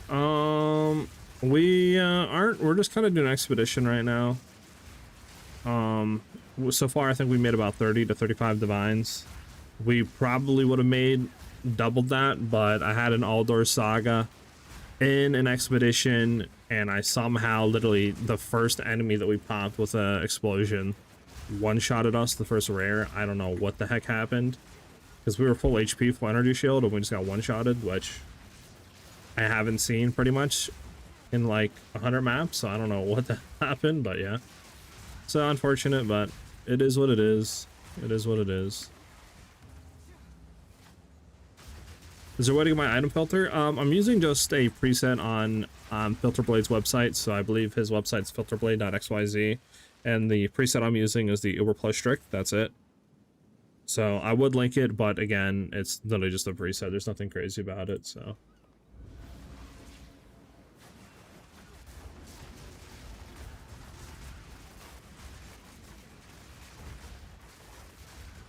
C: challenge.
A: We aren't. We're just kind of doing expedition right now. So far I think we made about 30 to 35 divines. We probably would have made doubled that, but I had an Aldor saga in an expedition, and I somehow literally the first enemy that we popped with an explosion one-shotted us, the first rare. I don't know what the heck happened, because we were full HP, full energy shield, and we just got one-shotted, which I haven't seen pretty much in like 100 maps, so I don't know what that happened, but yeah. So unfortunate, but it is what it is. It is what it is. Is there a way to get my item filter? I'm using just a preset on Filterblade's website, so I believe his website's filterblade.xyz, and the preset I'm using is the Uber Plus Strict. That's it. So I would link it, but again, it's literally just a preset. There's nothing crazy about it, so.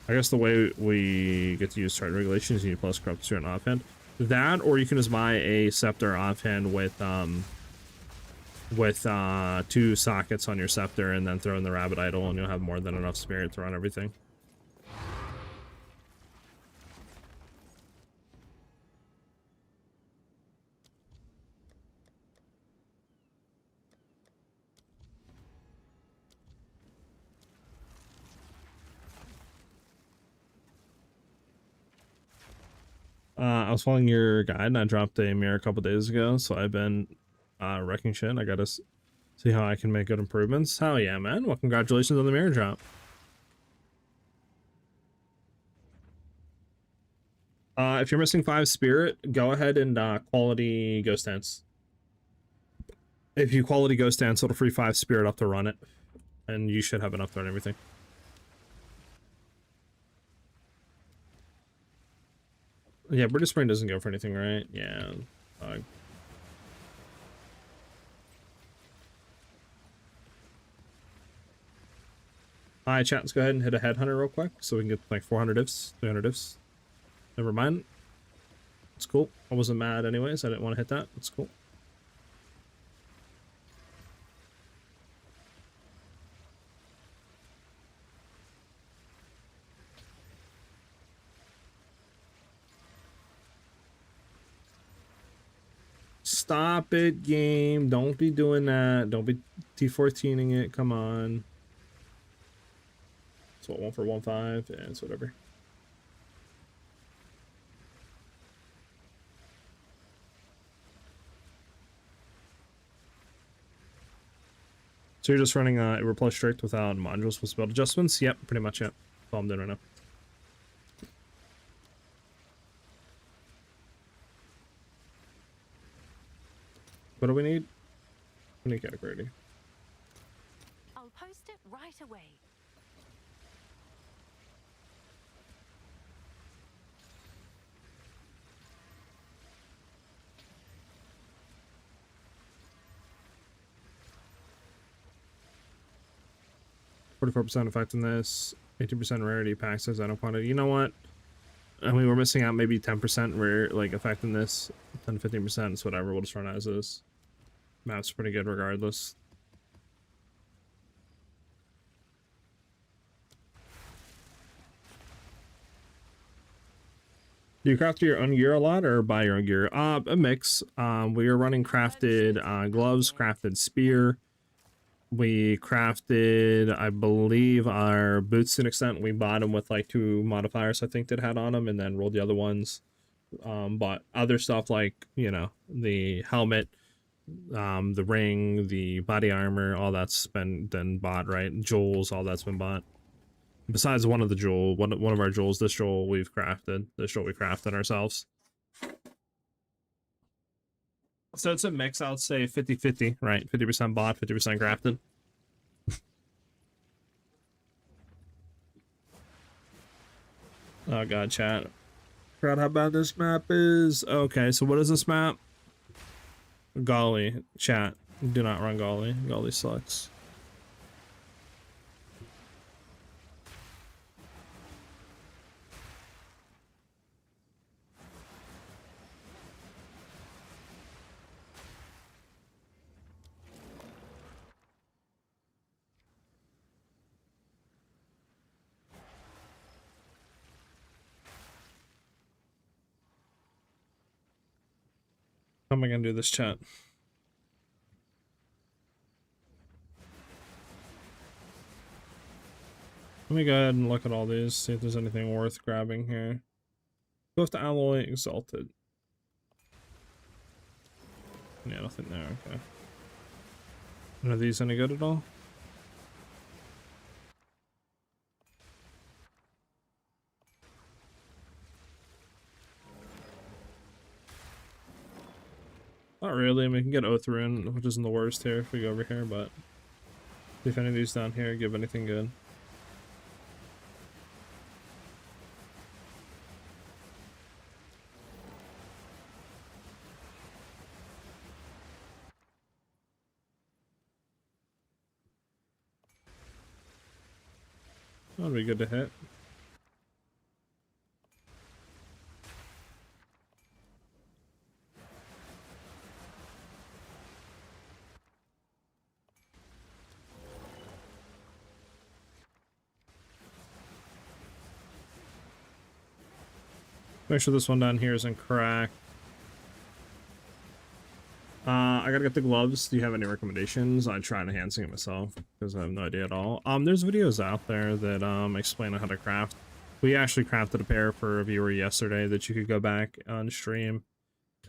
A: I guess the way we get to use chart regulations, you need plus corrupt on offhand. That, or you can just buy a scepter offhand with 2 sockets on your scepter and then throw in the rabbit idol, and you'll have more than enough spirit to run everything. I was following your guide and I dropped a mirror a couple days ago, so I've been wrecking shit. I gotta see how I can make good improvements. Hell yeah, man. Well, congratulations on the mirror drop. If you're missing 5 spirit, go ahead and quality ghost dance. If you quality ghost dance, it'll free 5 spirit up to run it. And you should have enough there and everything. Yeah, British Spring doesn't go for anything, right? Yeah. Hi, chat. Let's go ahead and hit a headhunter real quick so we can get like 400 ifs, 300 ifs. Never mind. It's cool. I wasn't mad anyways. I didn't want to hit that. It's cool. Stop it, game. Don't be doing that. Don't be T14ing it. Come on. It's what, 1 for 1.5? Yeah, it's whatever. So you're just running a replace strict without modules with build adjustments? Yep, pretty much, yep. That's all I'm doing right now. What do we need? We need category.
B: I'll post it right away.
A: %effectiveness, 18% rarity, pack size, item quantity. You know what? I mean, we're missing out maybe 10% rare, like effectiveness, 10 to 15%. It's whatever. We'll just run as is. Map's pretty good regardless. Do you craft your own gear a lot or buy your own gear? A mix. We are running crafted gloves, crafted spear. We crafted, I believe, our boots to an extent. We bought them with like 2 modifiers I think that had on them, and then rolled the other ones. But other stuff like, you know, the helmet, the ring, the body armor, all that's been then bought, right? Jewels, all that's been bought. Besides one of the jewel, one of our jewels, this jewel we've crafted. This jewel we crafted ourselves. So it's a mix, I would say 50-50, right? 50% bought, 50% crafted. Oh god, chat. Forgot how bad this map is. Okay, so what is this map? Golly, chat. Do not run Golly. Golly sucks. How am I gonna do this, chat? Let me go ahead and look at all these, see if there's anything worth grabbing here. Swift Alloy Exalted. Yeah, nothing there, okay. Are these any good at all? Not really. I mean, we can get Oathruin, which isn't the worst here if we go over here, but if any of these down here give anything good. That'd be good to hit. Make sure this one down here isn't cracked. I gotta get the gloves. Do you have any recommendations? I tried enhancing it myself because I have no idea at all. There's videos out there that explain how to craft We actually crafted a pair for a viewer yesterday that you could go back on stream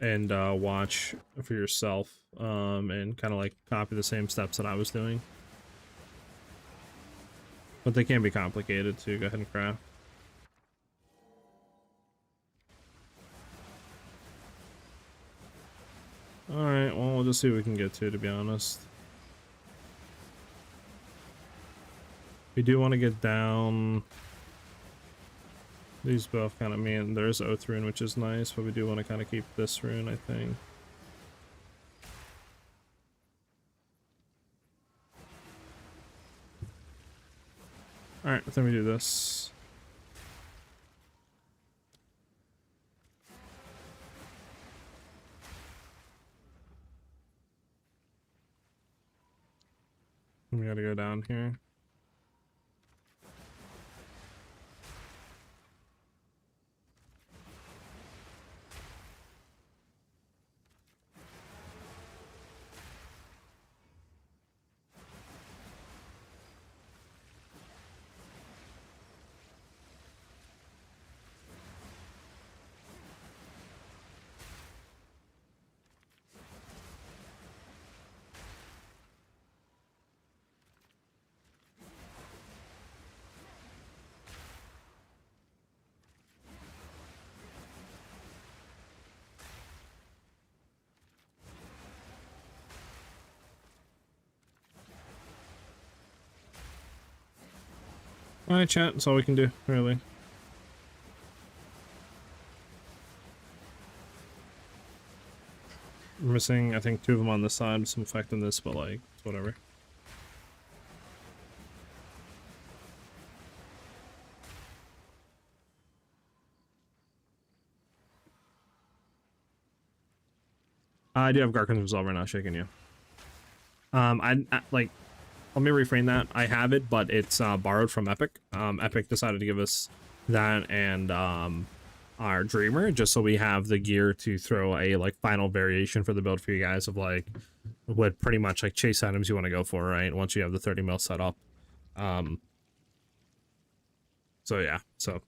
A: and watch for yourself, and kind of like copy the same steps that I was doing. But they can be complicated to go ahead and craft. Alright, well, we'll just see what we can get to be honest. We do want to get down. These both kind of mean there's Oath Rune, which is nice, but we do want to kind of keep this rune, I think. Alright, then we do this. We gotta go down here. Alright, chat, that's all we can do, really. We're missing, I think, 2 of them on this side, some effect on this, but like, it's whatever. I do have Garkans Resolve right now, shaking you. I like, let me reframe that. I have it, but it's borrowed from Epic. Epic decided to give us that and our Dreamer, just so we have the gear to throw a like final variation for the build for you guys of like what pretty much like chase items you want to go for, right? Once you have the 30 mil set up. So yeah, so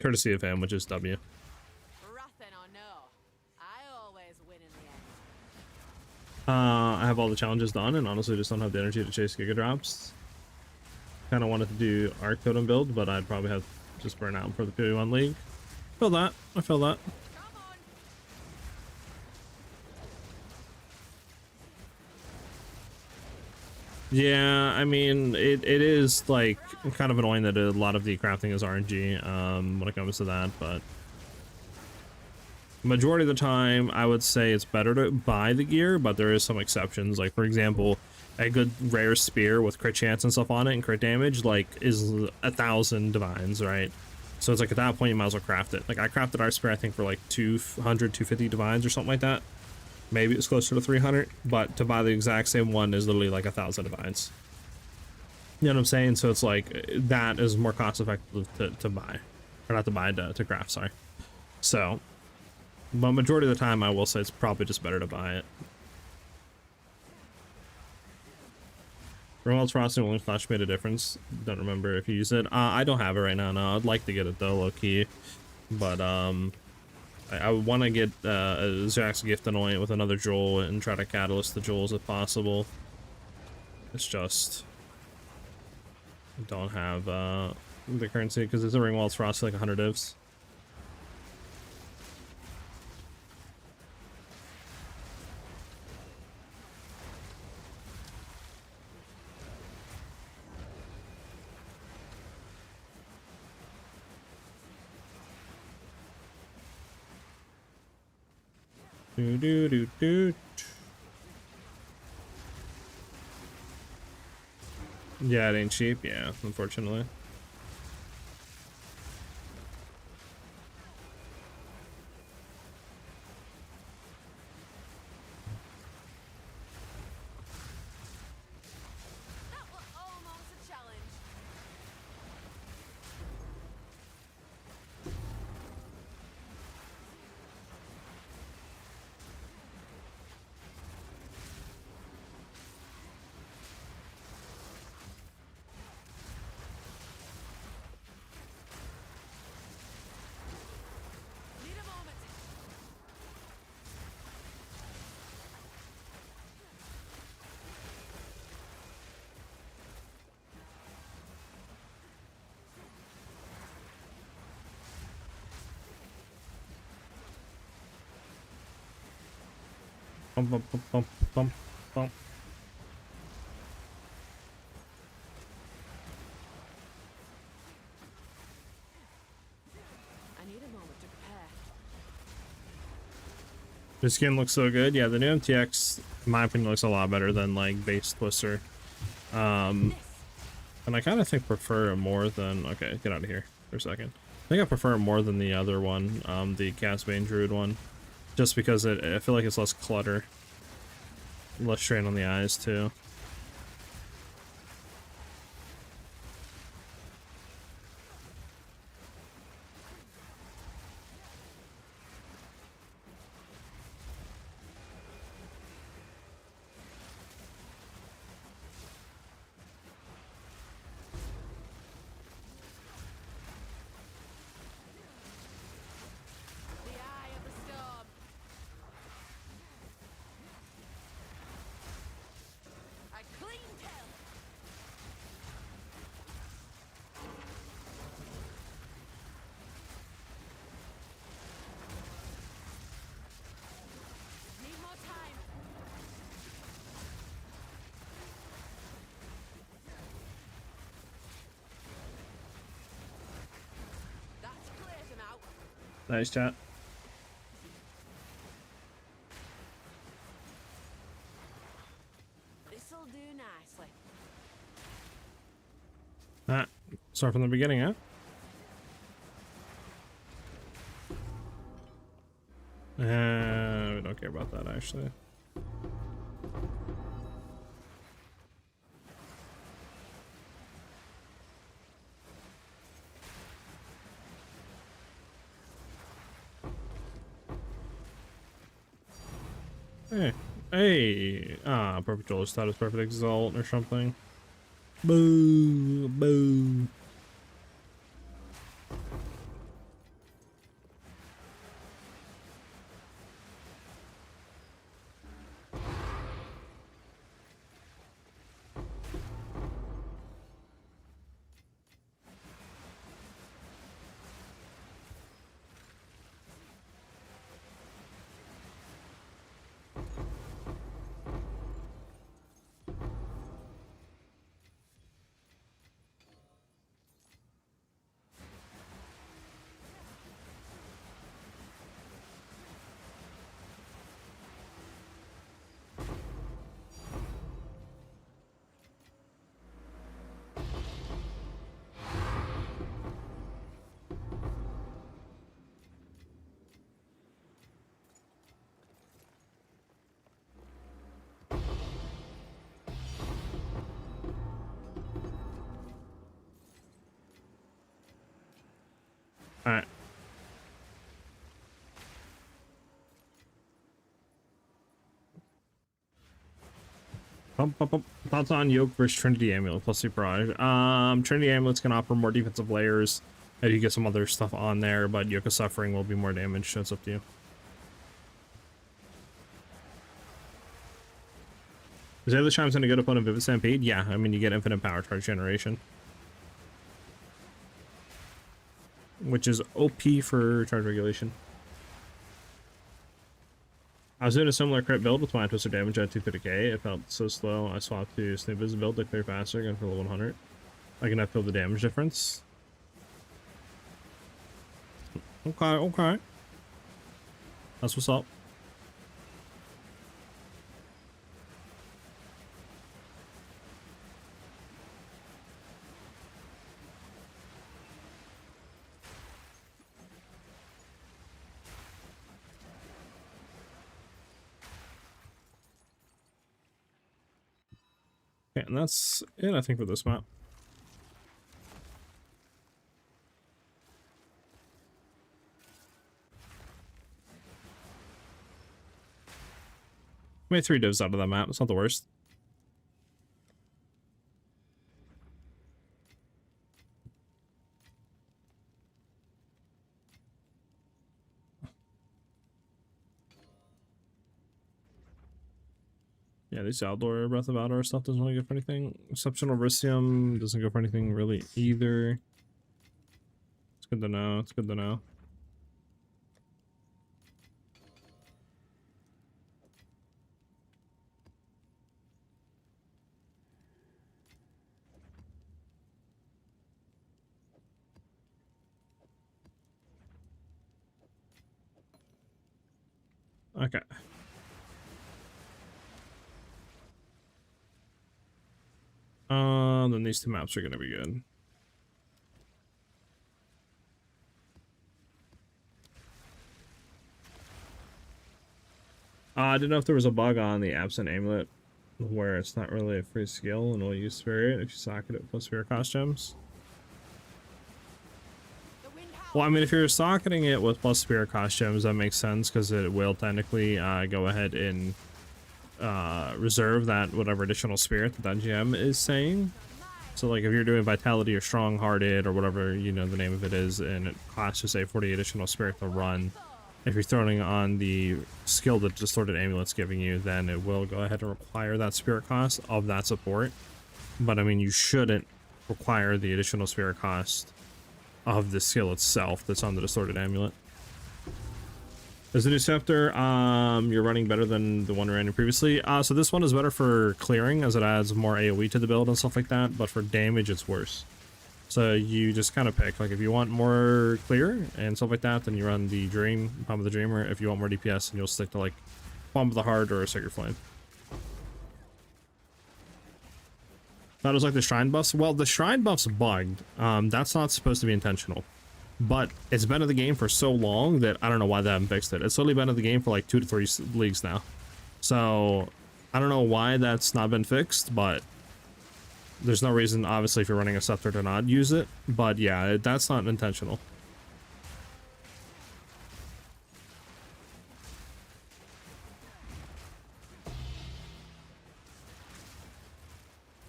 A: courtesy of him, which is W.
C: Roughen or no, I always win in the end.
A: I have all the challenges done and honestly just don't have the energy to chase Giga Drops. Kind of wanted to do Arc Totem build, but I'd probably have just burn out for the PoE 1 League. Feel that. I feel that.
C: Come on.
A: Yeah, I mean, it is like kind of annoying that a lot of the crafting is RNG when it comes to that, but majority of the time I would say it's better to buy the gear, but there is some exceptions. Like for example, a good rare spear with crit chance and stuff on it and crit damage like is 1,000 divines, right? So it's like at that point you might as well craft it. Like I crafted our spear I think for like 200, 250 divines or something like that. Maybe it's closer to 300, but to buy the exact same one is literally like 1,000 divines. You know what I'm saying? So it's like that is more cost effective to buy, or not to buy, to craft. Sorry. So, but majority of the time, I will say it's probably just better to buy it. Ringwald's Frosting Rolling Flash made a difference. Don't remember if you use it. I don't have it right now. No, I'd like to get it though, low key. But I want to get a SiahZ Gift Anoint with another Jewel and try to catalyst the Jewels if possible. It's just I don't have the currency because it's a Ringwald's Frost like 100 divs. Do do do do. Yeah, it ain't cheap. Yeah, unfortunately.
C: That was almost a challenge.
A: Bump, bump, bump, bump, bump, bump.
C: I need a moment to prepare.
A: The skin looks so good. Yeah, the new MTX, in my opinion, looks a lot better than like base Twister. And I kind of think prefer it more than. Okay, get out of here for a second. I think I prefer it more than the other one, the Casbane Druid one, just because I feel like it's less clutter, less strain on the eyes too.
C: The eye of the storm. A clean kill. Need more time. That's cleared him out.
A: Nice chat.
C: This'll do nicely.
A: Ah, start from the beginning, huh? We don't care about that actually. Hey, hey, perfect roller status, perfect exalt or something. Boo, boo. All right. Thoughts on Yoke versus Trinity Amulet plus Superage. Trinity Amulet's gonna offer more defensive layers, and you get some other stuff on there, but Yoke of Suffering will be more damage, so it's up to you. Is the other Chime's gonna go to opponent Vivid Stampede? Yeah, I mean you get infinite power charge generation, which is OP for charge regulation. I was doing a similar crit build with my Twister damage at 230k. It felt so slow. I swapped to Snoop's build to clear faster, going for level 100. I can feel the damage difference. Okay, okay. That's what's up. Okay, and that's it, I think, for this map. Made 3 divs out of that map. It's not the worst. Yeah, this outdoor Breath of Outdoor stuff doesn't really go for anything. Exceptional Ricium doesn't go for anything really either. It's good to know. It's good to know. Okay. Then these two maps are gonna be good. I didn't know if there was a bug on the absent amulet where it's not really a free skill and will use spirit if you socket it plus spirit cost gems.
C: The wind howls.
A: Well, I mean, if you're socketing it with plus spirit cost gems, that makes sense because it will technically go ahead and reserve that whatever additional spirit that gem is saying. So like if you're doing vitality or strong-hearted or whatever, you know, the name of it is, and it costs you say 40 additional spirit to run, if you're throwing on the skill that distorted amulet's giving you, then it will go ahead and require that spirit cost of that support. But I mean, you shouldn't require the additional spirit cost of the skill itself that's on the distorted amulet. As a new scepter, you're running better than the one ran previously. So this one is better for clearing as it adds more AoE to the build and stuff like that, but for damage it's worse. So you just kind of pick, like if you want more clear and stuff like that, then you run the Palm of the Dreamer. If you want more DPS, then you'll stick to like Palm of the Heart or Sacred Flame. That was like the Shrine buffs. Well, the Shrine buff's bugged. That's not supposed to be intentional. But it's been in the game for so long that I don't know why they haven't fixed it. It's literally been in the game for like 2 to 3 leagues now. So I don't know why that's not been fixed, but there's no reason, obviously, if you're running a scepter to not use it. But yeah, that's not intentional.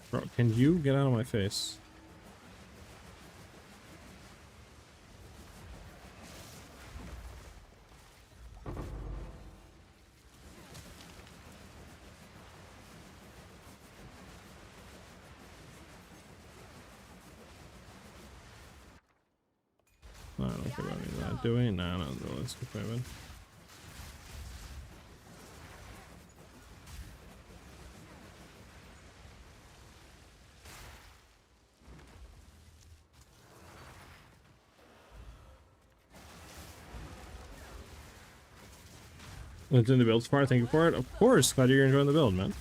A: Bro, can you get out of my face? I don't care about any of that, do we? No, let's keep moving. It's in the build so far, thank you for it. Of course, glad you're enjoying the build, man.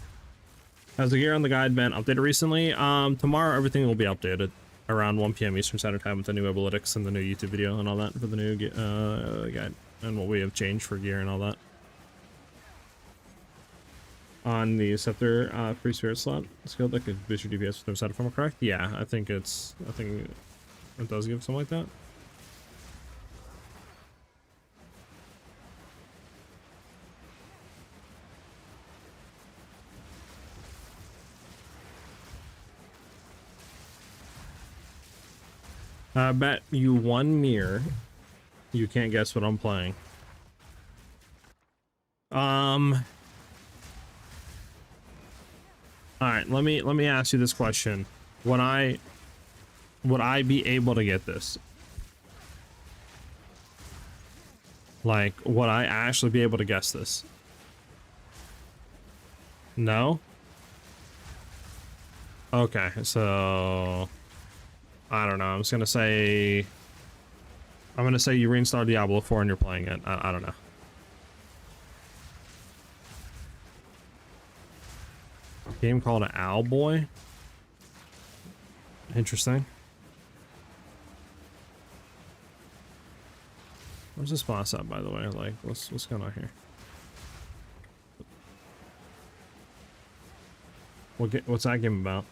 A: Has the gear on the guide been updated recently? Tomorrow everything will be updated around 1 PM Eastern Standard Time with the new analytics and the new YouTube video and all that for the new guide and what we have changed for gear and all that. On the scepter free spirit slot skill that could boost your DPS with no side, if I'm correct. Yeah, I think it does give something like that. I bet you 1 mirror you can't guess what I'm playing. Alright, let me ask you this question. Would I be able to get this? Like, would I actually be able to guess this? No? Okay, so I don't know. I'm gonna say you reinstalled Diablo 4 and you're playing it. I don't know. Game called Owlboy. Interesting. Where's this boss at, by the way? Like, what's going on here? What's that game about?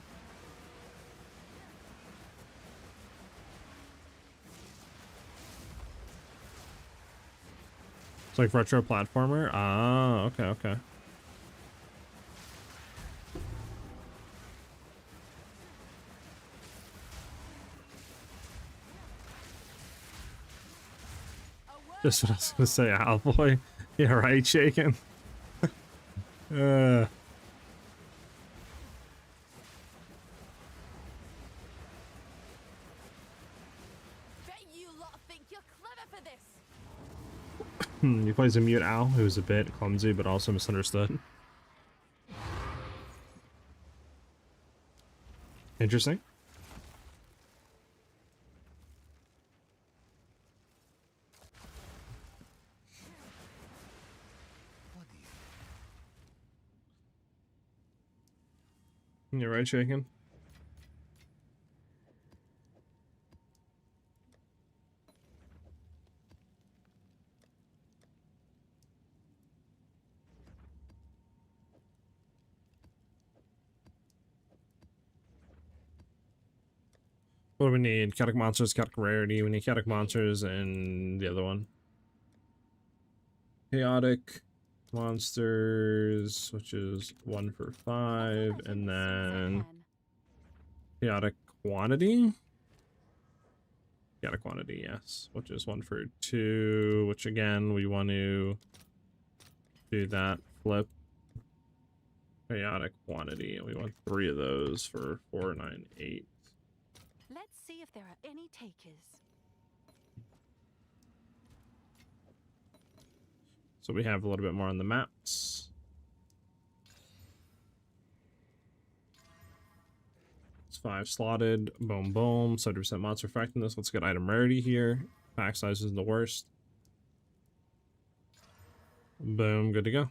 A: It's like retro platformer. Ah, okay. Just what I was gonna say, Owlboy. Yeah, right, shaking.
C: Bet you lot think you're clever for this.
A: He plays a mute owl who's a bit clumsy but also misunderstood. Interesting. right, Shaken? What do we need? Chaotic monsters, chaotic rarity. We need chaotic monsters and the other one. Chaotic monsters, which is 1 for 5, and then chaotic quantity. Chaotic quantity, yes, which is 1 for 2. Which again, we want to do that flip. Chaotic quantity, and we want 3 of those for 4, 9, 8.
B: Let's see if there are any takers.
A: So we have a little bit more on the maps. It's 5 slotted. Boom, boom. 70% monster effectiveness. Let's get item rarity here. Pack size is the worst. Boom, good to go.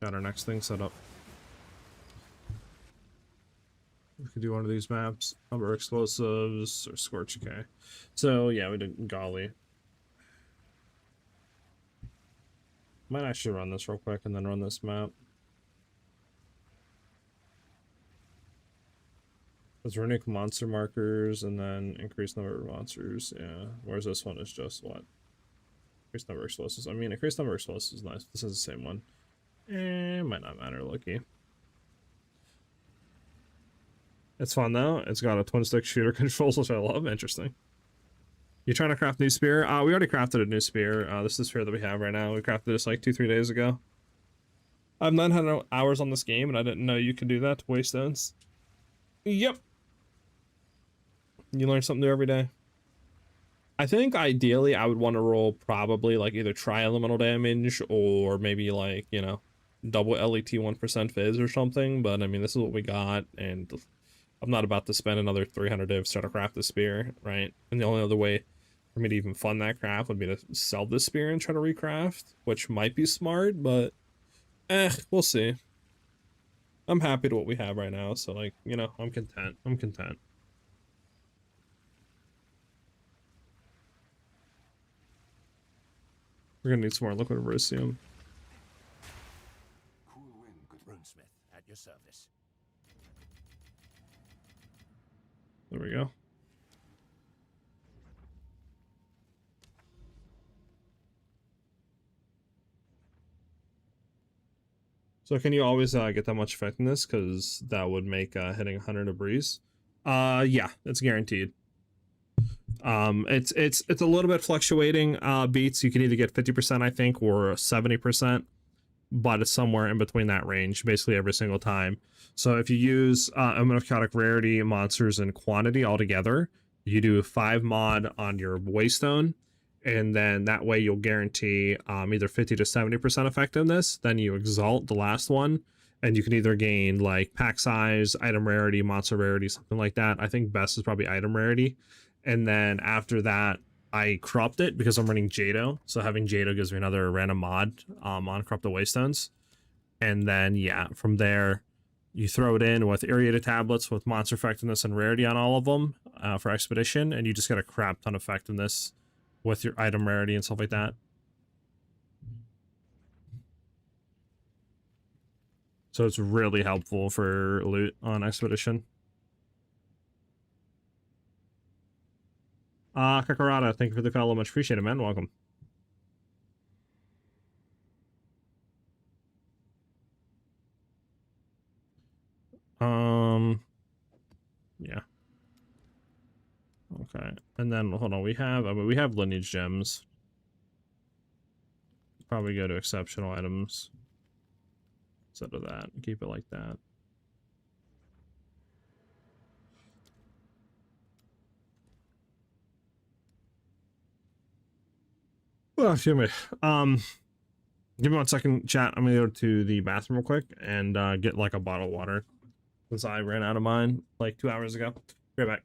A: Got our next thing set up. We could do one of these maps. Number explosives or Scorch. Okay. So yeah, we did Golly. Might actually run this real quick and then run this map. Let's runic monster markers and then increase number of monsters. Yeah. Whereas this one is just what? Increase number of explosives. I mean, increase number of explosives is nice. This is the same one. Might not matter, Lucky. It's fun though. It's got a twin stick shooter controls, which I love. Interesting. You trying to craft new spear? We already crafted a new spear. This is the spear that we have right now. We crafted this like 2-3 days ago. I've 900 hours on this game, and I didn't know you could do that to waste stones. Yep. You learn something new every day. I think ideally I would want to roll probably like either tri-elemental damage or maybe like, you know, double LET 1% fizz or something. But I mean, this is what we got, and I'm not about to spend another 300 divs trying to craft the spear, right? And the only other way for me to even fund that craft would be to sell the spear and try to recraft, which might be smart, but we'll see. I'm happy to what we have right now, so like, you know, I'm content. I'm content. We're gonna need some more liquid Verisium.
E: Cool wind, good
F: Runesmith, at your service.
A: There we go. So can you always get that much effectiveness? Because that would make hitting 100 a breeze. Yeah, it's guaranteed. It's a little bit fluctuating beats. You can either get 50%, I think, or 70%, but it's somewhere in between that range basically every single time. So if you use amulet of chaotic rarity, monsters, and quantity all together, you do 5 mod on your waystone, and then that way you'll guarantee either 50 to 70% effectiveness. Then you exalt the last one, and you can either gain like pack size, item rarity, monster rarity, something like that. I think best is probably item rarity. And then after that, I corrupt it because I'm running Jado. So having Jado gives me another random mod on corrupted waystones. And then, yeah, from there, you throw it in with irradiated tablets with monster effectiveness and rarity on all of them for expedition. And you just get a crap ton of effectiveness with your item rarity and stuff like that. So it's really helpful for loot on expedition. Kakarada, thank you for the follow. Much appreciated, man. Welcome. Yeah. Okay. And then, hold on, we have lineage gems. Probably go to exceptional items instead of that. Keep it like that. Well, excuse me. Give me 1 second, chat. I'm gonna go to the bathroom real quick and get like a bottle of water since I ran out of mine like 2 hours ago. Be right back.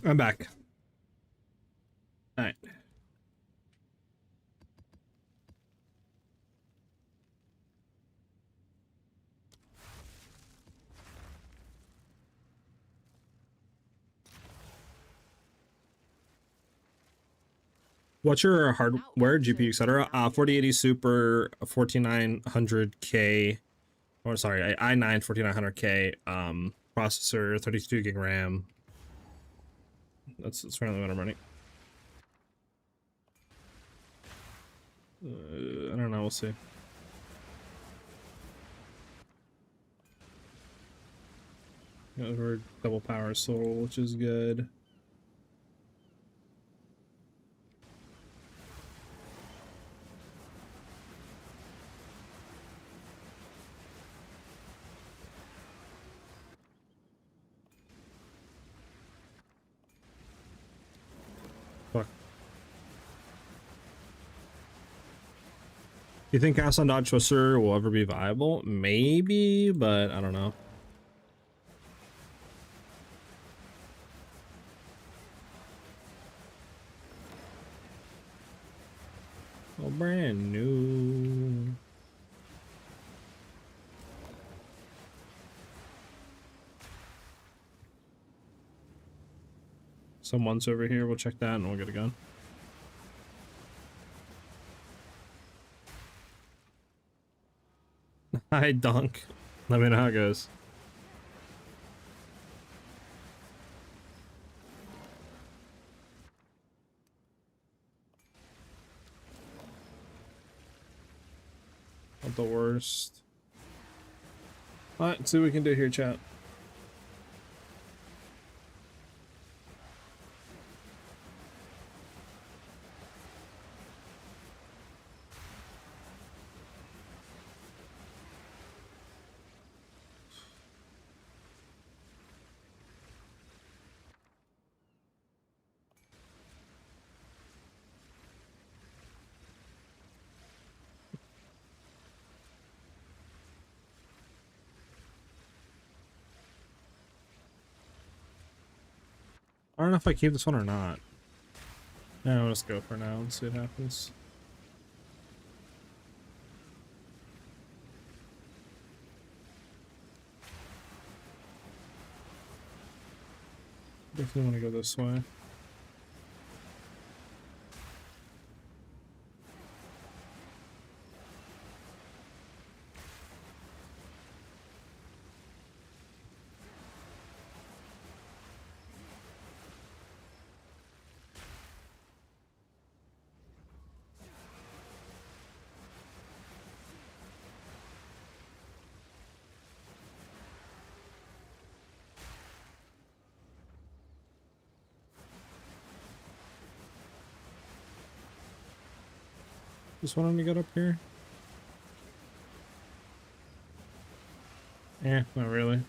A: I'm back. All right. What's your hardware, GPU, etc.? 4080 Super, 4900K, or sorry, i9 4900K, processor, 32 gig RAM. That's currently what I'm running. I don't know, we'll see. Yeah, we're double power soul, which is good. Fuck. You think Cast on Dodge Twister will ever be viable? Maybe, but I don't know. Oh, brand new. Someone's over here. We'll check that and we'll get a gun. Hi, Dunk. Let me know how it goes. Not the worst. Alright, let's see what we can do here, chat. I don't know if I keep this one or not. Yeah, I'll just go for now and see what happens. Definitely want to go this way. Just wanting to get up here. Eh, not really.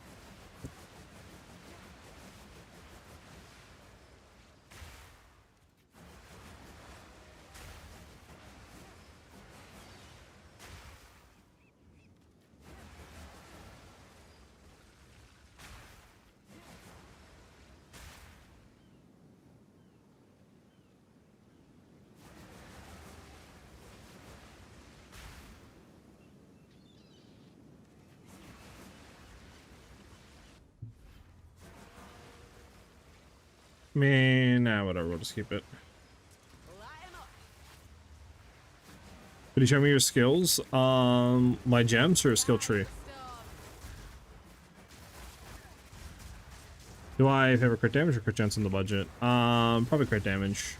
A: Man, nah, whatever, we'll just keep it. Could you show me your skills? My gems or a skill tree? Do I favor crit damage or crit chance in the budget? Probably crit damage.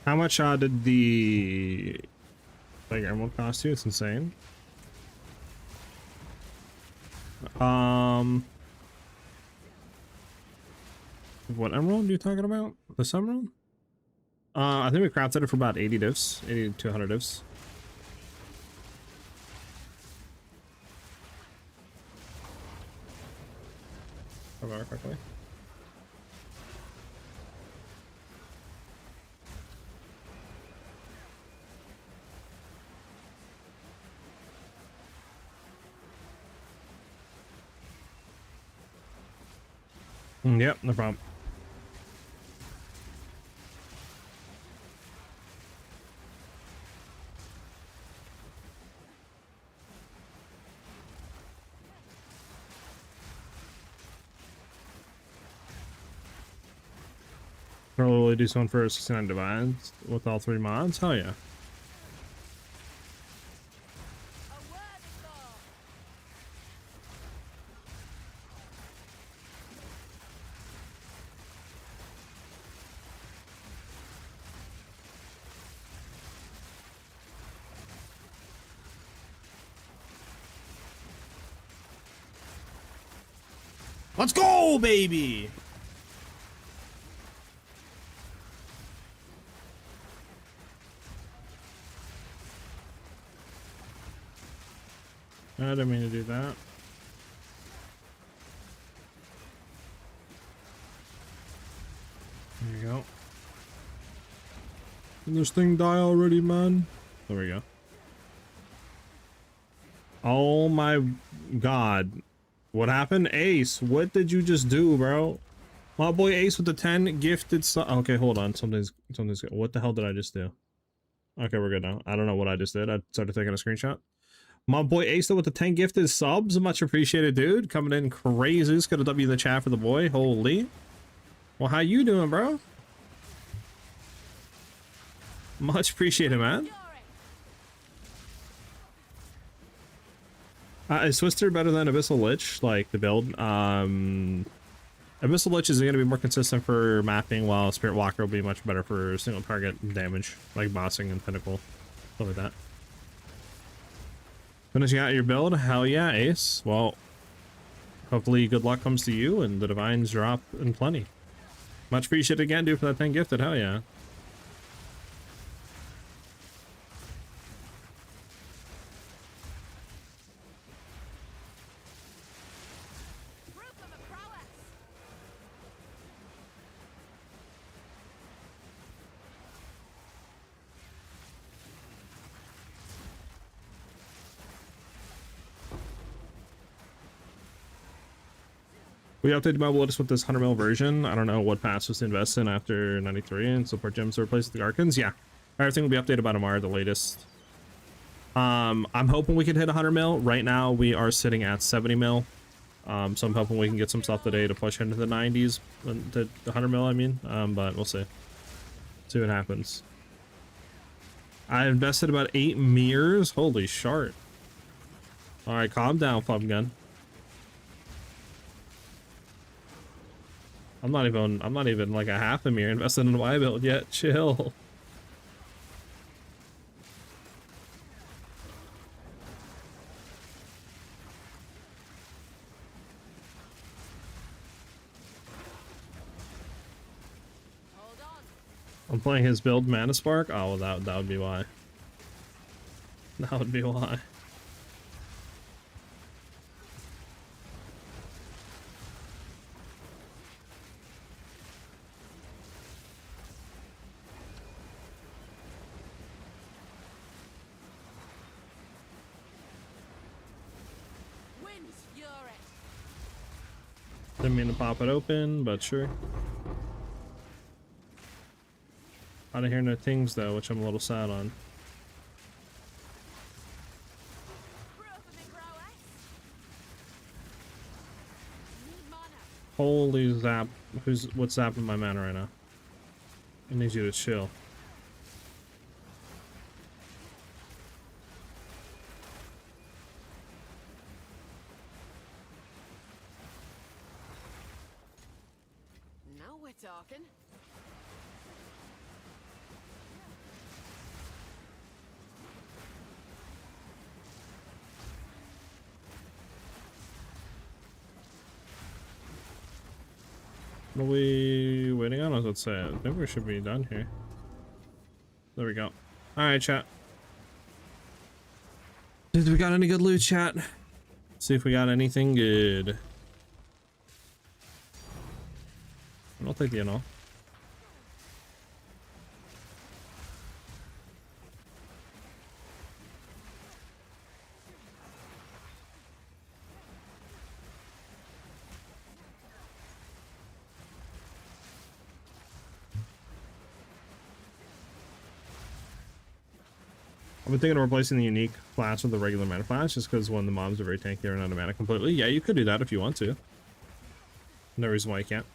A: How much did the like emerald cost you? It's insane. What emerald are you talking about? This emerald? I think we crafted it for about 80 divs, 80 to 100 divs. Quickly. Yep, no problem. Probably do someone for 69 divines with all 3 mods. Hell yeah. Let's go, baby! I didn't mean to do that. There you go. Can this thing die already, man? There we go. Oh my god. What happened? Ace, what did you just do, bro? My boy Ace with the 10 gifted okay, hold on. Something's good. What the hell did I just do? Okay, we're good now. I don't know what I just did. I started taking a screenshot. My boy Ace with the 10 gifted subs. Much appreciated, dude. Coming in crazy. Just got a W in the chat for the boy. Holy. Well, how you doing, bro? Much appreciated, man. Is Twister better than Abyssal Lich? Like the build? Abyssal Lich is going to be more consistent for mapping, while Spirit Walker will be much better for single target damage, like bossing and Pinnacle. Stuff like that. Finishing out your build? Hell yeah, Ace. Well, hopefully good luck comes to you and the divines drop in plenty. Much appreciated again, dude, for that thing gifted. Hell yeah. We updated my Lotus with this 100 mil version. I don't know what pass was to invest in after 93 and support gems to replace the Garkans. Yeah, everything will be updated by tomorrow, the latest. I'm hoping we can hit 100 mil. Right now we are sitting at 70 mil. So I'm hoping we can get some stuff today to push into the 90s, the 100 mil, I mean. But we'll see. See what happens. I invested about 8 mirrors. Holy shart. All right, calm down, Plum Gun. I'm not even like a half a mirror invested in my build yet. Chill.
C: Hold on.
A: I'm playing his build Mana Spark. Oh, well, that would be why. That would be why. Didn't mean to pop it open, but sure. I don't hear no things though, which I'm a little sad on. Holy zap. What's zapping my mana right now? I need you to chill.
C: Now we're talking.
A: What are we waiting on? Let's say I think we should be done here. There we go. Alright, chat. Did we got any good loot, chat? See if we got anything good. I'll take the NL. I've been thinking of replacing the unique class with the regular mana class just because one of the mobs are very tanky and out of mana completely. Yeah, you could do that if you want to. No reason why you can't.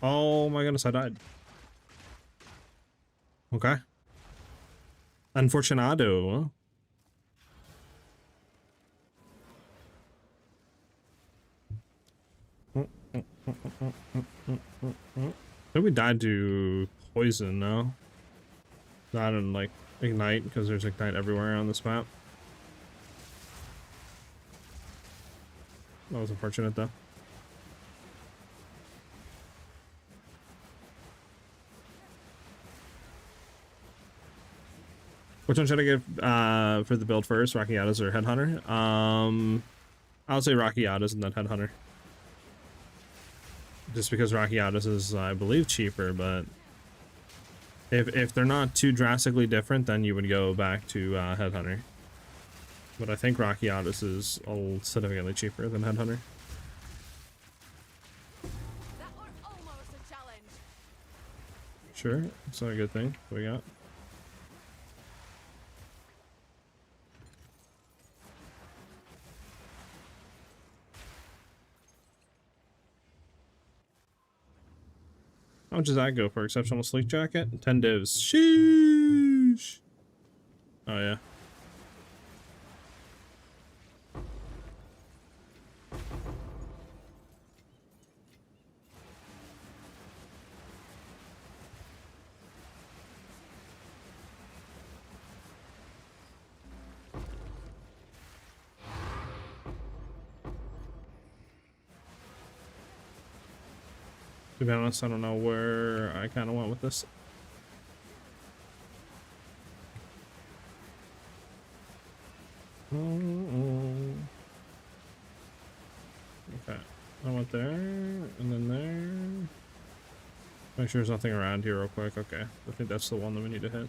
A: Oh my goodness, I died. Okay. Unfortunado. Maybe we died to poison, no? Not in like ignite, because there's ignite everywhere on this map. That was unfortunate though. Which one should I give for the build first? Rakiatas or Headhunter? I'll say Rakiatas and then Headhunter. Just because Rakiatas is, I believe, cheaper, but if they're not too drastically different, then you would go back to Headhunter. But I think Rakiatas is significantly cheaper than Headhunter.
C: That was almost a challenge.
A: Sure, it's not a good thing. What we got? How much does that go for? Exceptional sleek jacket? 10 divs. Sheesh. Oh yeah. To be honest, I don't know where I kind of went with this. Okay, I went there, and then there. Make sure there's nothing around here real quick. Okay, I think that's the one that we need to hit.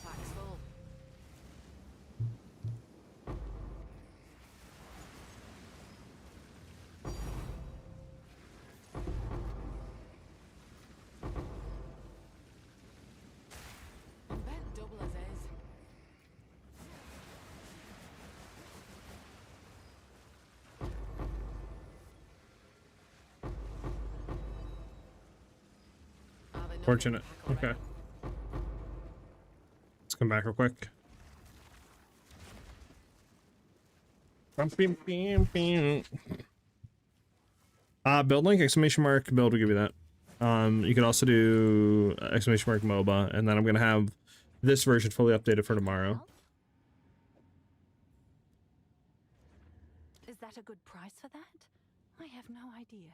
C: Pack's full. I'm bent double as is.
A: Fortunate. Okay. Let's come back real quick. Build link, exclamation mark, build will give you that. You could also do exclamation mark MOBA, and then I'm gonna have this version fully updated for tomorrow.
B: Is that a good price for that? I have no idea.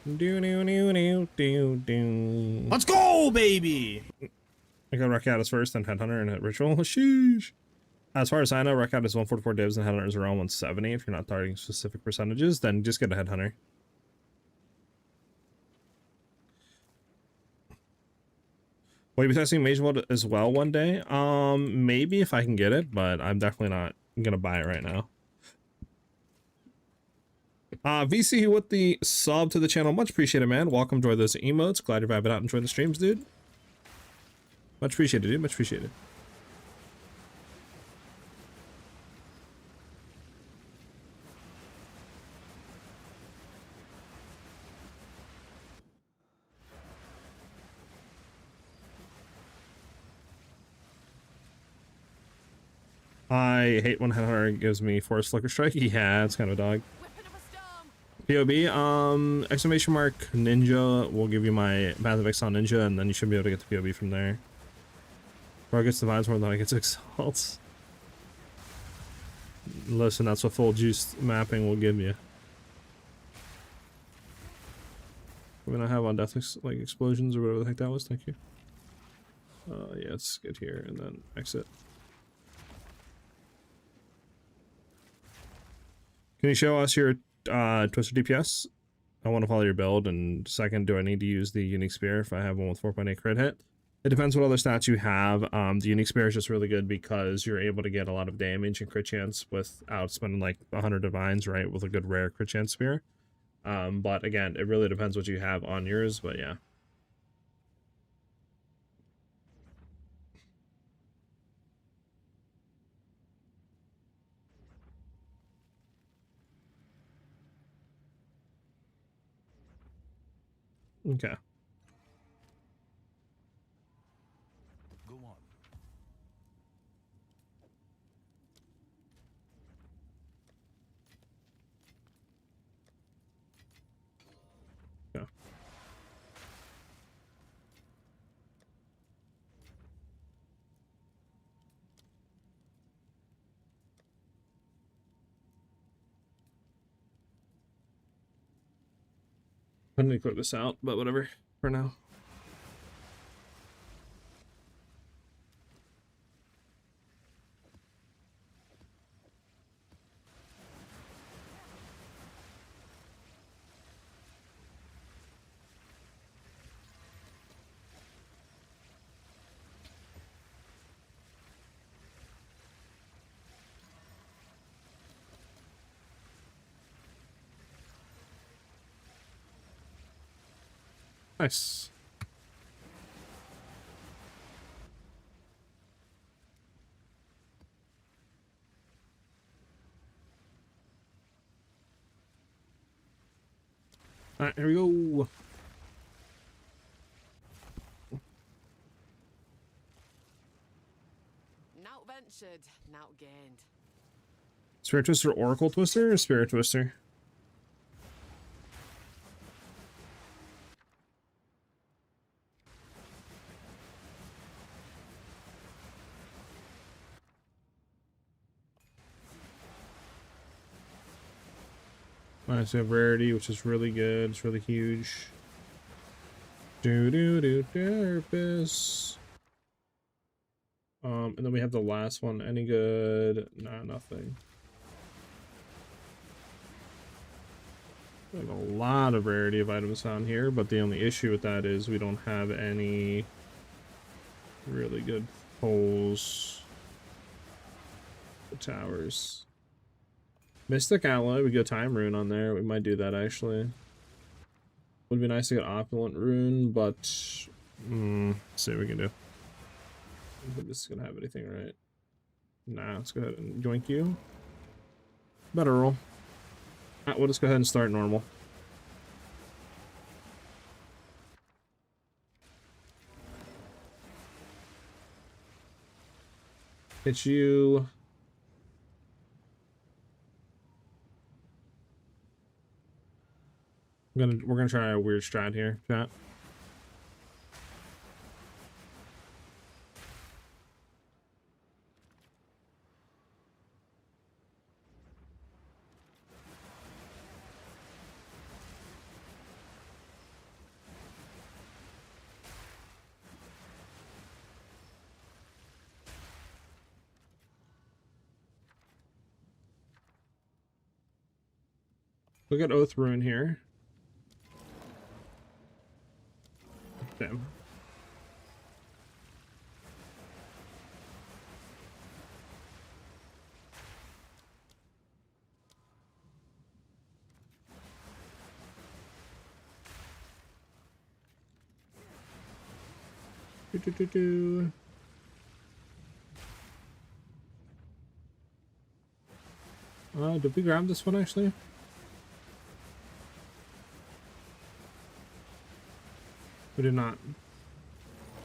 A: Let's go, baby! I got Rakkatus first, then Headhunter, and hit Ritual. Sheesh. As far as I know, Rakkatus is 144 divs and Headhunter is around 170. If you're not targeting specific percentages, then just get a Headhunter. Will you be testing Mage Mode as well one day? Maybe if I can get it, but I'm definitely not gonna buy it right now. VC with the sub to the channel, much appreciated, man. Welcome, enjoy those emotes. Glad you're vibing out, enjoying the streams, dude. Much appreciated, dude. Much appreciated. I hate when Headhunter gives me Force Flicker Strike. Yeah, it's kind of a dog.
C: Whipping up a storm.
A: POB, exclamation mark ninja will give you my passive Exile ninja, and then you should be able to get the POB from there. Bro gets the vibes more than I get to exalts. Listen, that's what full juice mapping will give you. I'm gonna have on death like explosions or whatever the heck that was. Thank you. Yeah, let's get here and then exit. Can you show us your Twister DPS? I want to follow your build, and second, do I need to use the unique spear if I have one with 4.8 crit hit? It depends what other stats you have. The unique spear is just really good because you're able to get a lot of damage and crit chance without spending like 100 divines, right? With a good rare crit chance spear. But again, it really depends what you have on yours, but yeah. Okay.
D: Go on.
A: Yeah. I'm gonna clear this out, but whatever for now. Nice. All right, here we go.
C: Not ventured, not gained.
A: Spirit Twister, Oracle Twister, or Spirit Twister? Nice, we have rarity, which is really good. It's really huge. Derpus. And then we have the last one. Any good? Nah, nothing. We have a lot of rarity of items on here, but the only issue with that is we don't have any really good poles. The towers. Mystic Alloy, we go Time Rune on there. We might do that actually. Would be nice to get Opulent Rune, but let's see what we can do. I don't think this is gonna have anything, right? Nah, let's go ahead and joink you. Better roll. We'll just go ahead and start normal. Hit you. We're gonna try a weird strat here, chat. Look at Oath Ruin here. Damn. Do. Did we grab this one actually? We did not.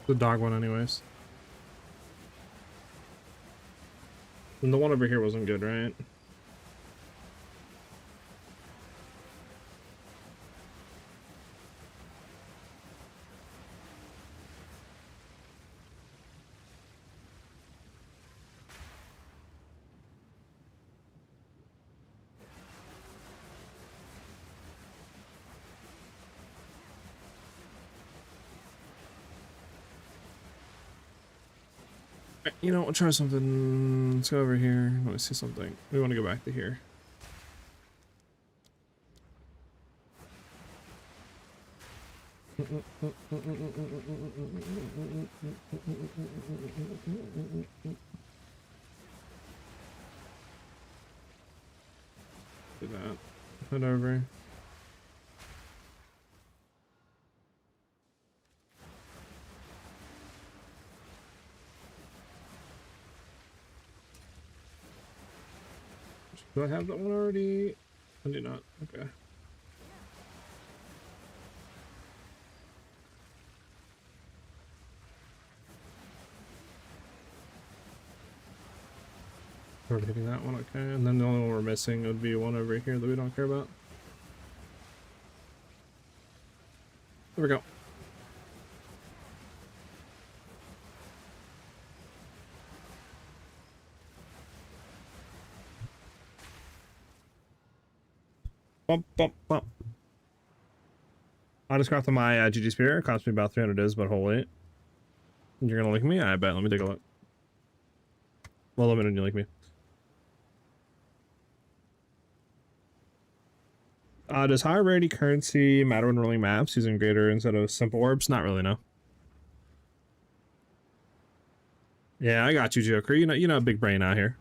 A: The dog one anyways. And the one over here wasn't good, right? You know, we'll try something. Let's go over here. Let me see something. We want to go back to here. Do that. Head over. Do I have that one already? I do not. Okay. Already hitting that one, okay. And then the only one we're missing would be one over here that we don't care about. There we go. Bump, bump, bump. I just crafted my GG spear. It cost me about 300 is, but holy. You're gonna like me? I bet. Let me take a look. Well, let me know you like me. Does high rarity currency matter when rolling maps using greater instead of simple orbs? Not really, no. Yeah, I got you, Joker. You know, big brain out here.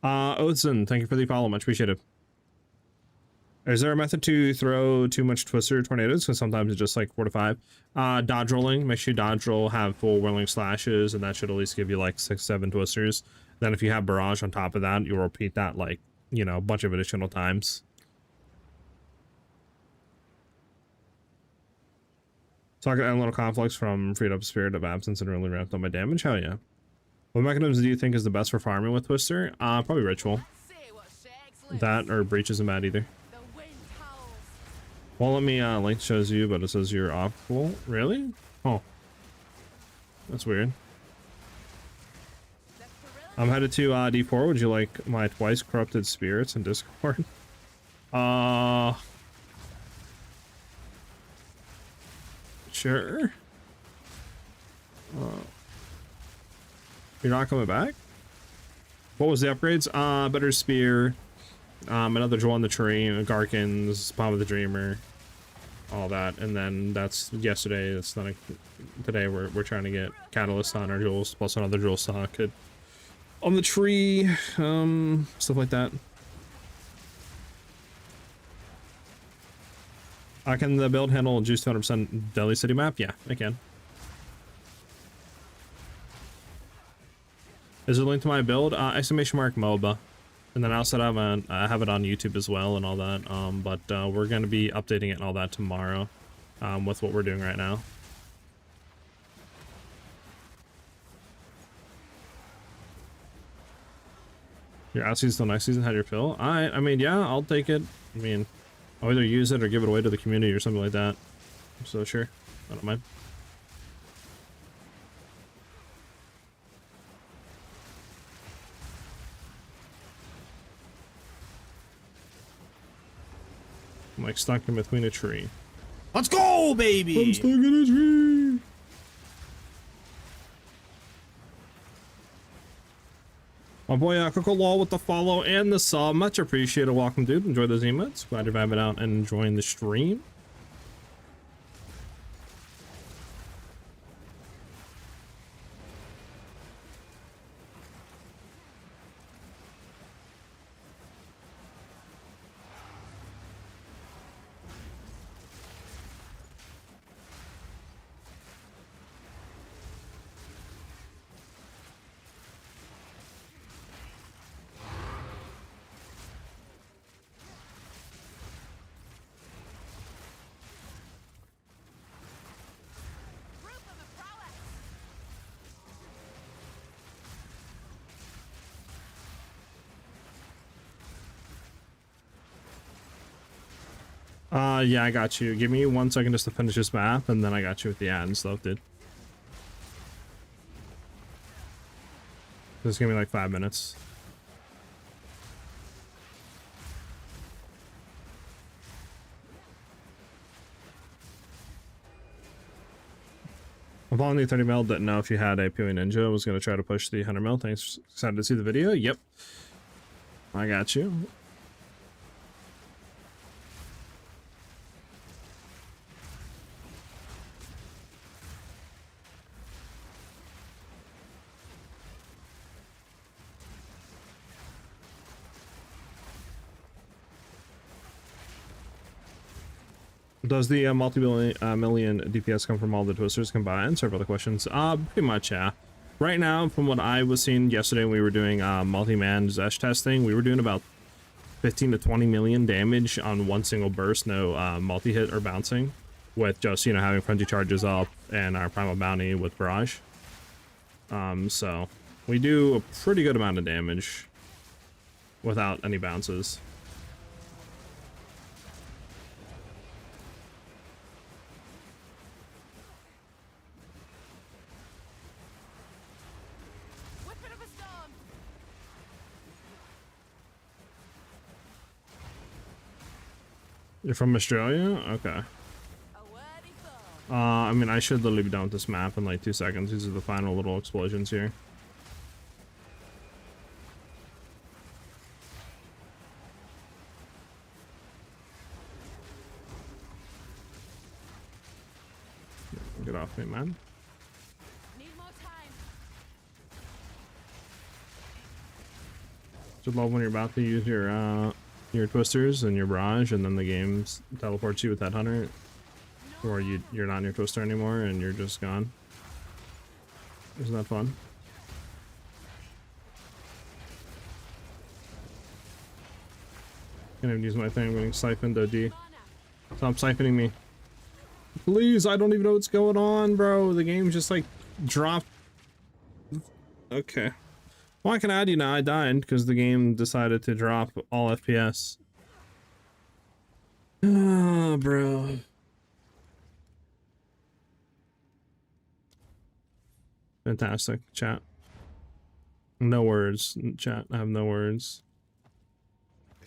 A: Oathson, thank you for the follow. Much appreciated. Is there a method to throw too much twister tornadoes? Because sometimes it's just like 4 to 5. Dodge rolling. Make sure you dodge roll, have full whirling slashes, and that should at least give you like 6, 7 twisters. Then if you have barrage on top of that, you'll repeat that like, you know, a bunch of additional times. So I can end little conflicts from freed up Spirit of Absence and really ramped up my damage. Hell yeah. What mechanisms do you think is the best for farming with Twister? Probably Ritual. That or Breach isn't bad either. Well, let me link shows you, but it says you're off. Well, really? Oh, that's weird. I'm headed to D4. Would you like my twice corrupted spirits in Discord? Sure. You're not coming back? What was the upgrades? Better spear, another jewel on the tree, Garkans, Palm of the Dreamer, all that, and then that's yesterday. That's not today. We're trying to get catalyst on our jewels plus another jewel stock on the tree, stuff like that. Can the build handle juice 200% Delhi City map? Yeah, it can. Is it linked to my build? Exclamation mark MOBA. And then I also have it on YouTube as well and all that. But we're going to be updating it and all that tomorrow with what we're doing right now. Your out season till next season had your fill? I mean, yeah, I'll take it. I mean, I'll either use it or give it away to the community or something like that. So sure, I don't mind. I'm like stuck in between a tree.
G: Let's go, baby!
A: I'm stuck in a tree! My boy Coco Law with the follow and the sub. Much appreciated. Welcome, dude. Enjoy those emotes. Glad you're vibing out and enjoying the stream. Yeah, I got you. Give me 1 second just to finish this map, and then I got you with the ad and stuff, dude. Just give me like 5 minutes. I'm following the 30 mil. Didn't know if you had a PoE ninja. I was going to try to push the 100 mil. Thanks. Excited to see the video. Yep. I got you. Does the multi-million DPS come from all the twisters combined? Several other questions. Pretty much, yeah. Right now, from what I was seeing yesterday, we were doing multi-man Zesh testing. We were doing about 15 to 20 million damage on one single burst, no multi-hit or bouncing, with just, you know, having frenzy charges up and our primal bounty with barrage. So we do a pretty good amount of damage without any bounces. You're from Australia? Okay. I mean, I should literally be done with this map in like 2 seconds. These are the final little explosions here. Get off me, man.
C: Need more time.
A: Just love when you're about to use your twisters and your barrage, and then the game teleports you with that hunter, or you're not in your twister anymore and you're just gone. Isn't that fun? Can't even use my thing. I'm getting siphoned. OD. Stop siphoning me, please. I don't even know what's going on, bro. The game just like dropped. Okay. Well, I can add you now. I died because the game decided to drop all FPS. Oh, bro. Fantastic, chat. No words, chat. I have no words. I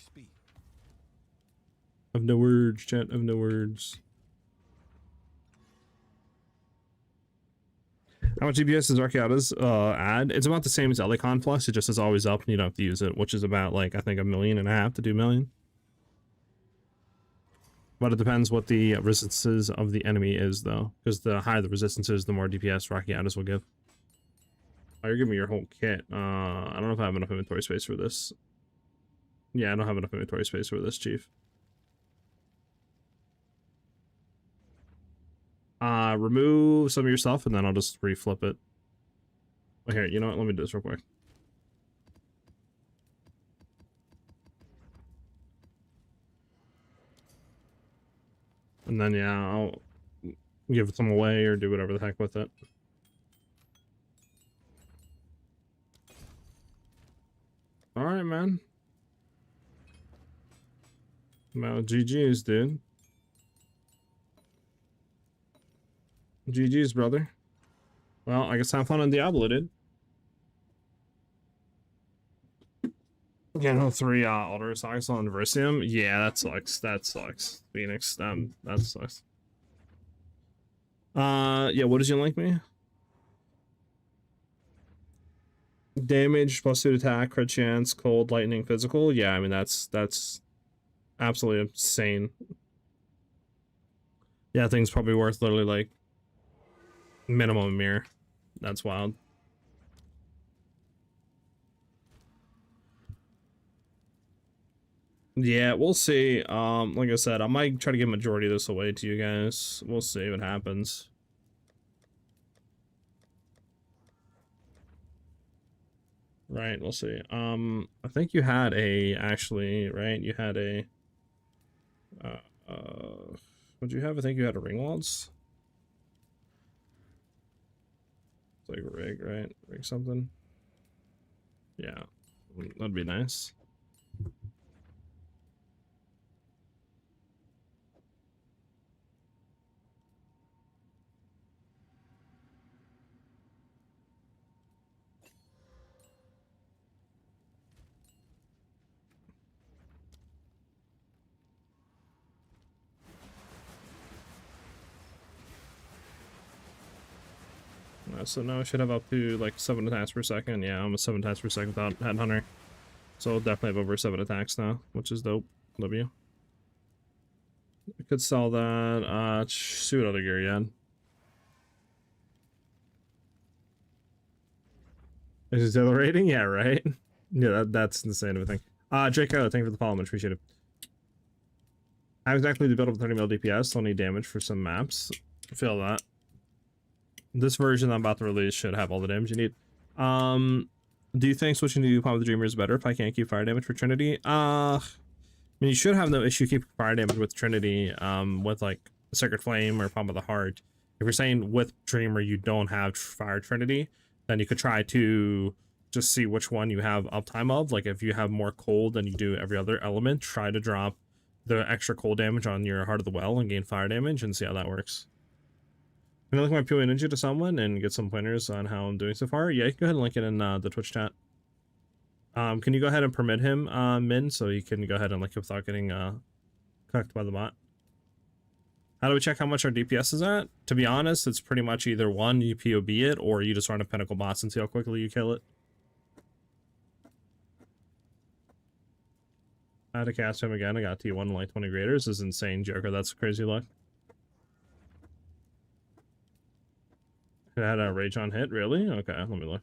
A: have no words, chat. I have no words. How much DPS does Archaeada's add? It's about the same as Elecon Plus. It just is always up and you don't have to use it, which is about like, I think 1.5 million to 2 million. But it depends what the resistances of the enemy is, though, because the higher the resistances, the more DPS Archaeada's will give. Oh, you're giving me your whole kit. I don't know if I have enough inventory space for this. Yeah, I don't have enough inventory space for this, Chief. Remove some of your stuff and then I'll just reflip it. Oh, here, you know what? Let me do this real quick. And then, yeah, I'll give some away or do whatever the heck with it. Alright, man. Well, GG's, dude. GG's, brother. Well, I guess have fun on Diablo, dude. Yeah, no 3 Alder Socks on Versium. Yeah, that sucks. That sucks. Phoenix, that sucks. Yeah, what did you link me? Damage plus 2 attack, crit chance, cold, lightning, physical. Yeah, I mean that's absolutely insane. Yeah, thing's probably worth literally like minimum a mirror. That's wild. Yeah, we'll see. Like I said, I might try to give majority of this away to you guys. We'll see what happens. Right, we'll see. I think you had a actually, right? You had a what'd you have? I think you had a ring waltz. It's like rig, right? Rig something. Yeah, that'd be nice. So now I should have up to like 7 attacks per second. Yeah, almost 7 attacks per second without Headhunter. So I'll definitely have over 7 attacks now, which is dope. W. I could sell that. See what other gear you had. Is it exhilarating? Yeah, right? Yeah, that's insane of a thing. Draco, thank you for the follow, much appreciated. I exactly the build up 30 mil DPS, don't need damage for some maps. Feel that. This version I'm about to release should have all the damage you need. Do you think switching to Palm of the Dreamer is better if I can't keep fire damage for Trinity? I mean, you should have no issue keeping fire damage with Trinity, with like Sacred Flame or Palm of the Heart. If you're saying with Dreamer you don't have Fire Trinity, then you could try to just see which one you have uptime of. Like if you have more cold than you do every other element, try to drop the extra cold damage on your Heart of the Well and gain fire damage and see how that works. Can I link my PoE Ninja to someone and get some pointers on how I'm doing so far? Yeah, you can go ahead and link it in the Twitch chat. Can you go ahead and permit him, Min, so you can go ahead and link it without getting cucked by the bot? How do we check how much our DPS is at? To be honest, it's pretty much either one, you POB it, or you just run a Pinnacle boss and see how quickly you kill it. I had to cast him again. I got T1 in like 20 graders. This is insane, Joker. That's crazy luck. It had a rage on hit, really? Okay, let me look.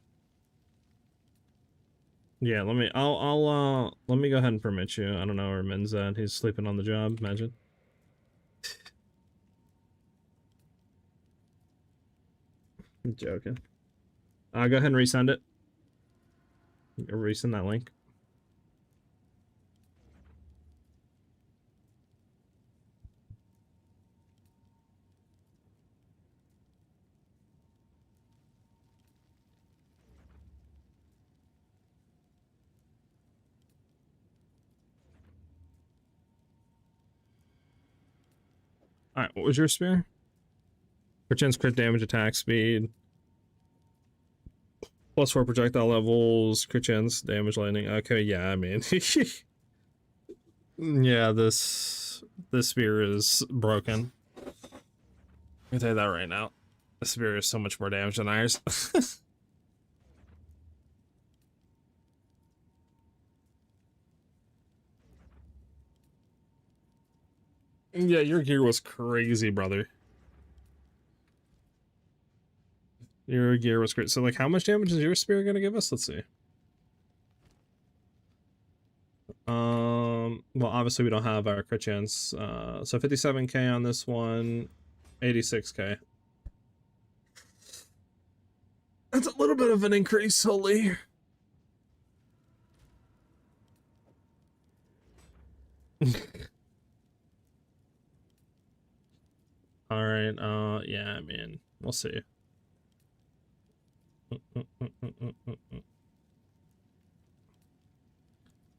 A: Yeah, let me go ahead and permit you. I don't know where Min's at. He's sleeping on the job, imagine. I'm joking. Go ahead and resend it. Resend that link. Alright, what was your spear? Perchance crit damage, attack speed. +4 projectile levels, crit chance, damage, lightning. Okay, yeah, I mean... yeah, this spear is broken. I can tell you that right now. The spear is so much more damage than ours. Yeah, your gear was crazy, brother. Your gear was great. So, like, how much damage is your spear gonna give us? Let's see. Well, obviously we don't have our crit chance. So 57k on this one, 86k. That's a little bit of an increase, holy. All right. Yeah, I mean, we'll see. I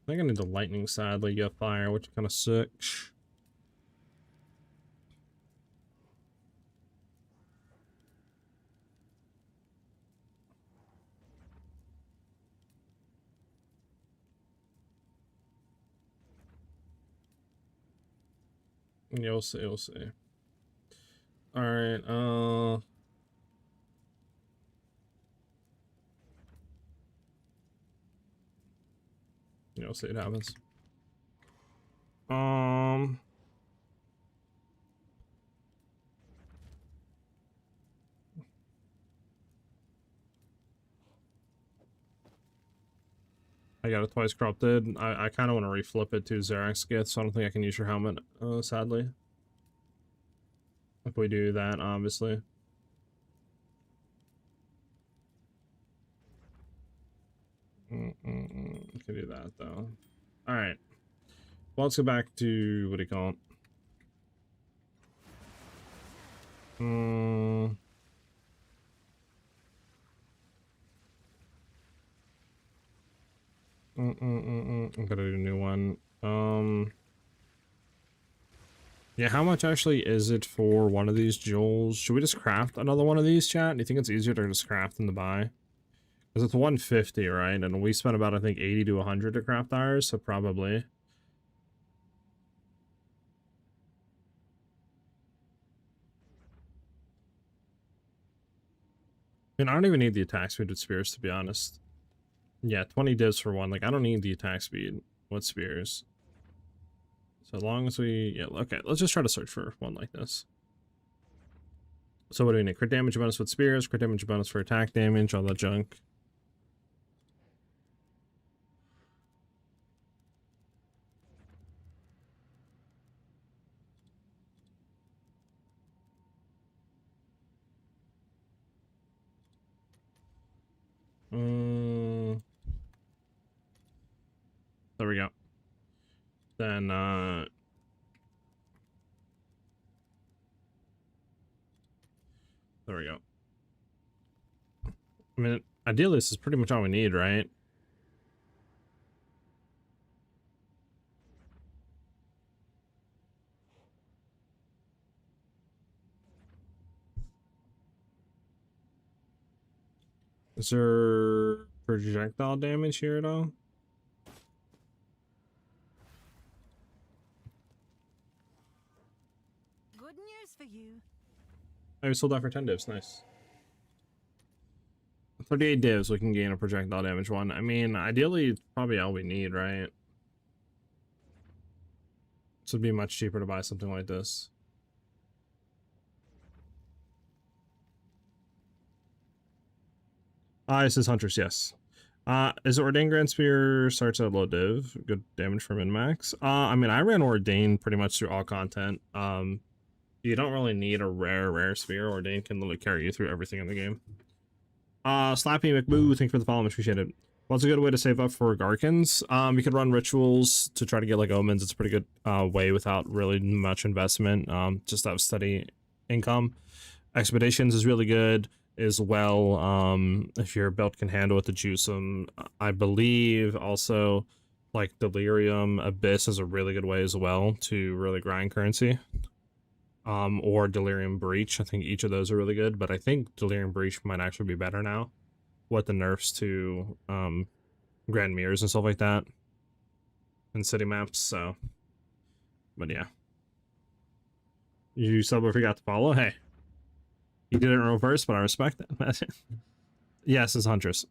A: think I need the lightning side, like you have fire, which kind of sucks. You'll see, you'll see. All right, you know, see what happens. I got it twice corrupted. I kind of want to reflip it to Xerax Gith, so I don't think I can use your helmet, sadly. If we do that, obviously. Can do that, though. Alright. Well, let's go back to, what do you call it? I'm gonna do a new one. Yeah, how much actually is it for one of these jewels? Should we just craft another one of these, chat? Do you think it's easier to just craft than to buy? Because it's 150, right? And we spent about, I think, 80 to 100 to craft ours, so probably. I mean, I don't even need the attack speed with spears, to be honest. Yeah, 20 divs for one. Like, I don't need the attack speed with spears. So as long as we... Yeah, okay. Let's just try to search for one like this. So what do we need? Crit damage bonus with spears, crit damage bonus for attack damage, all that junk. There we go. Then, there we go. I mean, ideally, this is pretty much all we need, right? Is there projectile damage here at all?
B: Good news for you.
A: I we sold that for 10 divs. Nice. 38 divs, we can gain a projectile damage one. I mean, ideally, it's probably all we need, right? This would be much cheaper to buy something like this. This is Huntress, yes. Is Ordain Grand Spear starts at low div, good damage from min-max? I mean, I ran Ordain pretty much through all content. You don't really need a rare spear. Ordain can literally carry you through everything in the game. Slappy McBoo, thank you for the follow, much appreciated. What's a good way to save up for Garkans? You could run rituals to try to get like omens. It's a pretty good way without really much investment. Just to have steady income. Expeditions is really good as well. If your belt can handle it, to juice them. I believe also like Delirium Abyss is a really good way as well to really grind currency. Or Delirium Breach. I think each of those are really good, but I think Delirium Breach might actually be better now with the nerfs to Grand Mirrors and stuff like that and city maps, so but yeah. You sub or forgot to follow? Hey. You did it in reverse, but I respect that. Yes, it's Huntress.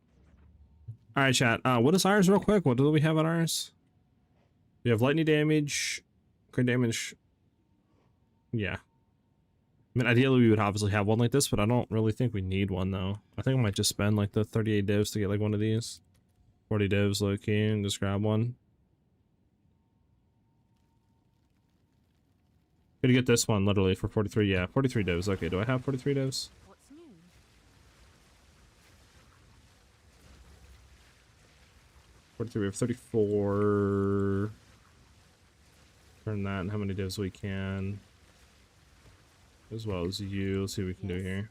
A: Alright, chat. What is ours real quick? What do we have on ours? We have lightning damage, crit damage. Yeah. I mean, ideally, we would obviously have one like this, but I don't really think we need one, though. I think I might just spend, like, the 38 divs to get, like, one of these. 40 divs, low-key, and just grab one. Gonna get this one, literally, for 43. Yeah, 43 divs. Okay, do I have 43 divs?
B: What's new?
A: 43, we have 34. Turn that and how many divs we can. As well as you. Let's see what we can do here.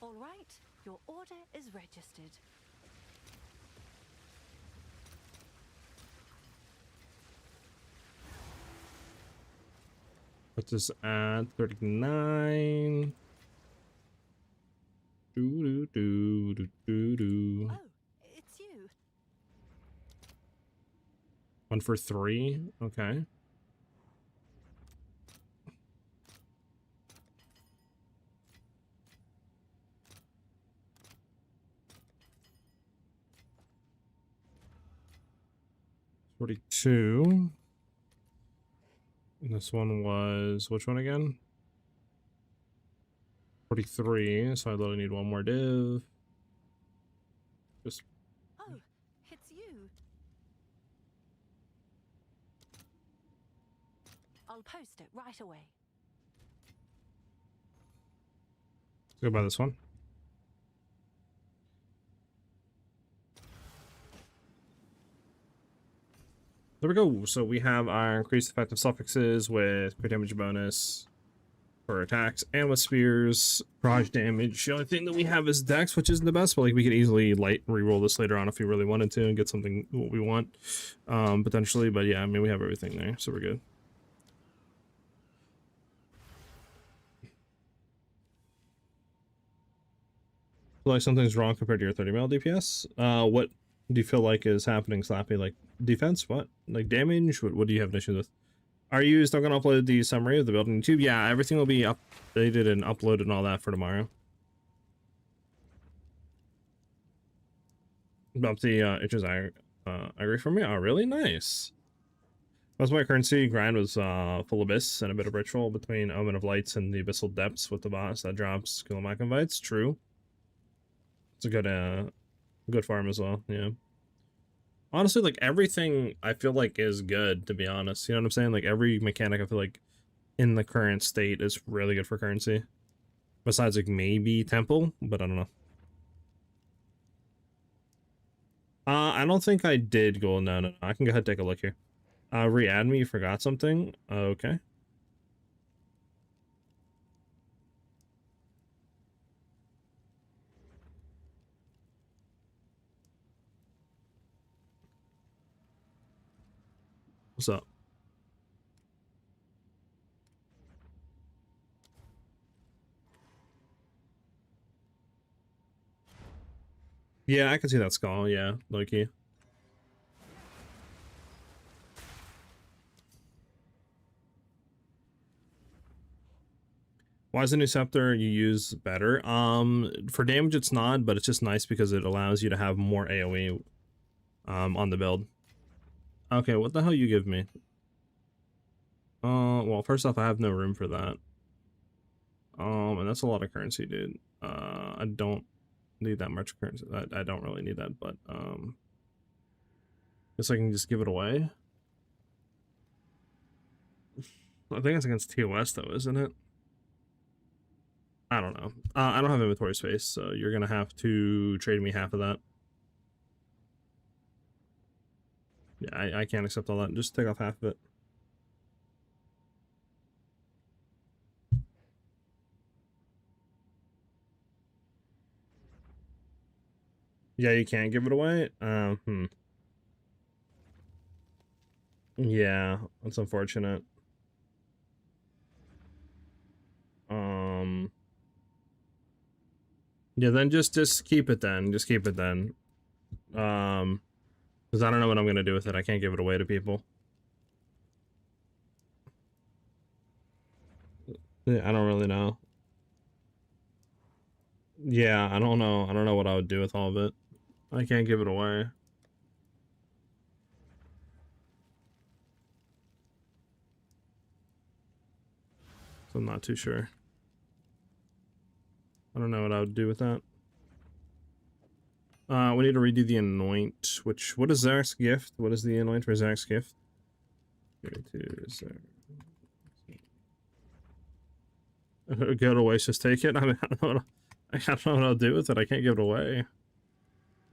B: All right, your order is registered.
A: Let's just add 39. Do do do do do do.
B: Oh, it's you.
A: 1 for 3. Okay. 42. And this one was, which one again? 43, so I literally need one more div. Just
B: Oh, it's you. I'll post it right away.
A: go by this one. There we go. So we have our increased effective suffixes with crit damage bonus for attacks and with spears, barrage damage. The only thing that we have is dex, which isn't the best, but like we could easily reroll this later on if we really wanted to and get something what we want, potentially. But yeah, I mean we have everything there, so we're good. Like something's wrong compared to your 30 mil DPS. What do you feel like is happening, Slappy? Like defense? What? Like damage? What do you have an issue with? Are you still gonna upload the summary of the build on YouTube? Yeah, everything will be updated and uploaded and all that for tomorrow. About the itches I agree from me. Oh, really nice. That's my currency grind was full abyss and a bit of ritual between Omen of Lights and the Abyssal Depths with the boss that drops Kilomac invites. True. It's a good farm as well, yeah. Honestly, like everything I feel like is good, to be honest. You know what I'm saying? Like every mechanic I feel like in the current state is really good for currency. Besides like maybe Temple, but I don't know. I don't think I did go. No. I can go ahead and take a look here. Re-add me, you forgot something. Okay. What's up? Yeah, I can see that skull, yeah, low-key. Why is the new scepter you use better? For damage it's not, but it's just nice because it allows you to have more AoE on the build. Okay, what the hell you give me? Well, first off, I have no room for that. And that's a lot of currency, dude. I don't need that much currency. I don't really need that, but guess I can just give it away. I think it's against TOS though, isn't it? I don't know. I don't have inventory space, so you're gonna have to trade me half of that. Yeah, I can't accept all that. Just take off half of it. Yeah, you can't give it away? Yeah, that's unfortunate. Yeah, then just keep it then. Just keep it then. Because I don't know what I'm gonna do with it. I can't give it away to people. Yeah, I don't really know. Yeah, I don't know. I don't know what I would do with all of it. I can't give it away. So I'm not too sure. I don't know what I would do with that. We need to redo the anoint, what is Zarek's gift? What is the anoint for Zarek's gift? Go to waste, just take it? I mean, I don't know what I'll do with it. I can't give it away.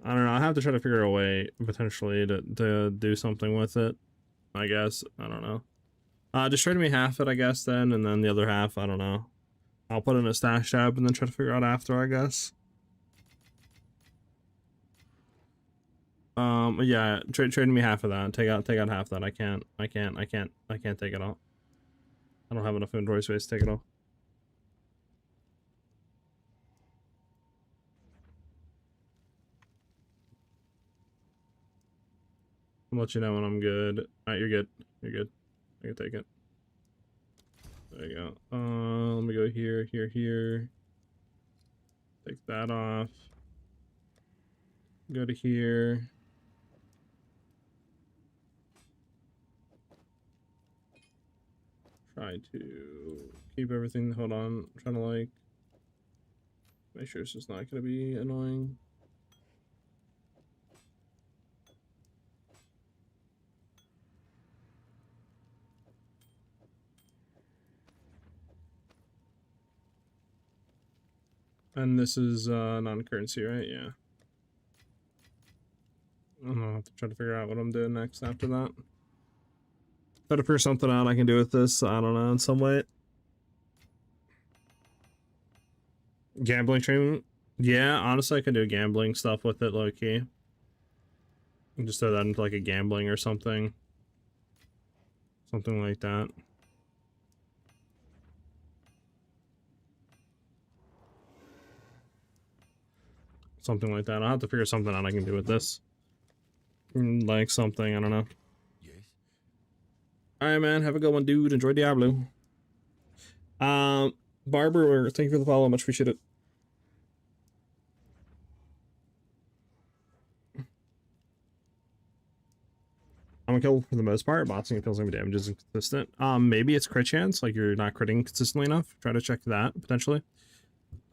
A: I don't know. I have to try to figure a way potentially to do something with it. I guess. I don't know. Just trade me half it, I guess, then, and then the other half, I don't know. I'll put in a stash tab and then try to figure out after, I guess. Yeah, trade me half of that. Take out half that. I can't take it all. I don't have enough inventory space to take it all. I'll let you know when I'm good. Alright, you're good. You're good. I can take it. There you go. Let me go here. Take that off. Go to here. try to keep everything. Hold on. I'm trying to like make sure it's just not going to be annoying. And this is non-currency, right? Yeah. I'll have to try to figure out what I'm doing next after that. Try to figure something out I can do with this. I don't know, in some way. Gambling stream? Yeah, honestly, I could do gambling stuff with it, low-key. Just throw that into like a gambling or something. Something like that. Something like that. I'll have to figure something out I can do with this. Like something, I don't know.
D: Yes.
A: Alright, man. Have a good one, dude. Enjoy Diablo. Barber, thank you for the follow. Much appreciate it. I'm gonna kill for the most part. Boxing feels like damage is inconsistent. Maybe it's crit chance, like you're not critting consistently enough. Try to check that potentially.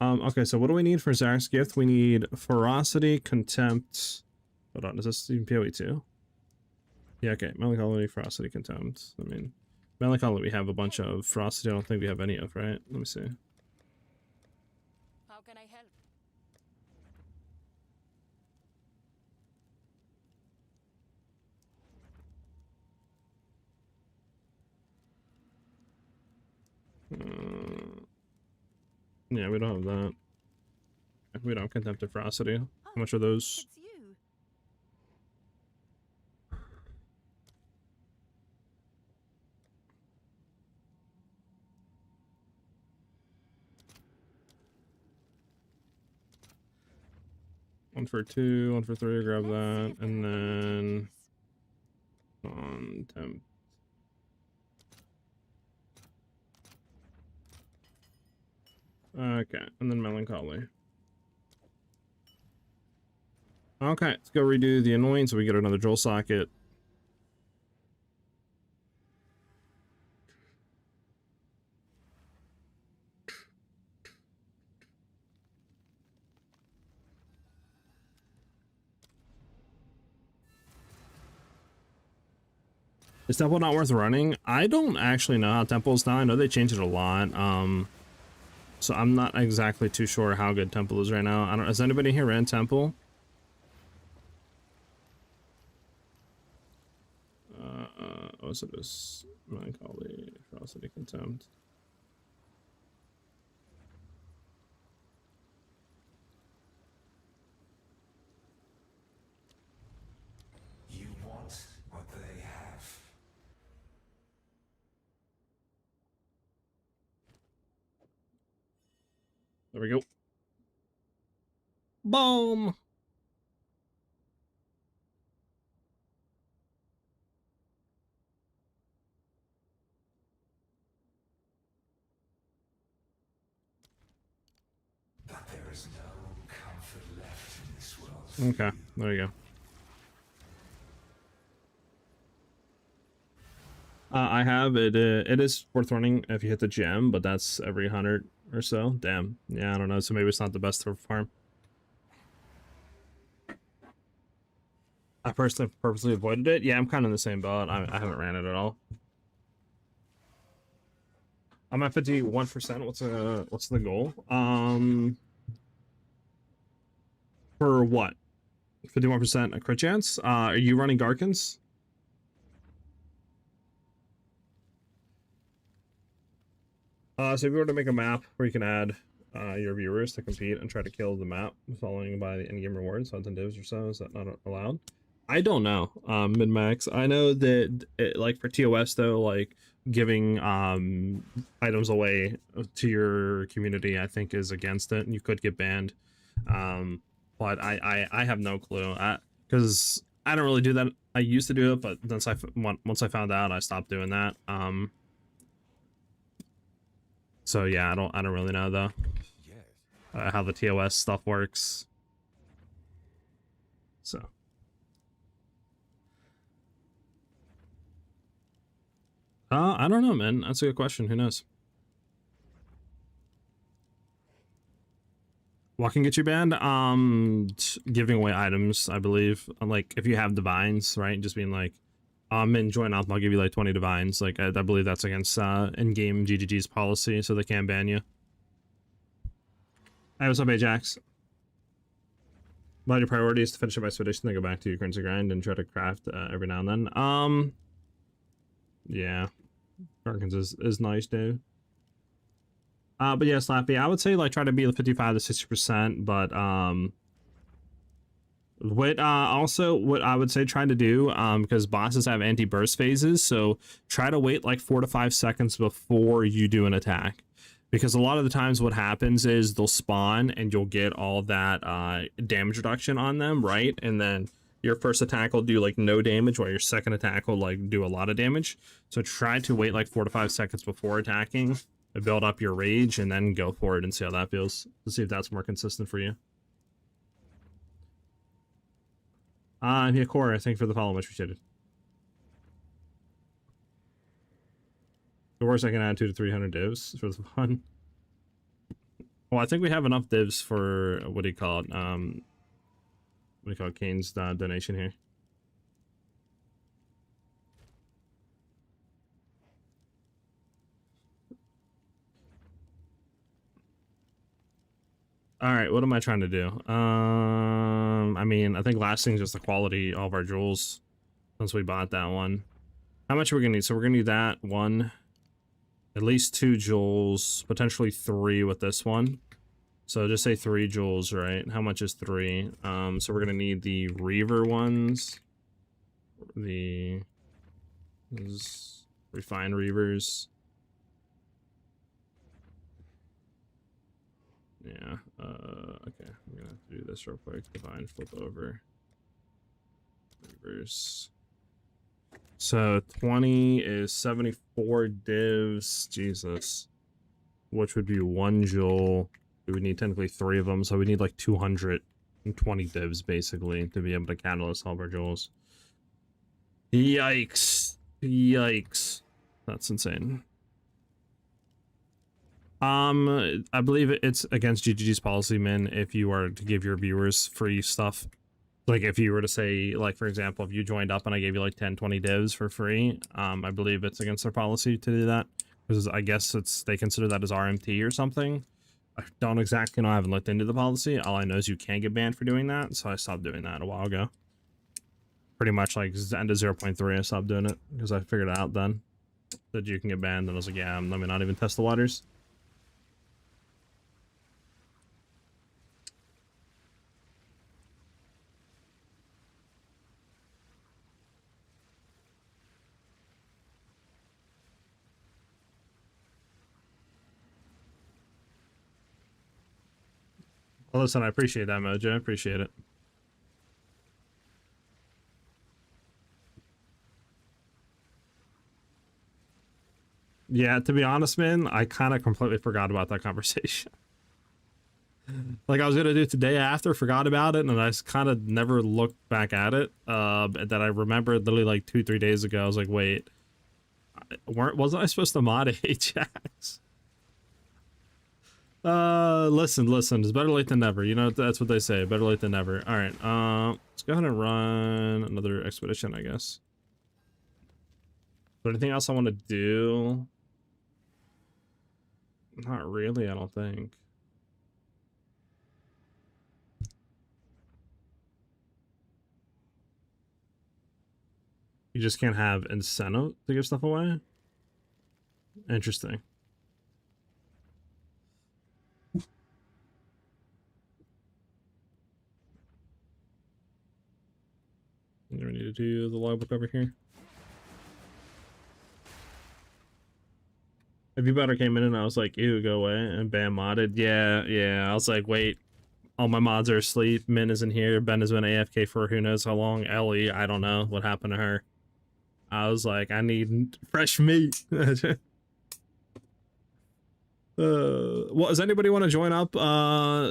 A: Okay, so what do we need for SiahZ gift? We need ferocity, contempt. Hold on, is this even PoE 2? Yeah, okay. Melancholy, ferocity, contempt. I mean, melancholy we have a bunch of. Ferocity I don't think we have any of, right? Let me see.
C: How can I help?
A: Yeah, we don't have that. We don't have contempt of ferocity. How much are those?
B: It's you.
A: One for 2, one for 3, grab
B: Let's see
A: that,
B: if there
A: and
B: are any
A: then
B: takers.
A: on temp. Okay, and then melancholy. Okay, let's go redo the annoying so we get another drill socket. Is temple not worth running? I don't actually know how temple's now. I know they changed it a lot. So I'm not exactly too sure how good temple is right now. I don't. Has anybody here ran temple? Oh, so this melancholy, ferocity, contempt.
E: You want what they have.
A: There we go. Boom.
E: But there is no comfort left in this world.
A: Okay, there you go. I have it. It is worth running if you hit the gem, but that's every 100 or so. Damn. Yeah, I don't know. So maybe it's not the best for farm. I personally purposely avoided it. Yeah, I'm kind of in the same boat. I haven't ran it at all. I'm at 51%. What's the goal? For what? 51% a crit chance? Are you running Garkans? So if you were to make a map where you can add your viewers to compete and try to kill the map following by the endgame rewards, on 10 divs or so, is that not allowed? I don't know. Min-max. I know that like for TOS though, like giving items away to your community, I think is against it, and you could get banned. But I have no clue. Because I don't really do that. I used to do it, but once I found out, I stopped doing that. So yeah, I don't really know though
D: Yes.
A: how the TOS stuff works. So. I don't know, man. That's a good question. Who knows? What can get you banned? Giving away items, I believe. Like, if you have divines, right? Just being like, and join up, I'll give you like 20 divines. Like, I believe that's against in-game GGG's policy, so they can't ban you. Hey, what's up, Ajax? Well, your priority is to finish up expedition, then go back to your currency grind and try to craft every now and then. Yeah. Garkans is nice, dude. But yeah, Slappy, I would say like try to be 55 to 60%, but also what I would say try to do, because bosses have anti-burst phases, so try to wait like 4 to 5 seconds before you do an attack. Because a lot of the times what happens is they'll spawn and you'll get all that damage reduction on them, right? And then your first attack will do like no damage, while your second attack will like do a lot of damage. So try to wait like 4 to 5 seconds before attacking, build up your rage, and then go for it and see how that feels. Let's see if that's more consistent for you. Yeah, Cora, thank you for the follow, much appreciated. The worst I can add 200 to 300 divs for the fun. Well, I think we have enough divs for what do you call it? What do you call it? Kane's donation here. All right, what am I trying to do? I mean, I think last thing is just the quality of our jewels since we bought that one. How much are we gonna need? So we're gonna need that one, at least 2 jewels, potentially 3 with this one. So just say 3 jewels, right? How much is 3? So we're gonna need the Reaver ones, the refined Reavers. Yeah, okay, I'm gonna have to do this real quick. Divine flip over. Reavers. So 20 is 74 divs, Jesus. Which would be 1 jewel. We would need technically 3 of them, so we need like 220 divs basically to be able to catalyst all of our jewels. Yikes. Yikes. That's insane. I believe it's against GGG's policy, man, if you are to give your viewers free stuff. Like if you were to say, like, for example, if you joined up and I gave you like 10, 20 divs for free, I believe it's against their policy to do that. Because I guess they consider that as RMT or something. I don't exactly know, I haven't looked into the policy. All I know is you can get banned for doing that, so I stopped doing that a while ago. Pretty much like end of 0.3, I stopped doing it because I figured it out then that you can get banned, and I was like, yeah, let me not even test the waters. Well, listen, I appreciate that, Mojo. I appreciate it. Yeah, to be honest, man, I kind of completely forgot about that conversation. Like, I was gonna do it the day after, forgot about it, and I kind of never looked back at it. That I remembered literally like 2-3 days ago. I was like, wait, wasn't I supposed to mod Ajax? Listen, it's better late than never. You know, that's what they say, better late than never. All right, let's go ahead and run another expedition, I guess. Is there anything else I want to do? Not really, I don't think. You just can't have incentive to give stuff away? Interesting. Do we need to do the logbook over here? If you better came in and I was like, ew, go away, and bam, modded. Yeah. I was like, wait, all my mods are asleep. Min isn't here. Ben has been AFK for who knows how long. Ellie, I don't know what happened to her. I was like, I need fresh meat. Well, does anybody want to join up?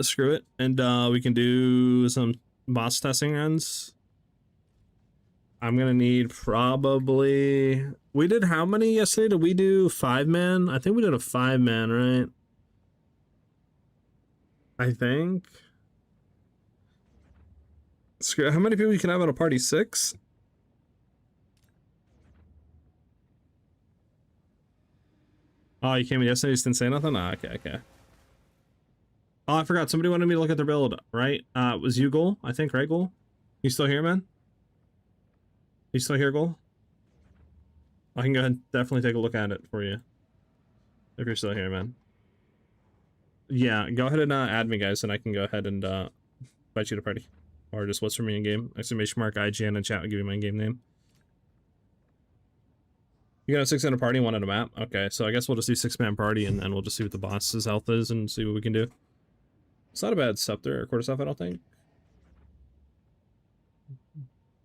A: Screw it. And we can do some boss testing runs. I'm gonna need probably. We did how many yesterday? Did we do 5-man? I think we did a 5-man, right? I think. How many people you can have at a party? 6? Oh, you came in yesterday, you just didn't say nothing? Ah, okay, okay. Oh, I forgot. Somebody wanted me to look at their build, right? It was you, Goal, I think, right, Goal? You still here, man? You still here, Goal? I can go ahead and definitely take a look at it for you. If you're still here, man. Yeah, go ahead and add me, guys, and I can go ahead and invite you to party. Or just what's for me in game. Exclamation mark IGN and chat will give you my game name. You got a 6-man party, 1 at a map? Okay, so I guess we'll just do 6-man party and then we'll just see what the boss's health is and see what we can do. It's not a bad scepter or quarterstaff, I don't think.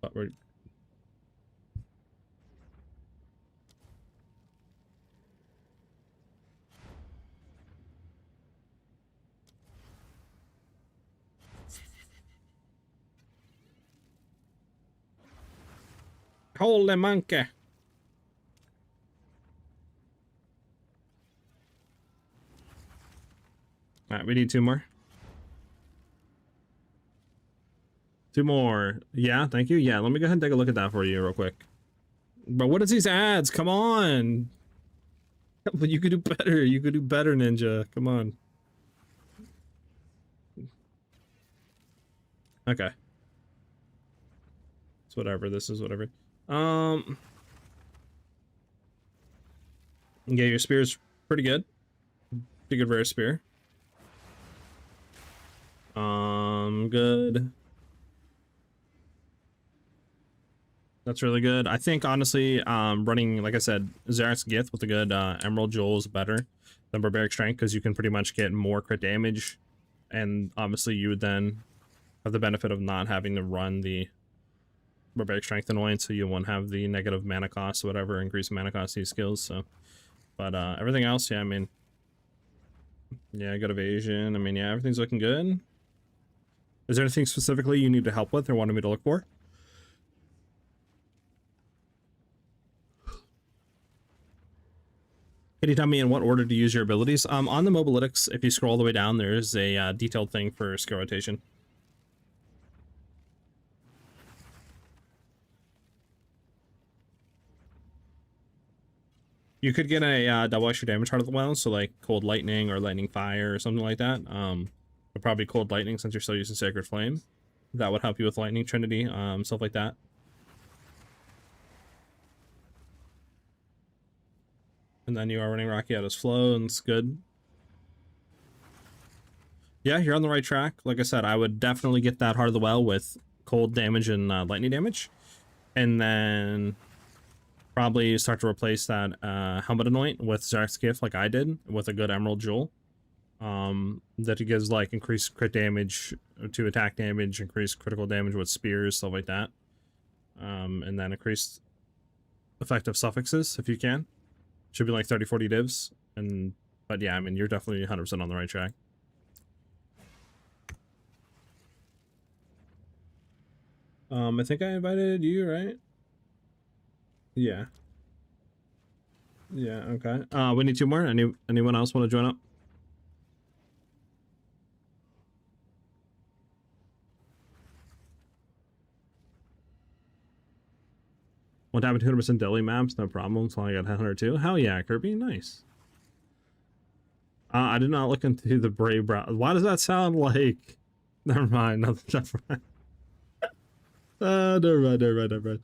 A: But we're... Holy monkey! Alright, we need 2 more. 2 more. Yeah, thank you. Yeah, let me go ahead and take a look at that for you real quick. But what is these ads? Come on! But you could do better. You could do better, Ninja. Come on. Okay. It's whatever. This is whatever. Yeah, your spear's pretty good. Pretty good rare spear. Good. That's really good. I think honestly, running, like I said, SiahZ Gith with a good Emerald Jewel is better than Barbaric Strength because you can pretty much get more crit damage, and obviously you would then have the benefit of not having to run the Barbaric Strength annoyance, so you won't have the negative mana cost or whatever, increase mana cost of these skills. So, but everything else, yeah, I mean, yeah, good evasion. I mean, yeah, everything's looking good. Is there anything specifically you need to help with or wanted me to look for? Can you tell me in what order to use your abilities? On the mobalytics, if you scroll all the way down, there's a detailed thing for skill rotation. You could get a double extra damage heart of the well, so like cold lightning or lightning fire or something like that. But probably cold lightning since you're still using sacred flame. That would help you with lightning trinity, stuff like that. And then you are running Rocky out as flow, and it's good. Yeah, you're on the right track. Like I said, I would definitely get that Heart of the Well with cold damage and lightning damage. And then probably start to replace that Helmet Anoint with SiahZ Gift like I did, with a good Emerald Jewel. That it gives like increased crit damage to attack damage, increased critical damage with spears, stuff like that. And then increased effective suffixes if you can. Should be like 30-40 divs. But yeah, I mean, you're definitely 100% on the right track. I think I invited you, right? Yeah. Yeah, okay. We need 2 more. Anyone else want to join up? What happened to 200% daily maps? No problem. So I got 102. Hell yeah, Kirby. Nice. I did not look into the Brave Brow. Why does that sound like... Never mind. Never mind. Never mind.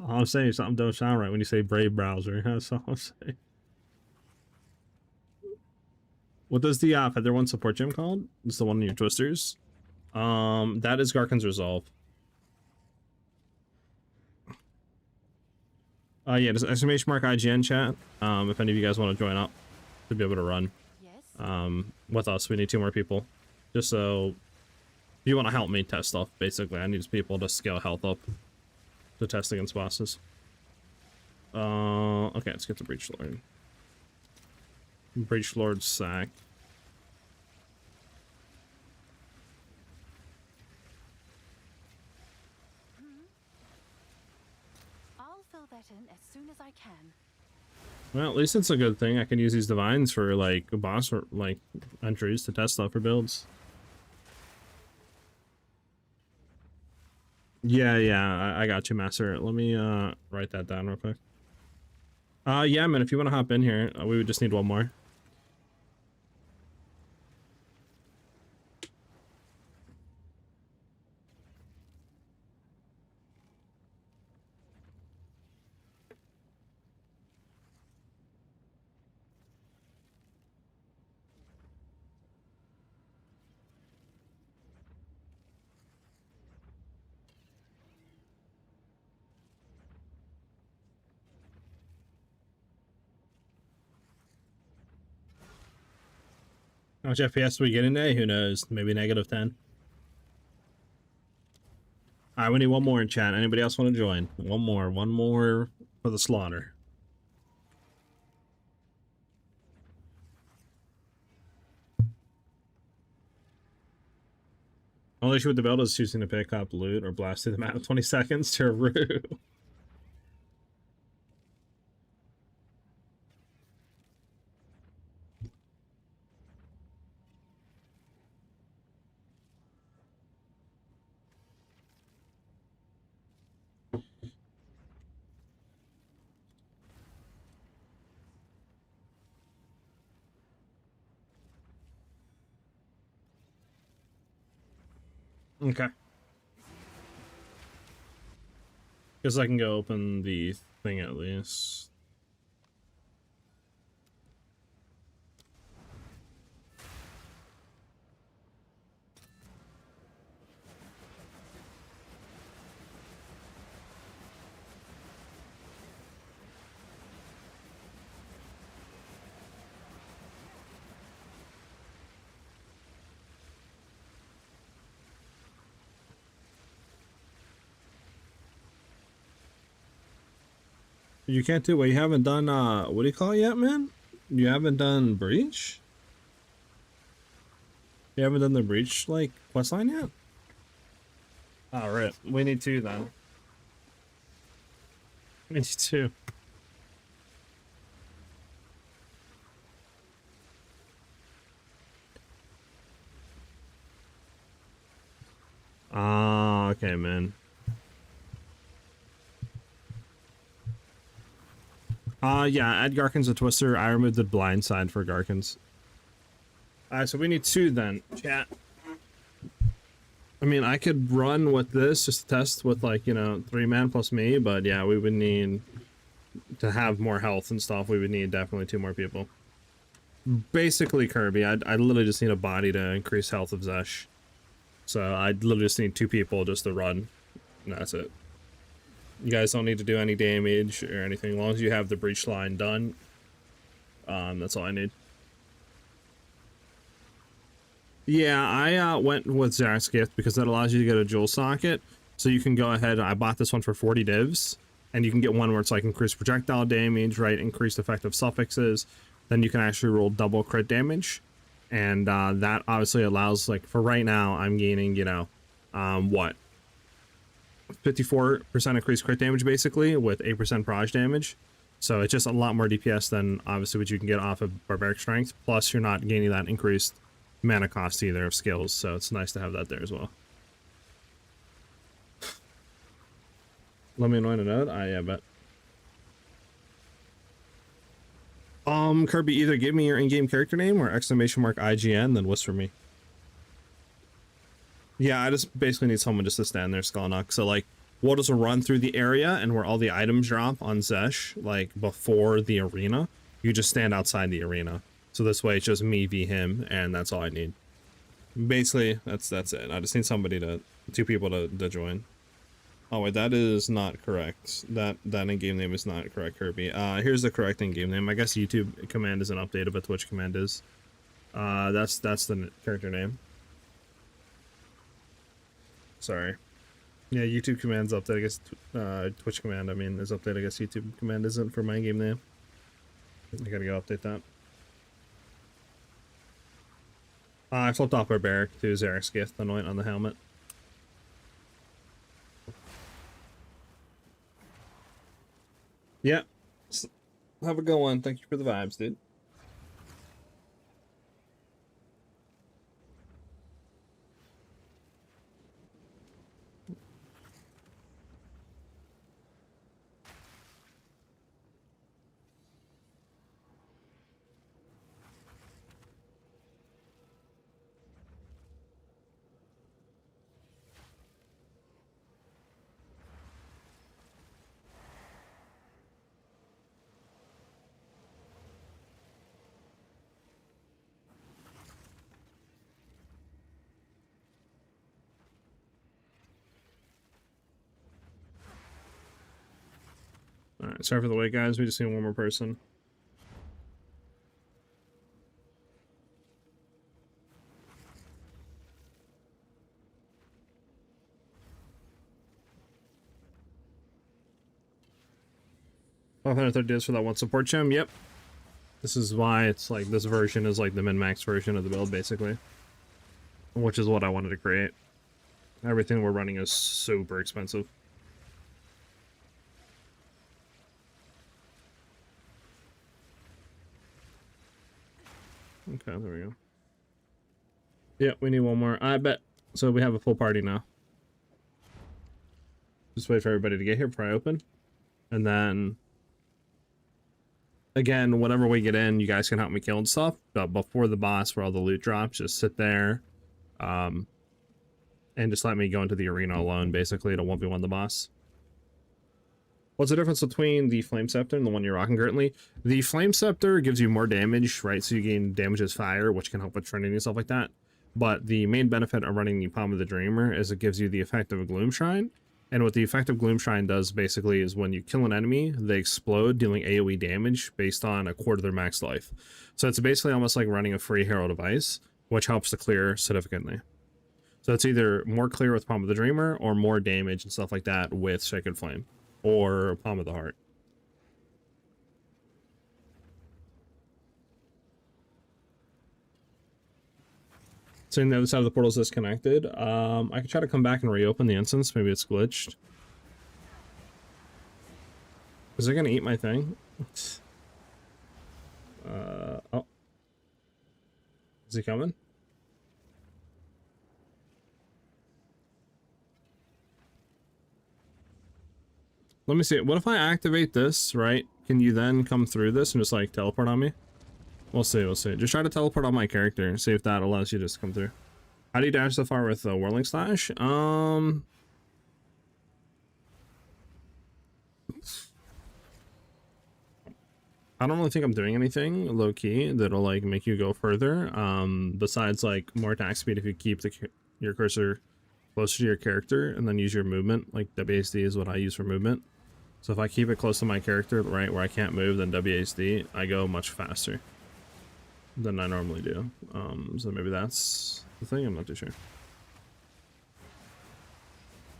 A: All I'm saying is something don't sound right when you say Brave Browser. That's all I'm saying. What does the Feather One support gym called? It's the one in your twisters. That is Garkans Resolve. Yeah, just exclamation mark IGN chat. If any of you guys want to join up to be able to run.
B: Yes.
A: With us, we need 2 more people. Just so if you want to help me test stuff, basically, I need people to scale health up to test against bosses. Okay, let's get the Breach Lord. Breach Lord sack.
B: in as soon as I can.
A: Well, at least it's a good thing. I can use these divines for like boss or like entries to test stuff for builds. Yeah, I got you, Master. Let me write that down real quick. Yeah, man, if you want to hop in here, we would just need one more. How much FPS do we get in there? Who knows? Maybe -10. Alright, we need one more in chat. Anybody else want to join? One more for the slaughter. Only issue with the build is choosing to pick up loot or blast through the map in 20 seconds to Rue. Okay. Guess I can go open the thing at least. You can't do what you haven't done. What do you call it yet, man? You haven't done Breach? You haven't done the Breach like questline yet? Oh, right. We need two then. We need two. Ah, okay, man. Yeah, add Garkans and Twister. I removed the blind side for Garkans. Alright, so we need two then. Chat. I mean, I could run with this just to test with, like, you know, 3-man plus me, but yeah, we would need to have more health and stuff. We would need definitely 2 more people. Basically, Kirby, I literally just need a body to increase health of Zesh. So I literally just need 2 people just to run. And that's it. You guys don't need to do any damage or anything. As long as you have the breach line done, that's all I need. Yeah, I went with SiahZ's gift because that allows you to get a jewel socket. So you can go ahead. I bought this one for 40 divs, and you can get one where it's like increased projectile damage, right? Increased effective suffixes. Then you can actually roll double crit damage, and that obviously allows, like, for right now, I'm gaining, you know, what? 54% increased crit damage basically with 8% proj damage, so it's just a lot more DPS than obviously what you can get off of barbaric strength, plus you're not gaining that increased mana cost either of skills, so it's nice to have that there as well. Let me anoint a node. Yeah, bet. Kirby, either give me your in-game character name or !IGN, then whisper me. Yeah, I just basically need someone just to stand there, Skullnock. So, like, we'll just run through the area, and where all the items drop on Zesh, like, before the arena, you just stand outside the arena. So this way, it's just me v him, and that's all I need. Basically, that's it. I just need somebody to, 2 people to join. Oh, wait, that is not correct. That in-game name is not correct, Kirby. Here's the correct in-game name. I guess YouTube command isn't updated, but Twitch command is. That's the character name. Sorry. Yeah, YouTube command's updated. I guess Twitch command, I mean, is updated. I guess YouTube command isn't for my in-game name. I gotta go update that. I flipped off Barbaric to SiahZ's gift, anoint on the helmet. Yeah. Have a good one. Thank you for the vibes, dude. Alright, sorry for the wait, guys. We just need one more person. $530 for that one support gem. Yep. This is why it's like this version is like the min-max version of the build, basically. Which is what I wanted to create. Everything we're running is super expensive. Okay, there we go. Yeah, we need one more. I bet. So we have a full party now. Just wait for everybody to get here before I open. And then... again, whenever we get in, you guys can help me kill and stuff. But before the boss, where all the loot drops, just sit there. And just let me go into the arena alone, basically, to 1v1 the boss. What's the difference between the Flame Scepter and the one you're rocking currently? The Flame Scepter gives you more damage, right? So you gain damage as fire, which can help with trending and stuff like that. But the main benefit of running the Palm of the Dreamer is it gives you the effect of a Gloom Shrine. And what the effect of Gloom Shrine does, basically, is when you kill an enemy, they explode, dealing AoE damage based on a quarter of their max life. So it's basically almost like running a free Herald of Ice, which helps to clear significantly. So it's either more clear with Palm of the Dreamer, or more damage and stuff like that with Sacred Flame. Or Palm of the Heart. Saying the other side of the portal is disconnected. I could try to come back and reopen the instance. Maybe it's glitched. Is it gonna eat my thing? Oh. Is he coming? Let me see. What if I activate this, right? Can you then come through this and just like teleport on me? We'll see, we'll see. Just try to teleport on my character and see if that allows you to just come through. How do you dash so far with Whirling Slash? I don't really think I'm doing anything low key that'll like make you go further. Besides like more attack speed if you keep your cursor closer to your character and then use your movement. Like WASD is what I use for movement. So if I keep it close to my character, right, where I can't move, then WASD, I go much faster than I normally do. So maybe that's the thing, I'm not too sure.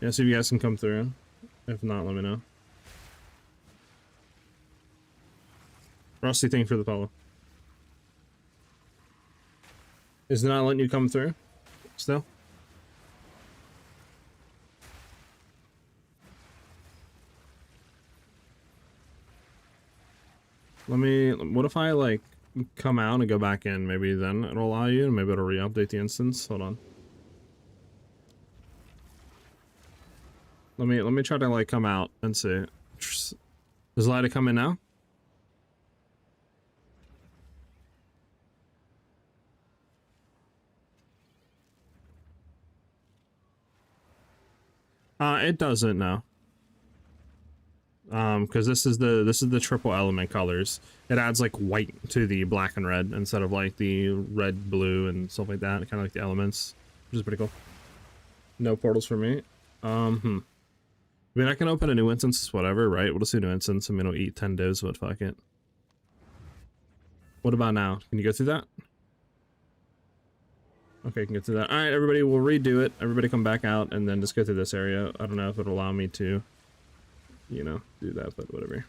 A: Yeah, see if you guys can come through. If not, let me know. Rusty, thank you for the follow. Is it not letting you come through? Still? What if I like come out and go back in? Maybe then it'll allow you, and maybe it'll re-update the instance. Hold on. Let me try to like come out and see. Does it allow you to come in now? It doesn't now. Because this is the triple element colors. It adds like white to the black and red instead of like the red, blue, and stuff like that. Kind of like the elements, which is pretty cool. No portals for me. I mean, I can open a new instance, whatever, right? We'll just do a new instance. I mean, it'll eat 10 divs, but fuck it. What about now? Can you go through that? Okay, can get through that. All right, everybody, we'll redo it. Everybody come back out and then just go through this area. I don't know if it'll allow me to, you know, do that, but whatever.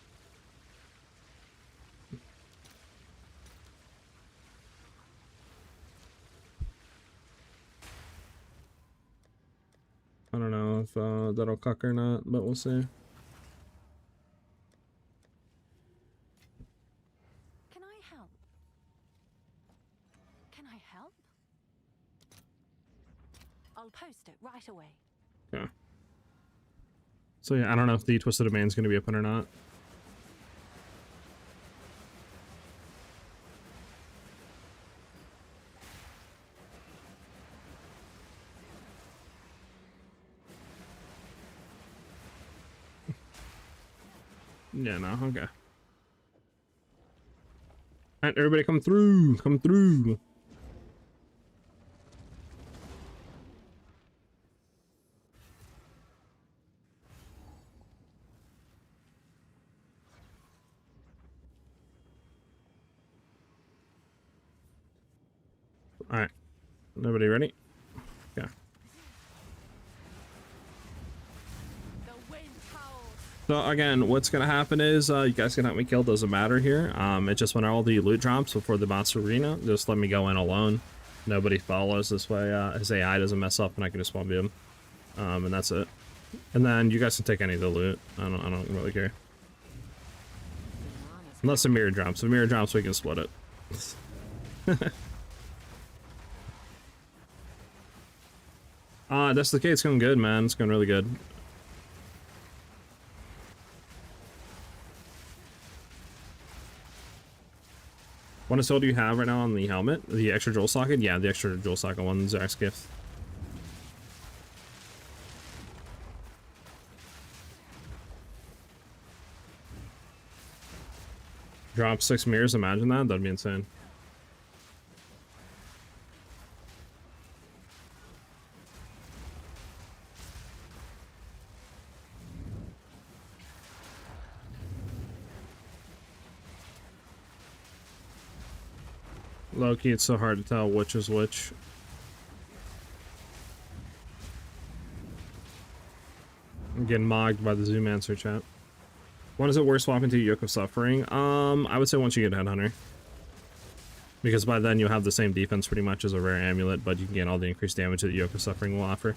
A: I don't know if that'll cuck or not, but we'll see.
B: help? Can I help? I'll post it right away.
A: Yeah. So yeah, I don't know if the Twisted Domain's gonna be open or not. Yeah, no, okay. Alright, everybody come through! Come through! Alright. Everybody ready? Yeah.
C: The wind howls.
A: So again, what's gonna happen is you guys can help me kill, doesn't matter here. It's just when all the loot drops before the monster arena, just let me go in alone. Nobody follows, this way his AI doesn't mess up and I can just one him. And that's it. And then you guys can take any of the loot. I don't really care. Unless a mirror drops. If a mirror drops, we can split it. That's the case. It's going good, man. It's going really good. What assault do you have right now on the helmet? The extra jewel socket? Yeah, the extra jewel socket one, Zach's gift. Drop 6 mirrors, imagine that? That'd be insane. Low-key, it's so hard to tell which is which. I'm getting mogged by the Zoomancer chat. When is it worth swapping to Yoke of Suffering? I would say once you get Headhunter. Because by then you'll have the same defense pretty much as a rare amulet, but you can get all the increased damage that Yoke of Suffering will offer.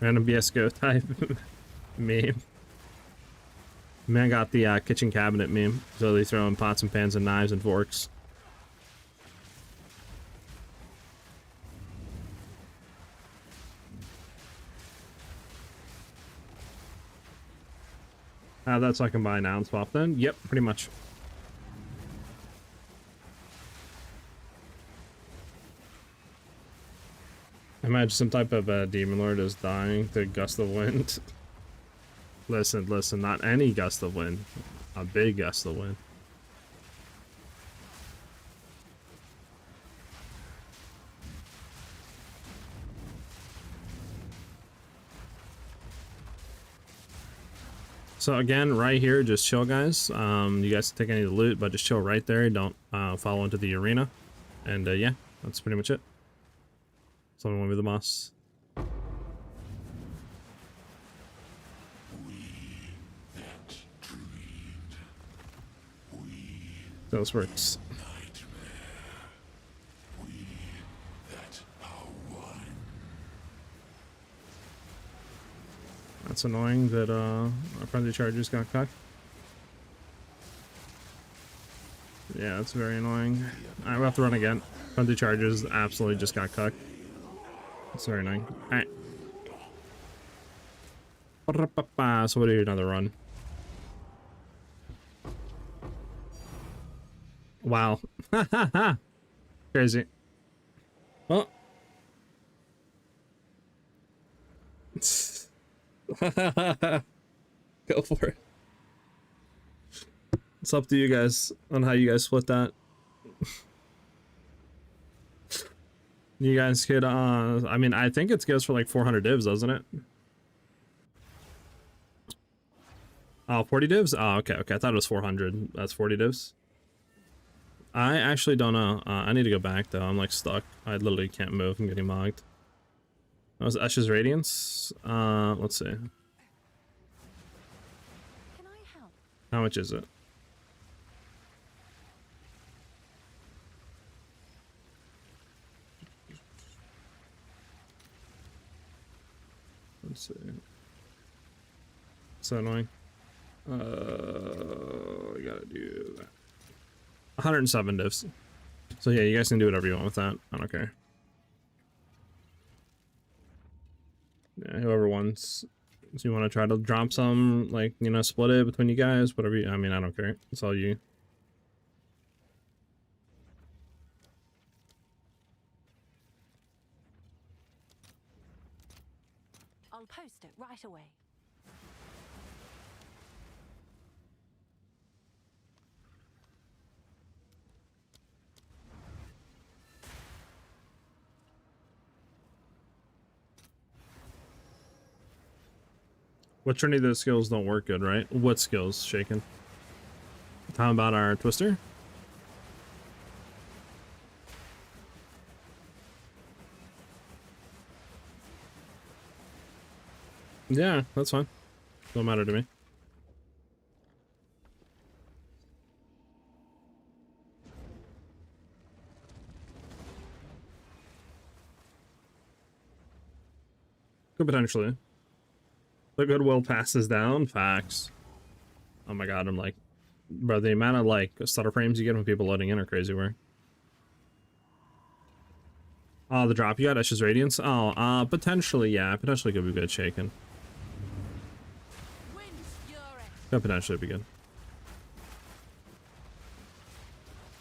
A: Random BS Go type meme. Man got the kitchen cabinet meme. So they throw in pots and pans and knives and forks. That's so I can buy now and swap then? Yep, pretty much. Imagine some type of demon lord is dying to gust of wind. Listen, not any gust of wind. A big gust of wind. So again, right here, just chill, guys. You guys can take any of the loot, but just chill right there. Don't follow into the arena. And yeah, that's pretty much it. Someone want me the boss. Those works. That's annoying that our friendly chargers got cut. Yeah, that's very annoying. Alright, we'll have to run again. Friendly chargers absolutely just got cut. That's very annoying. Alright. So we'll do another run. Wow. Crazy. Well. Go for it. It's up to you guys on how you guys split that. You guys could, I mean, I think it goes for like 400 divs, doesn't it? Oh, 40 divs? Oh, okay, okay. I thought it was 400. That's 40 divs. I actually don't know. I need to go back, though. I'm, like, stuck. I literally can't move. I'm getting mogged. That was Esh's Radiance. Let's see.
B: Can I help?
A: How much is it? Let's see. So annoying. We gotta do that. 107 divs. So yeah, you guys can do whatever you want with that. I don't care. Yeah, whoever wants. So you want to try to drop some, like, you know, split it between you guys, whatever you, I mean, I don't care. It's all you.
B: I'll post it right away.
A: Which any of those skills don't work good, right? What skills, Shaken? How about our Twister? Yeah, that's fine. Don't matter to me. Could potentially. The goodwill passes down. Facts. Oh my god, I'm like, bro, the amount of like stutter frames you get when people loading in are crazy work. Oh, the drop you got, Ashes Radiance? Oh, potentially, yeah. Potentially could be good, Shaken. Could potentially be good.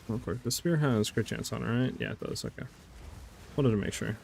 A: Real quick, the spear has crit chance on it, right? Yeah, it does, okay. Wanted to make sure.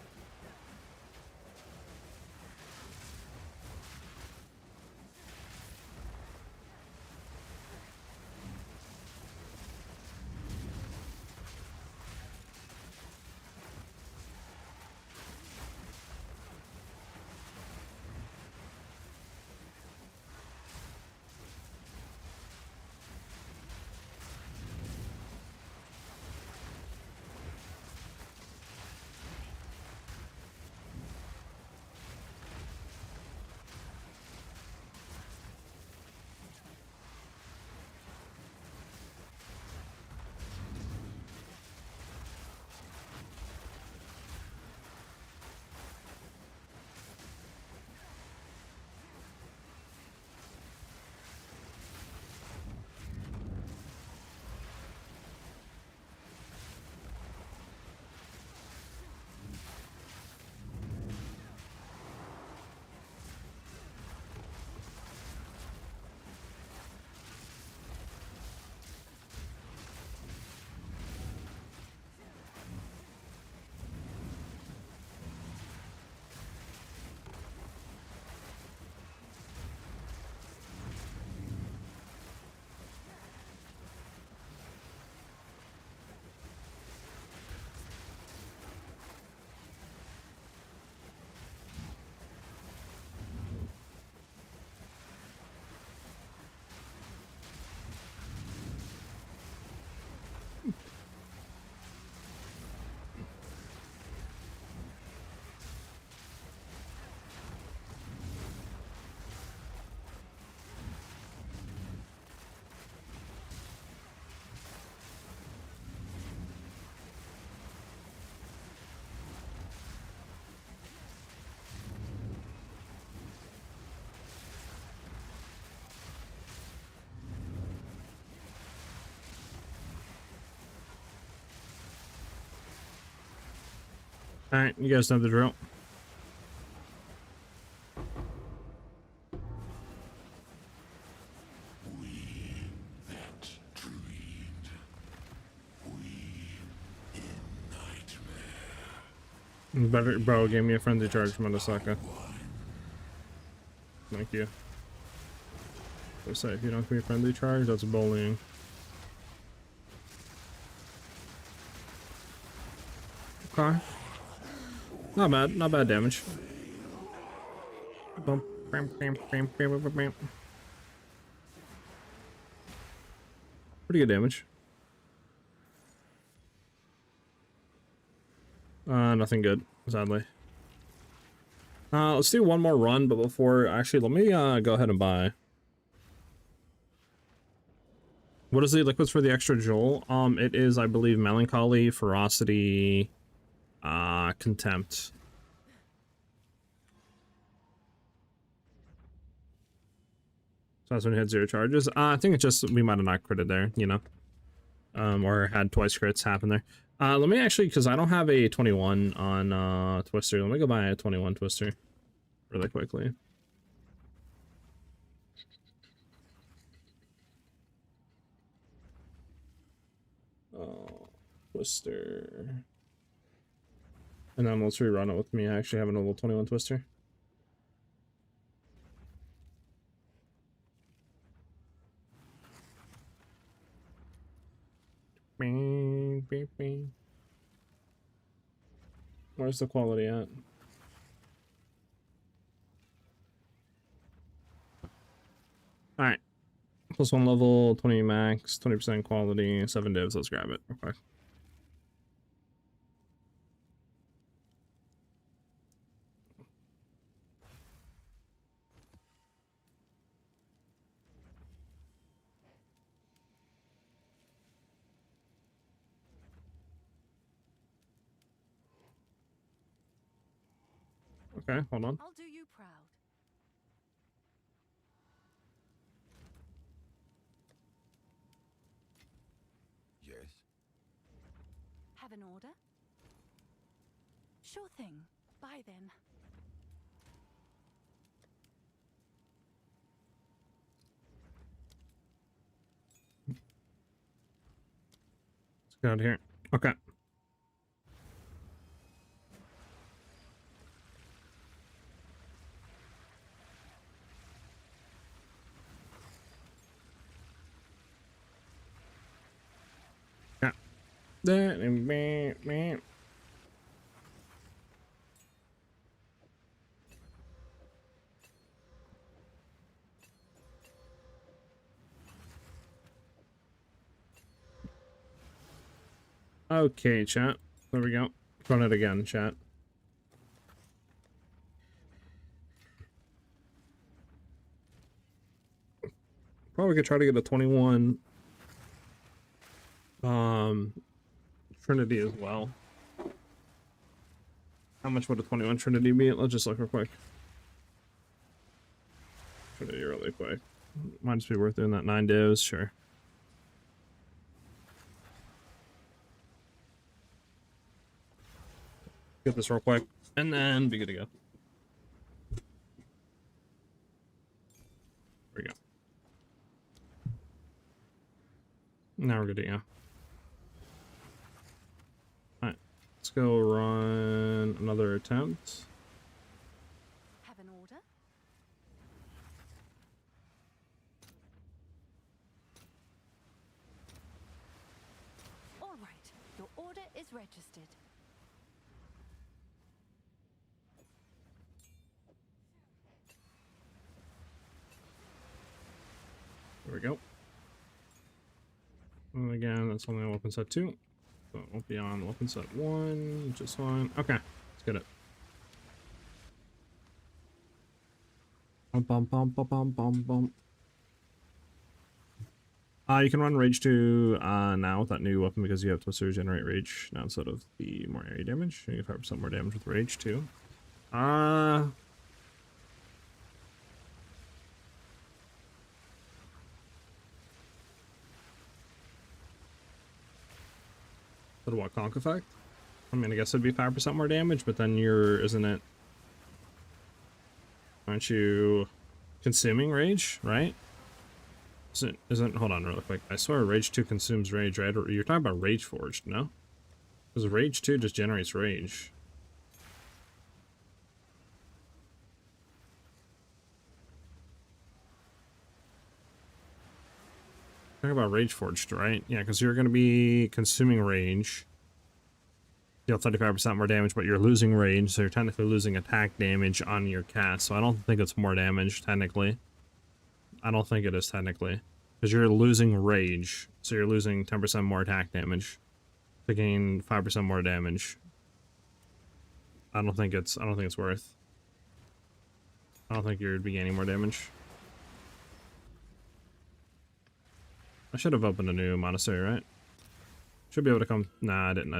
A: Alright, you guys know the drill. Better, bro, gave me a friendly charge from Andasaka. Thank you. I say, if you don't give me a friendly charge, that's bullying. Okay. Not bad, not bad damage. Bump, bam, bam, bam, bam, bam, bam. Pretty good damage. Nothing good, sadly. Let's do one more run, but before, actually, let me, go ahead and buy. What is the liquids for the extra Joel? It is, I believe, Melancholy, Ferocity, Contempt. So that's when you had 0 charges. I think it's just, we might have not critted there, you know? or had twice crits happen there. Let me actually, because I don't have a 21 on Twister. Let me go buy a 21 Twister really quickly. Twister. And then let's rerun it with me actually having a little 21 Twister. Where's the quality at? Alright. +1 level, 20 max, 20% quality, 7 divs. Let's grab it real quick. Okay, hold on.
B: I'll do you proud.
D: Yes.
B: Have an order? Sure thing. Bye then.
A: Let's get out of here. Okay. That and man. Okay, chat. There we go. Run it again, chat. Probably could try to get a 21 Trinity as well. How much would a 21 Trinity be? Let's just look real quick. Trinity really quick. Might just be worth doing that 9 divs, sure. Get this real quick, and then be good to go. There we go. Now we're good to go. Alright, let's go run another attempt.
B: Have an order? All right. Your order is registered.
A: There we go. And again, that's only on weapon set 2. So it won't be on weapon set 1, which is fine. Okay, let's get it. Bum, bum, bum, bum, bum, bum. You can run Rage 2 now with that new weapon because you have Twister generate Rage now instead of the more area damage. You get 5% more damage with Rage 2. But what, conk effect? I mean, I guess it'd be 5% more damage, but then isn't it? Aren't you consuming rage, right? Isn't, hold on really quick. I swear Rage 2 consumes rage, right? Or you're talking about Rage Forged, no? Because Rage 2 just generates rage. Talking about Rage Forged, right? Yeah, because you're going to be consuming rage. Deal 35% more damage, but you're losing rage, so you're technically losing attack damage on your cast. So I don't think it's more damage, technically. I don't think it is, technically. Because you're losing rage, so you're losing 10% more attack damage to gain 5% more damage. I don't think it's worth. I don't think you'd be gaining more damage. I should have opened a new monastery, right? Should be able to come. Nah, I didn't.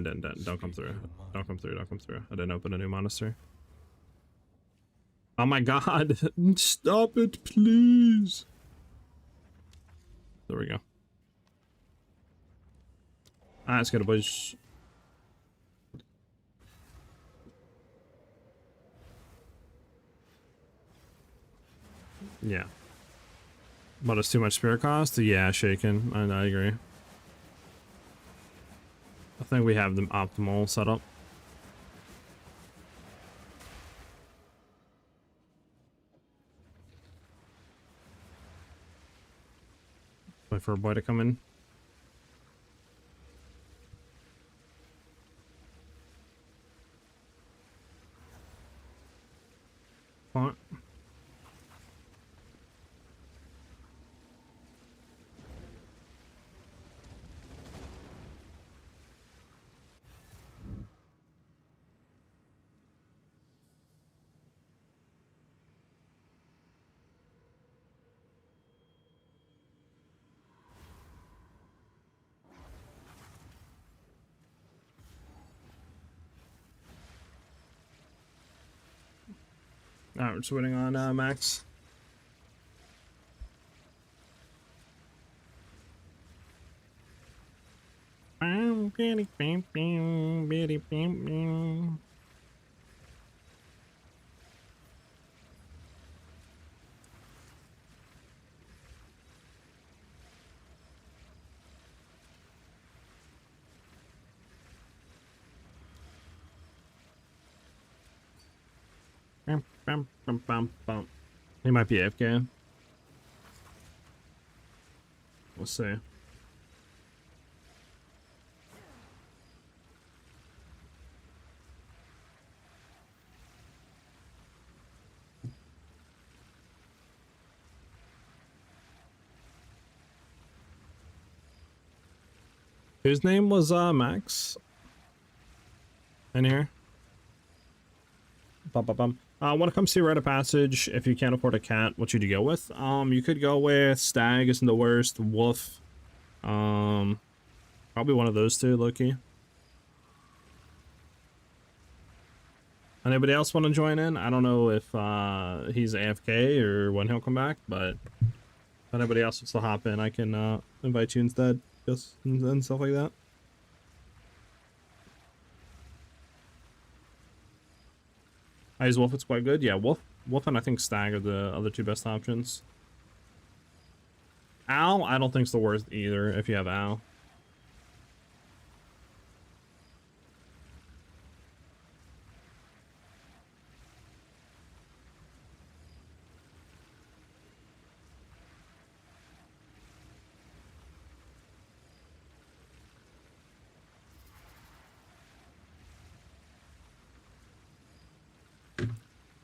A: Don't come through. Don't come through. I didn't open a new monastery. Oh my god. Stop it, please. There we go. Ah, let's get a boys. Yeah. But it's too much spirit cost? Yeah, shaken. I agree. I think we have the optimal setup. Wait for a boy to come in. What? Alright, we're just waiting on Max. He might be AFK. We'll see. His name was Max. In here. Bum, bum, bum. When it comes to rite of passage, if you can't afford a cat, what should you go with? You could go with Stag isn't the worst, Wolf. Probably one of those two, low-key. Anybody else want to join in? I don't know if he's AFK or when he'll come back, but if anybody else wants to hop in, I can invite you instead, just and stuff like that. I use Wolf, it's quite good. Yeah, Wolf and I think Stag are the other two best options. Owl, I don't think it's the worst either if you have Owl.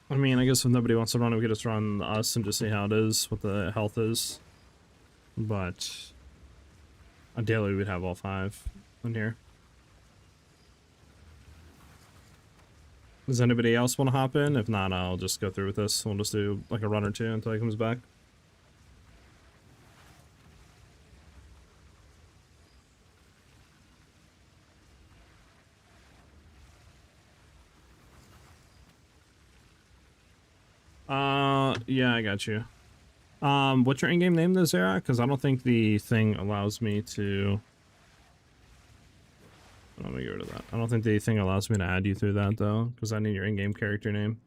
A: I mean, I guess if nobody wants to run it, we could just run us and just see how it is, what the health is. But ideally, we'd have all 5 in here. Does anybody else want to hop in? If not, I'll just go through with this. We'll just do like a run or two until he comes back. Yeah, I got you. What's your in-game name though, Zara? Because I don't think the thing allows me to... Let me get rid of that. I don't think the thing allows me to add you through that though, because I need your in-game character name,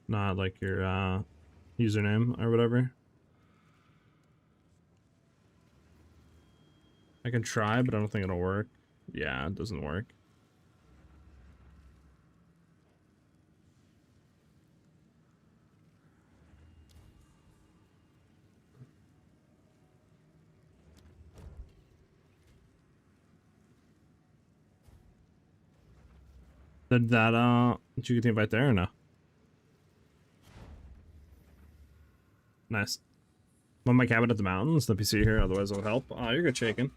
A: not like your username or whatever. I can try, but I don't think it'll work. Yeah, it doesn't work. Did you get the invite there or no? Nice. I'm on my cabin at the mountains, the PC here, otherwise it'll help. Oh, you're good shaking.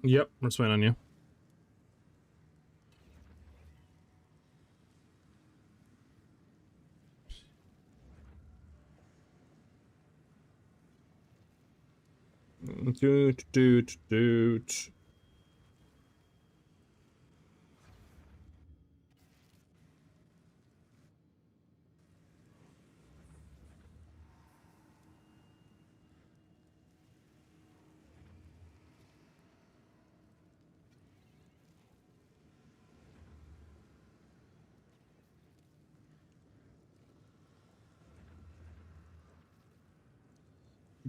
A: Yep, we're just waiting on you. Doot, doot, doot.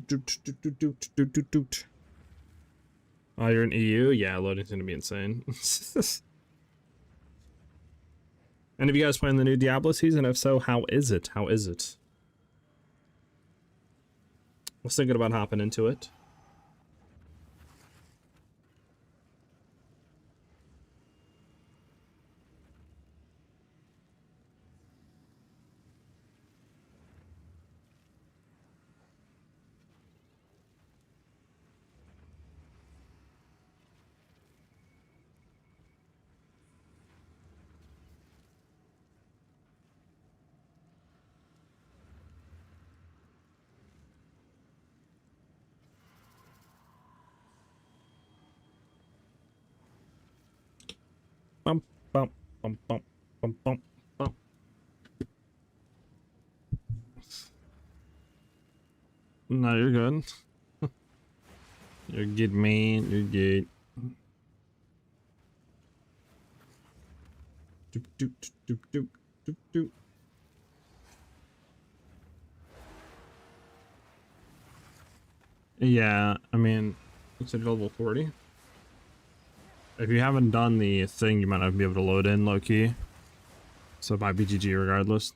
A: Doot, doot, doot, doot, doot, doot, doot. Oh, you're in EU? Yeah, loading's gonna be insane. Any of you guys playing the new Diablo season? If so, how is it? How is it? I was thinking about hopping into it. Bump, bump, bump, bump, bump, bump, bump. No, you're good. You're good, man. You're good. Doop, doop, doop, doop, doop, doop. Yeah, I mean, it's at level 40. If you haven't done the thing, you might not be able to load in low key. So it might be GG regardless.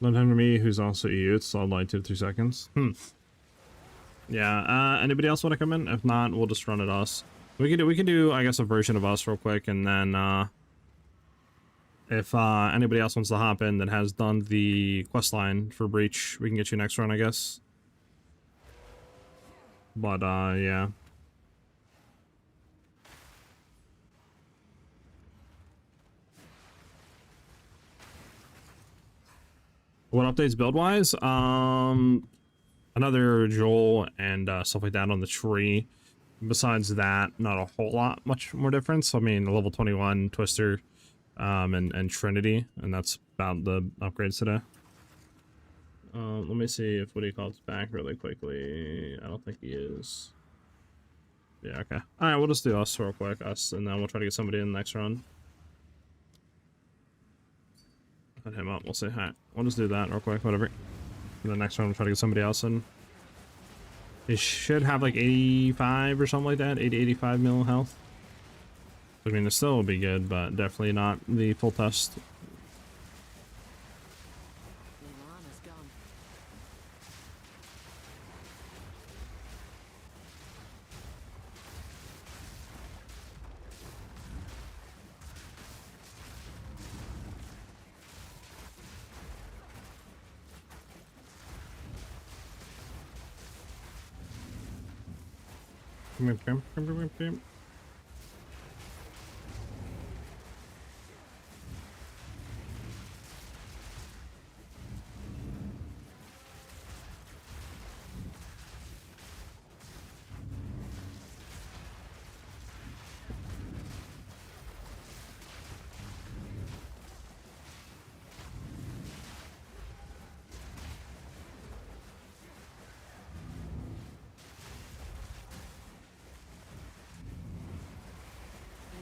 A: Load time to me, who's also EU. It's all like 2 to 3 seconds. Yeah. Anybody else want to come in? If not, we'll just run it us. We can do I guess a version of us real quick, and then if anybody else wants to hop in that has done the quest line for Breach, we can get you next run, I guess. But yeah. What updates build wise? Another Joel and stuff like that on the tree. Besides that, not a whole lot much more difference. I mean, a level 21 Twister and Trinity, and that's about the upgrades today. Let me see if what he calls back really quickly. I don't think he is. Yeah, okay. Alright, we'll just do us real quick, and then we'll try to get somebody in the next round. Put him up, we'll say hi. We'll just do that real quick, whatever. And the next round we'll try to get somebody else in. He should have like 85 or something like that, 80, 85 mil health. I mean, it still will be good, but definitely not the full test.
C: Lana's gone.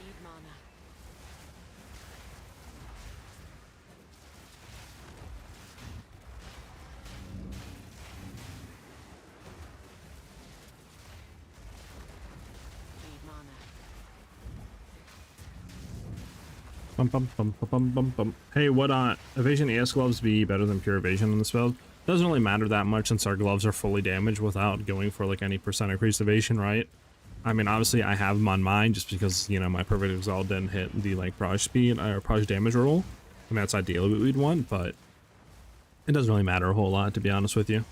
C: Need mana. Need mana.
A: Bum, bum, bum, bum, bum, bum, bum. Hey, would evasion AS gloves be better than pure evasion in this build? Doesn't really matter that much since our gloves are fully damaged without going for like any percent increased evasion, right? I mean, obviously I have them on mine just because, you know, my perfect Exile didn't hit the like proj speed or proj damage rule. I mean, that's ideally what we'd want, but it doesn't really matter a whole lot, to be honest with you.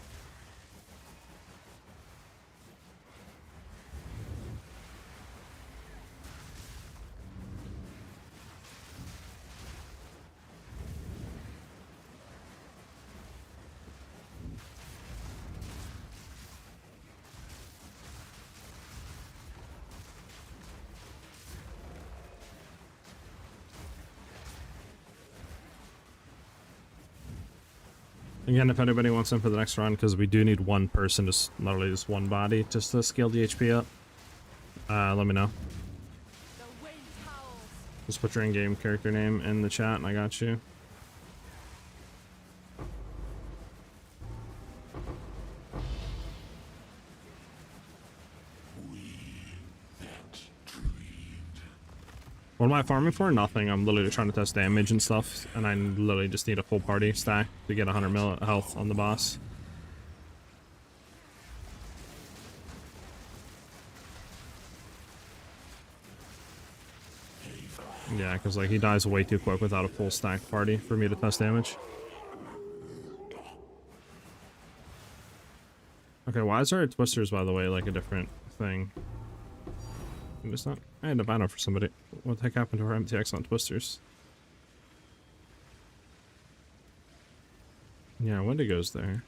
A: Again, if anybody wants in for the next run, because we do need one person, just literally just one body, just to scale the HP up. Let me know.
C: The wind howls.
A: Just put your in-game character name in the chat, and I got you. What am I farming for? Nothing. I'm literally trying to test damage and stuff, and I literally just need a full party stack to get 100 mil health on the boss. Yeah, because like he dies way too quick without a full stack party for me to test damage. Okay, why is our twisters, by the way, like a different thing? It's not. I had a banner for somebody. What the heck happened to our MTX on twisters? Yeah, Wendigo's there.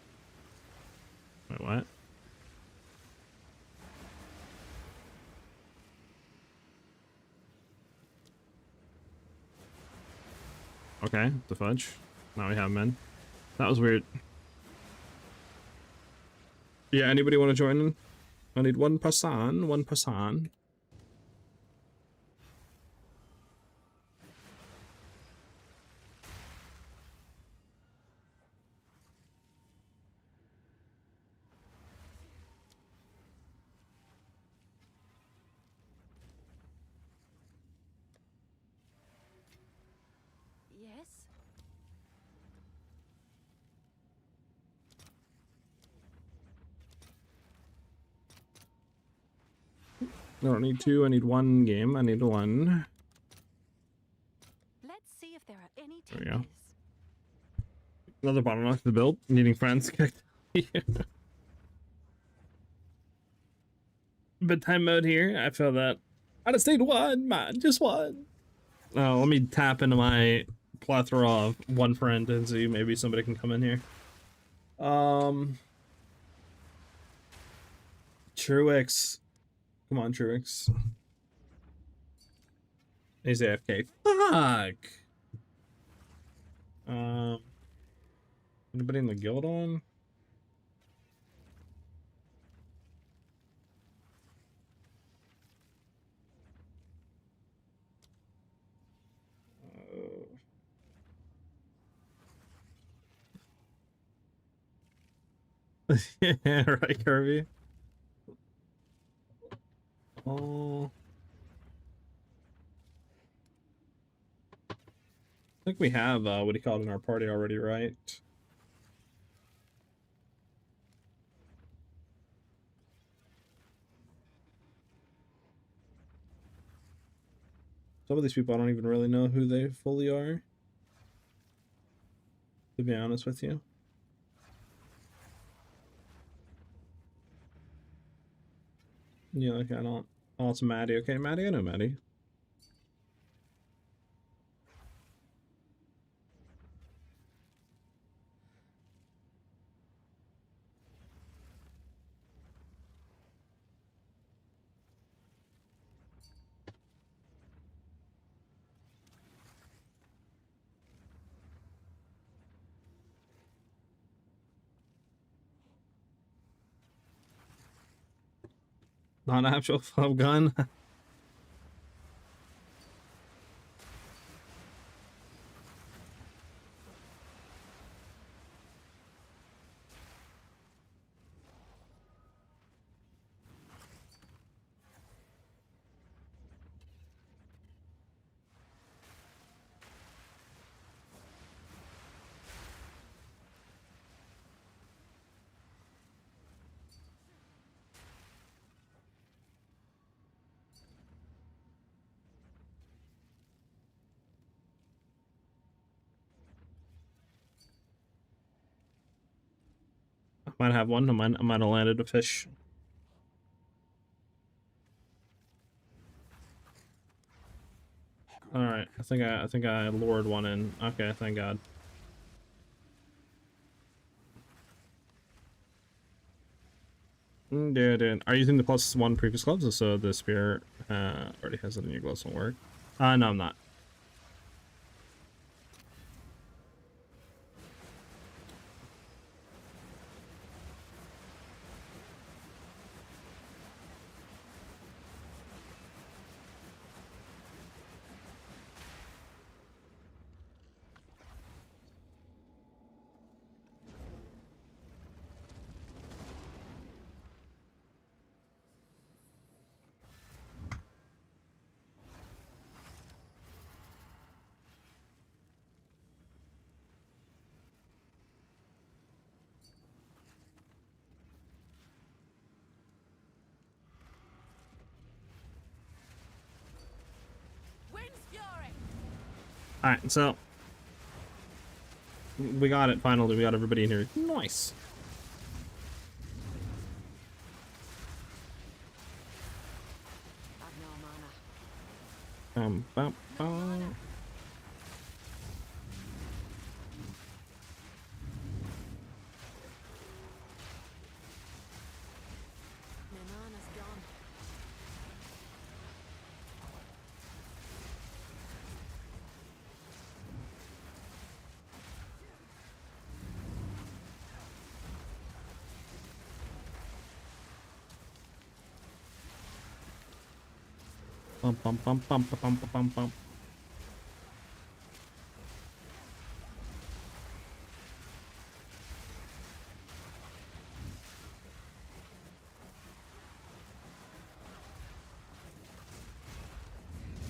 A: Wait, what? Okay, the fudge. Now we have men. That was weird. Yeah, anybody want to join in? I need one person, one person.
B: Yes?
A: I don't need two, I need one game. I need one.
B: Let's see if there are any
A: There we
B: changes.
A: go. Another bottleneck to the build. Needing friends. Yeah. Bedtime mode here. I feel that. I just need one, man. Just one. Oh, let me tap into my plethora of one friend and see maybe somebody can come in here. Truex. Come on, Truex. He's AFK. Fuck. Anybody in the guild on? Yeah, right, Kirby. Oh. I think we have, what do you call it in our party already, right? Some of these people I don't even really know who they fully are, to be honest with you. Yeah, like I don't. Oh, it's Maddie. Okay, Maddie, I know Maddie. Not an actual fob gun. I might have one. I might have landed a fish. All right, I think I lured one in. Okay, thank God. Dude, are you using the +1 previous gloves? So the spear already has it in your gloves, won't work. No, I'm not. Alright, so we got it finally. We got everybody in here. Nice.
C: I've no mana.
A: Bum, bum.
C: My mana's gone.
A: Bum, bum, bum, bum, bum, bum, bum, bum.
C: I've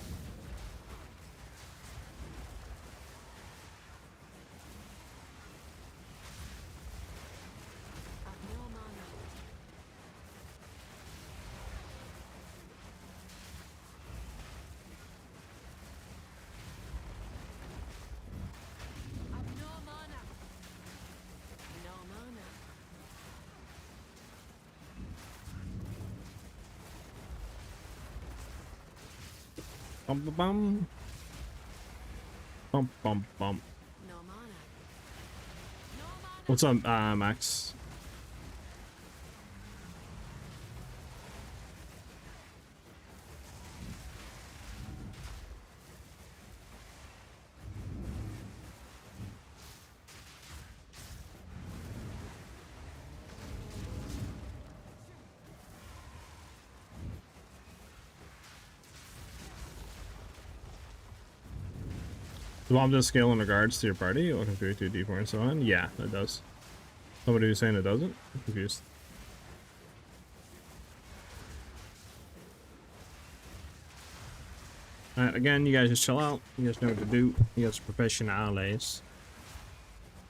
C: no mana. I've no mana. No mana.
A: Bum, bum, bum. Bum, bum, bum.
C: No mana. No mana.
A: What's up, Max? The bomb does scale in regards to your party, looking through to D4 and so on. Yeah, it does. Somebody who's saying it doesn't? I'm confused. Alright, again, you guys just chill out. You guys know what to do. You guys are professionals.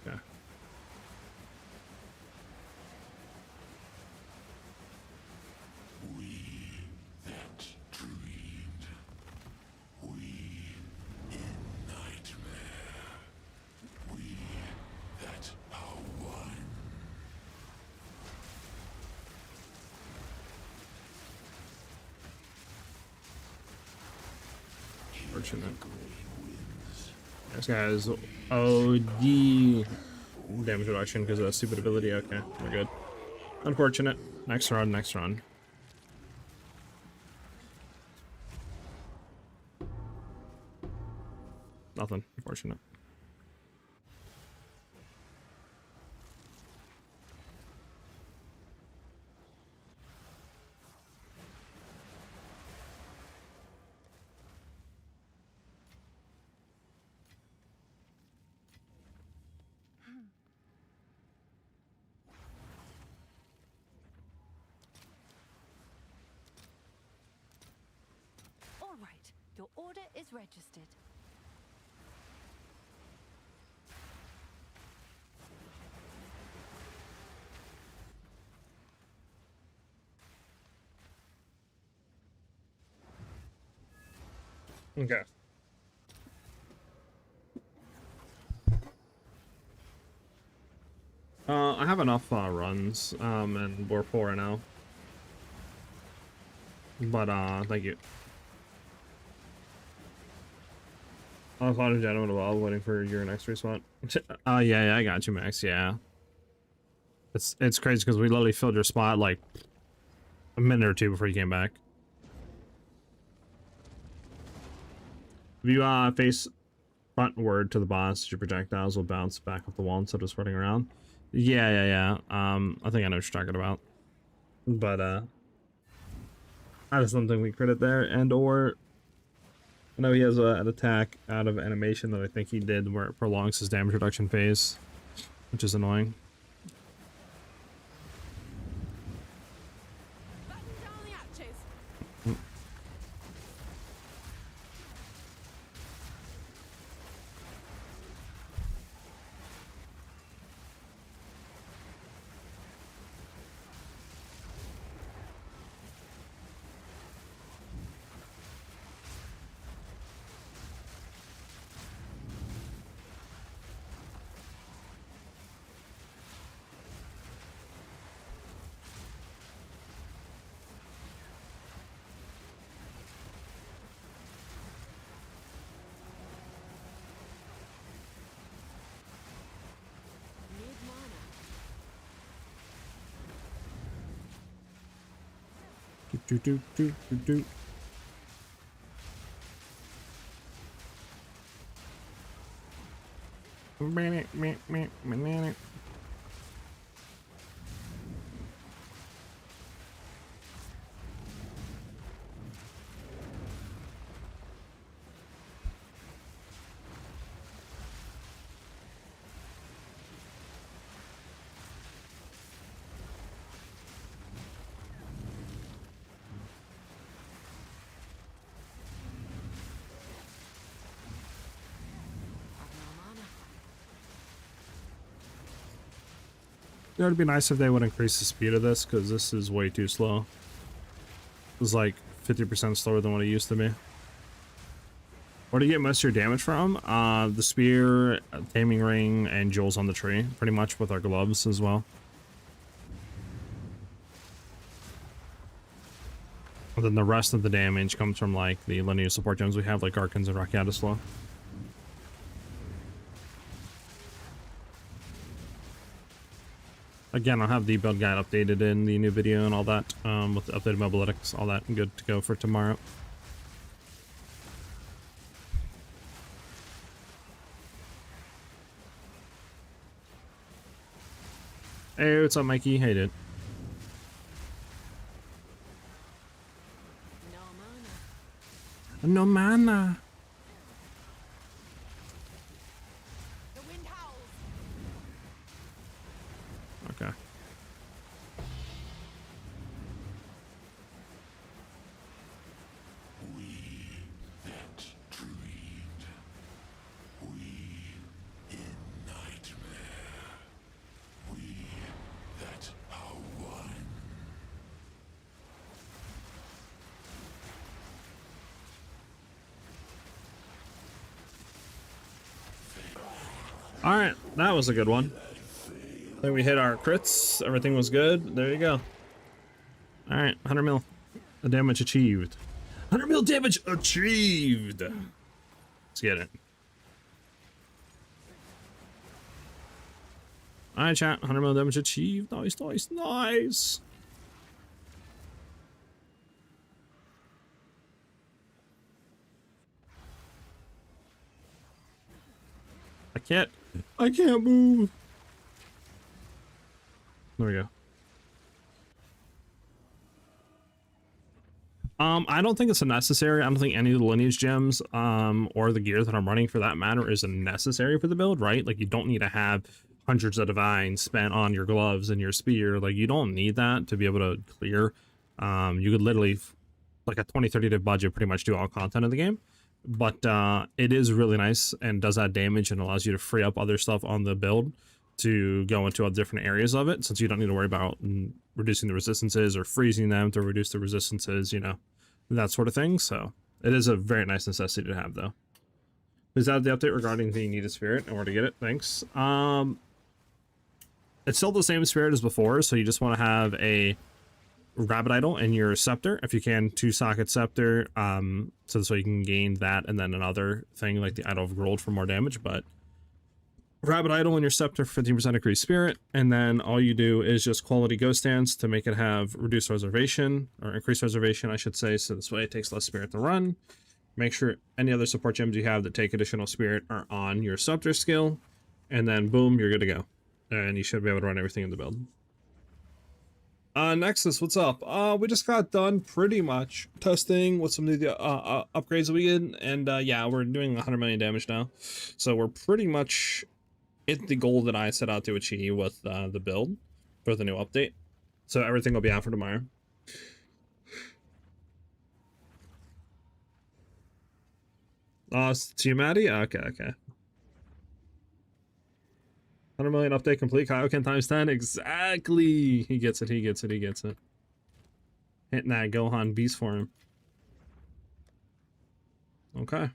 A: Okay.
E: That dreamed. We in nightmare. We that are one.
A: Fortunate. This guy's OD damage reduction because of that stupid ability. Okay, we're good. Unfortunate. Next run, next run. Nothing. Unfortunate.
B: All right, your order is registered.
A: Okay. I have enough runs, and we're 4 now. But thank you. I was a gentleman while waiting for your next respawn. Yeah, I got you, Max. Yeah. It's crazy because we literally filled your spot like a minute or two before you came back. If you face frontward to the boss, your projectiles will bounce back off the wall instead of spreading around. Yeah. I think I know what you're talking about. But that is something we credit there, and or I know he has an attack out of animation that I think he did where it prolongs his damage reduction phase, which is annoying.
C: Batten down the hatches.
A: Do do do do do. It would be nice if they would increase the speed of this, because this is way too slow. It's like 50% slower than what it used to be. Where do you get most of your damage from? The spear, taming ring, and jewels on the tree. Pretty much with our gloves as well. And then the rest of the damage comes from like the linear support gems we have, like Garkans and Rakyatisla. Again, I'll have the build guide updated in the new video and all that, with the updated mobilitics, all that, and good to go for tomorrow. Hey, what's up, Mikey? How you doing?
C: No mana.
A: No mana.
C: The wind howls.
A: Okay.
E: That dreamed. We in nightmare. We that are one.
A: All right, that was a good one. Then we hit our crits. Everything was good. There you go. All right, 100 mil. The damage achieved. 100 mil damage achieved. Let's get it. All right, chat. 100 mil damage achieved. Nice, nice, nice. I can't move. There we go. I don't think it's necessary. I don't think any of the lineage gems, or the gear that I'm running for that matter is necessary for the build, right? Like, you don't need to have hundreds of divines spent on your gloves and your spear. Like, you don't need that to be able to clear. You could literally, like a 20-30 day budget, pretty much do all content in the game. But it is really nice and does that damage and allows you to free up other stuff on the build to go into different areas of it, since you don't need to worry about reducing the resistances or freezing them to reduce the resistances, you know, that sort of thing. So it is a very nice necessity to have, though. Is that the update regarding the needed spirit and where to get it? Thanks. It's still the same spirit as before, so you just want to have a rabbit idol in your scepter, if you can, 2-socket scepter, so this way you can gain that and then another thing like the idol of gold for more damage. But rabbit idol in your scepter for 15% increased spirit, and then all you do is just quality ghost dance to make it have reduced reservation, or increased reservation I should say, so this way it takes less spirit to run. Make sure any other support gems you have that take additional spirit are on your scepter skill, and then boom, you're good to go, and you should be able to run everything in the build. Nexus, what's up? We just got done pretty much testing with some of the upgrades that we did, and yeah, we're doing 100 million damage now, so we're pretty much hit the goal that I set out to achieve with the build for the new update. So everything will be out for tomorrow. To you, Maddie? Okay, okay. 100 million update complete. Kaioken times 10. Exactly. He gets it. He gets it. He gets it. Hitting that Gohan beast for him. Okay.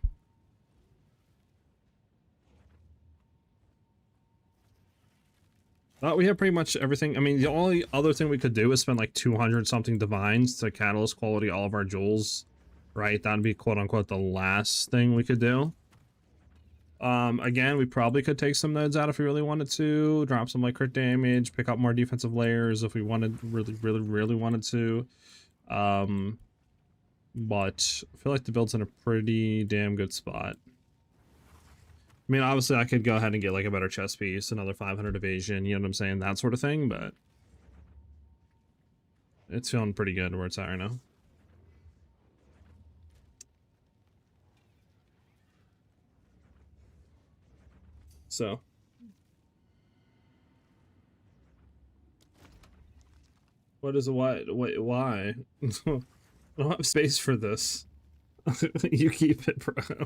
A: We have pretty much everything. I mean, the only other thing we could do is spend like 200 something divines to catalyst quality all of our jewels, right? That'd be quote unquote the last thing we could do. Again, we probably could take some nodes out if we really wanted to, drop some like crit damage, pick up more defensive layers if we wanted, really wanted to. But I feel like the build's in a pretty damn good spot. I mean, obviously I could go ahead and get like a better chest piece, another 500 evasion, you know what I'm saying, that sort of thing, but it's feeling pretty good where it's at right now. So what is it? Why? I don't have space for this. You keep it, bro.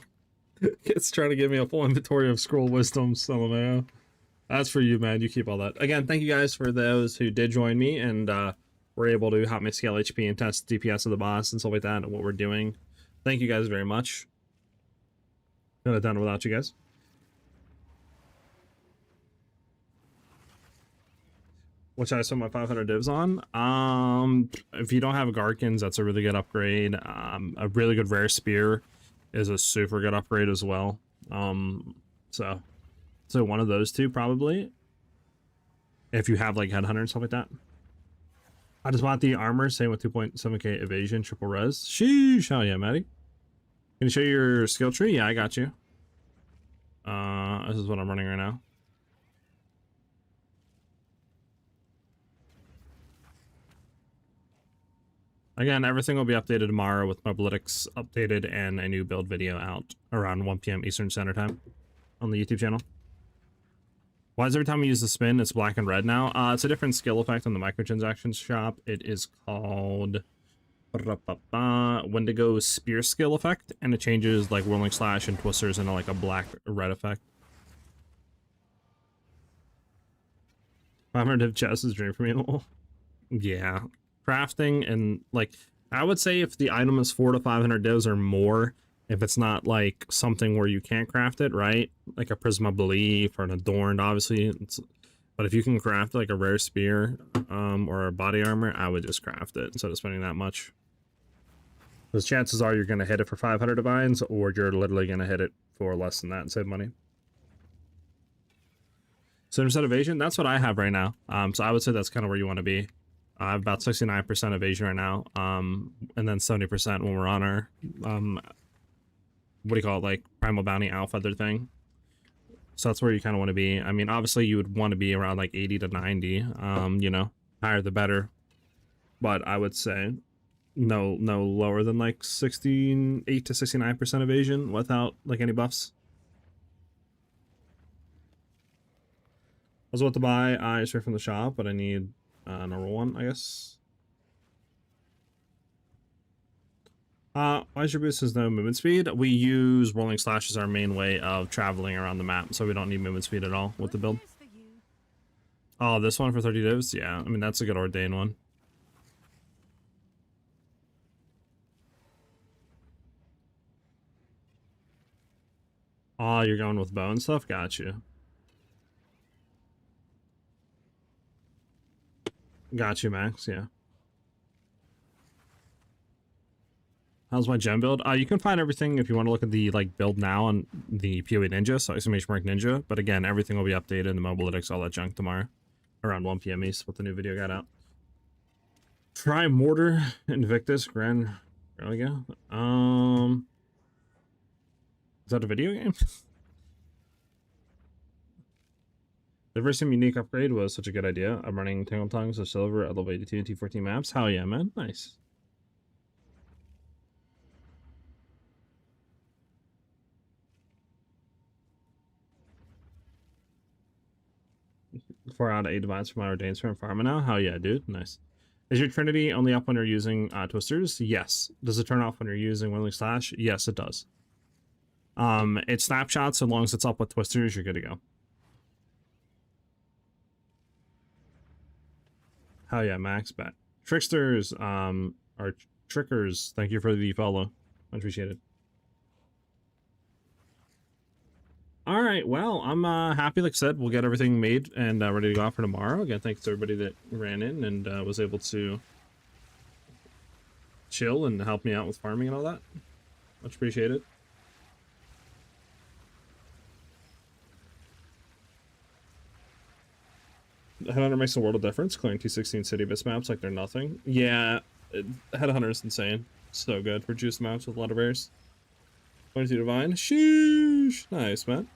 A: It's trying to give me a full inventory of scroll wisdom, so man. That's for you, man. You keep all that. Again, thank you guys for those who did join me and were able to help me scale HP and test DPS of the boss and stuff like that and what we're doing. Thank you guys very much. Couldn't have done it without you guys. Which I spent my 500 divs on. If you don't have Garkans, that's a really good upgrade. A really good rare spear is a super good upgrade as well. So one of those two probably. If you have like headhunter and stuff like that. I just bought the armor, same with 2.7k evasion, triple res. Sheesh, hell yeah, Maddie. Can you show your skill tree? Yeah, I got you. This is what I'm running right now. Again, everything will be updated tomorrow with Mobalytics updated and a new build video out around 1 p.m. Eastern Standard Time on the YouTube channel. Why is every time we use the spin, it's black and red now? It's a different skill effect on the microtransactions shop. It is called Wendigo Spear skill effect, and it changes like Whirling Slash and Twisters into like a black-red effect. 500 chest is a dream for me. Yeah. Crafting and like I would say if the item is 400 to 500 divs or more, if it's not like something where you can't craft it, right, like a Prisma Belief or an Adorned, obviously but if you can craft like a rare spear or a body armor, I would just craft it instead of spending that much, because chances are you're going to hit it for 500 divines or you're literally going to hit it for less than that and save money. So instead of evasion, that's what I have right now. So I would say that's kind of where you want to be. I have about 69% evasion right now, and then 70% when we're on our, what do you call it, like Primal Bounty Alpha other thing. So that's where you kind of want to be. I mean, obviously you would want to be around like 80 to 90, you know, higher the better. But I would say no lower than like 68 to 69% evasion without like any buffs. I was about to buy eyes straight from the shop, but I need normal one, I guess. Why is your boost has no movement speed? We use Rolling Slash as our main way of traveling around the map, so we don't need movement speed at all with the build. Oh, this one for 30 divs? Yeah, I mean, that's a good Ordained one. Oh, you're going with bow and stuff? Got you. Got you, Max, yeah. How's my gem build? You can find everything if you want to look at the like build now on the PoE Ninja, so exclamation mark Ninja. But again, everything will be updated in the Mobalytics, all that junk tomorrow. Around 1 p.m. East with the new video got out. Try Mortar Invictus Grand Religa. Is that a video game? The Versum unique upgrade was such a good idea. I'm running Tangle Tongues of Silver at level 82 and T14 maps. Hell yeah, man. Nice. Four out of 8 divides from my Ordained from Pharma now. Hell yeah, dude. Nice. Is your Trinity only up when you're using Twisters? Yes. Does it turn off when you're using Whirling Slash? Yes, it does. It snapshots, so long as it's up with Twisters, you're good to go. Hell yeah, Max bet. Tricksters, or Trickers, thank you for the follow. I appreciate it. Alright, well, I'm happy, like I said, we'll get everything made and ready to go out for tomorrow. Again, thanks to everybody that ran in and was able to chill and help me out with farming and all that. Much appreciated. Headhunter makes a world of difference. Clearing T16 city bis maps like they're nothing. Yeah, Headhunter is insane. So good for juice amounts with a lot of bears. 22 divine. Sheesh. Nice, man.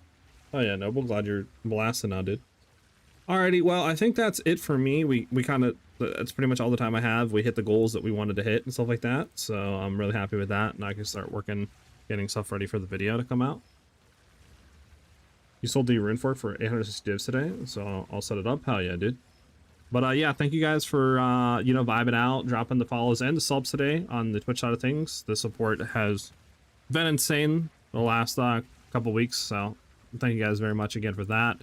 A: Oh yeah, Noble. Glad you're blasting now, dude. Alrighty, well, I think that's it for me. We kind of, that's pretty much all the time I have. We hit the goals that we wanted to hit and stuff like that. So I'm really happy with that. And I can start working, getting stuff ready for the video to come out. You sold the rune fork for 860 divs today, so I'll set it up. Hell yeah, dude. But yeah, thank you guys for, you know, vibing out, dropping the follows and the subs today on the Twitch side of things. The support has been insane the last couple weeks, so thank you guys very much again for that.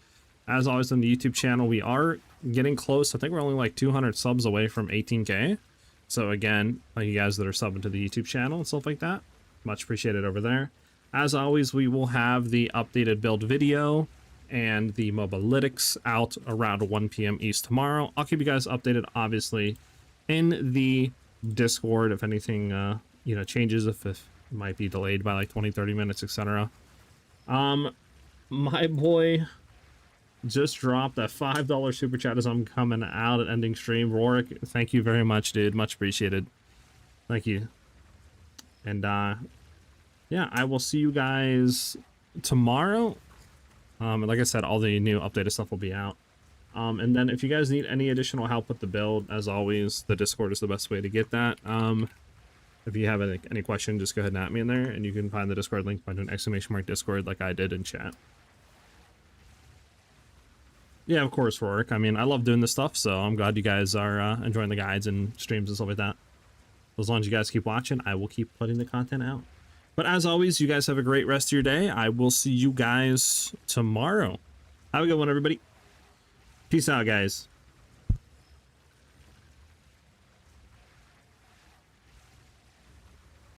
A: As always on the YouTube channel, we are getting close. I think we're only like 200 subs away from 18K. So again, thank you guys that are subbing to the YouTube channel and stuff like that. Much appreciated over there. As always, we will have the updated build video and the Mobalytics out around 1 p.m. East tomorrow. I'll keep you guys updated, obviously, in the Discord if anything, you know, changes, if it might be delayed by like 20-30 minutes, etc. My boy just dropped a $5 super chat as I'm coming out at ending stream. Rorik, thank you very much, dude. Much appreciated. Thank you. And yeah, I will see you guys tomorrow. And like I said, all the new updated stuff will be out. And then if you guys need any additional help with the build, as always, the Discord is the best way to get that. If you have any question, just go ahead and at me in there, and you can find the Discord link by doing !Discord like I did in chat. Yeah, of course, Rorik. I mean, I love doing this stuff, so I'm glad you guys are enjoying the guides and streams and stuff like that. As long as you guys keep watching, I will keep putting the content out. But as always, you guys have a great rest of your day. I will see you guys tomorrow. Have a good one, everybody. Peace out, guys.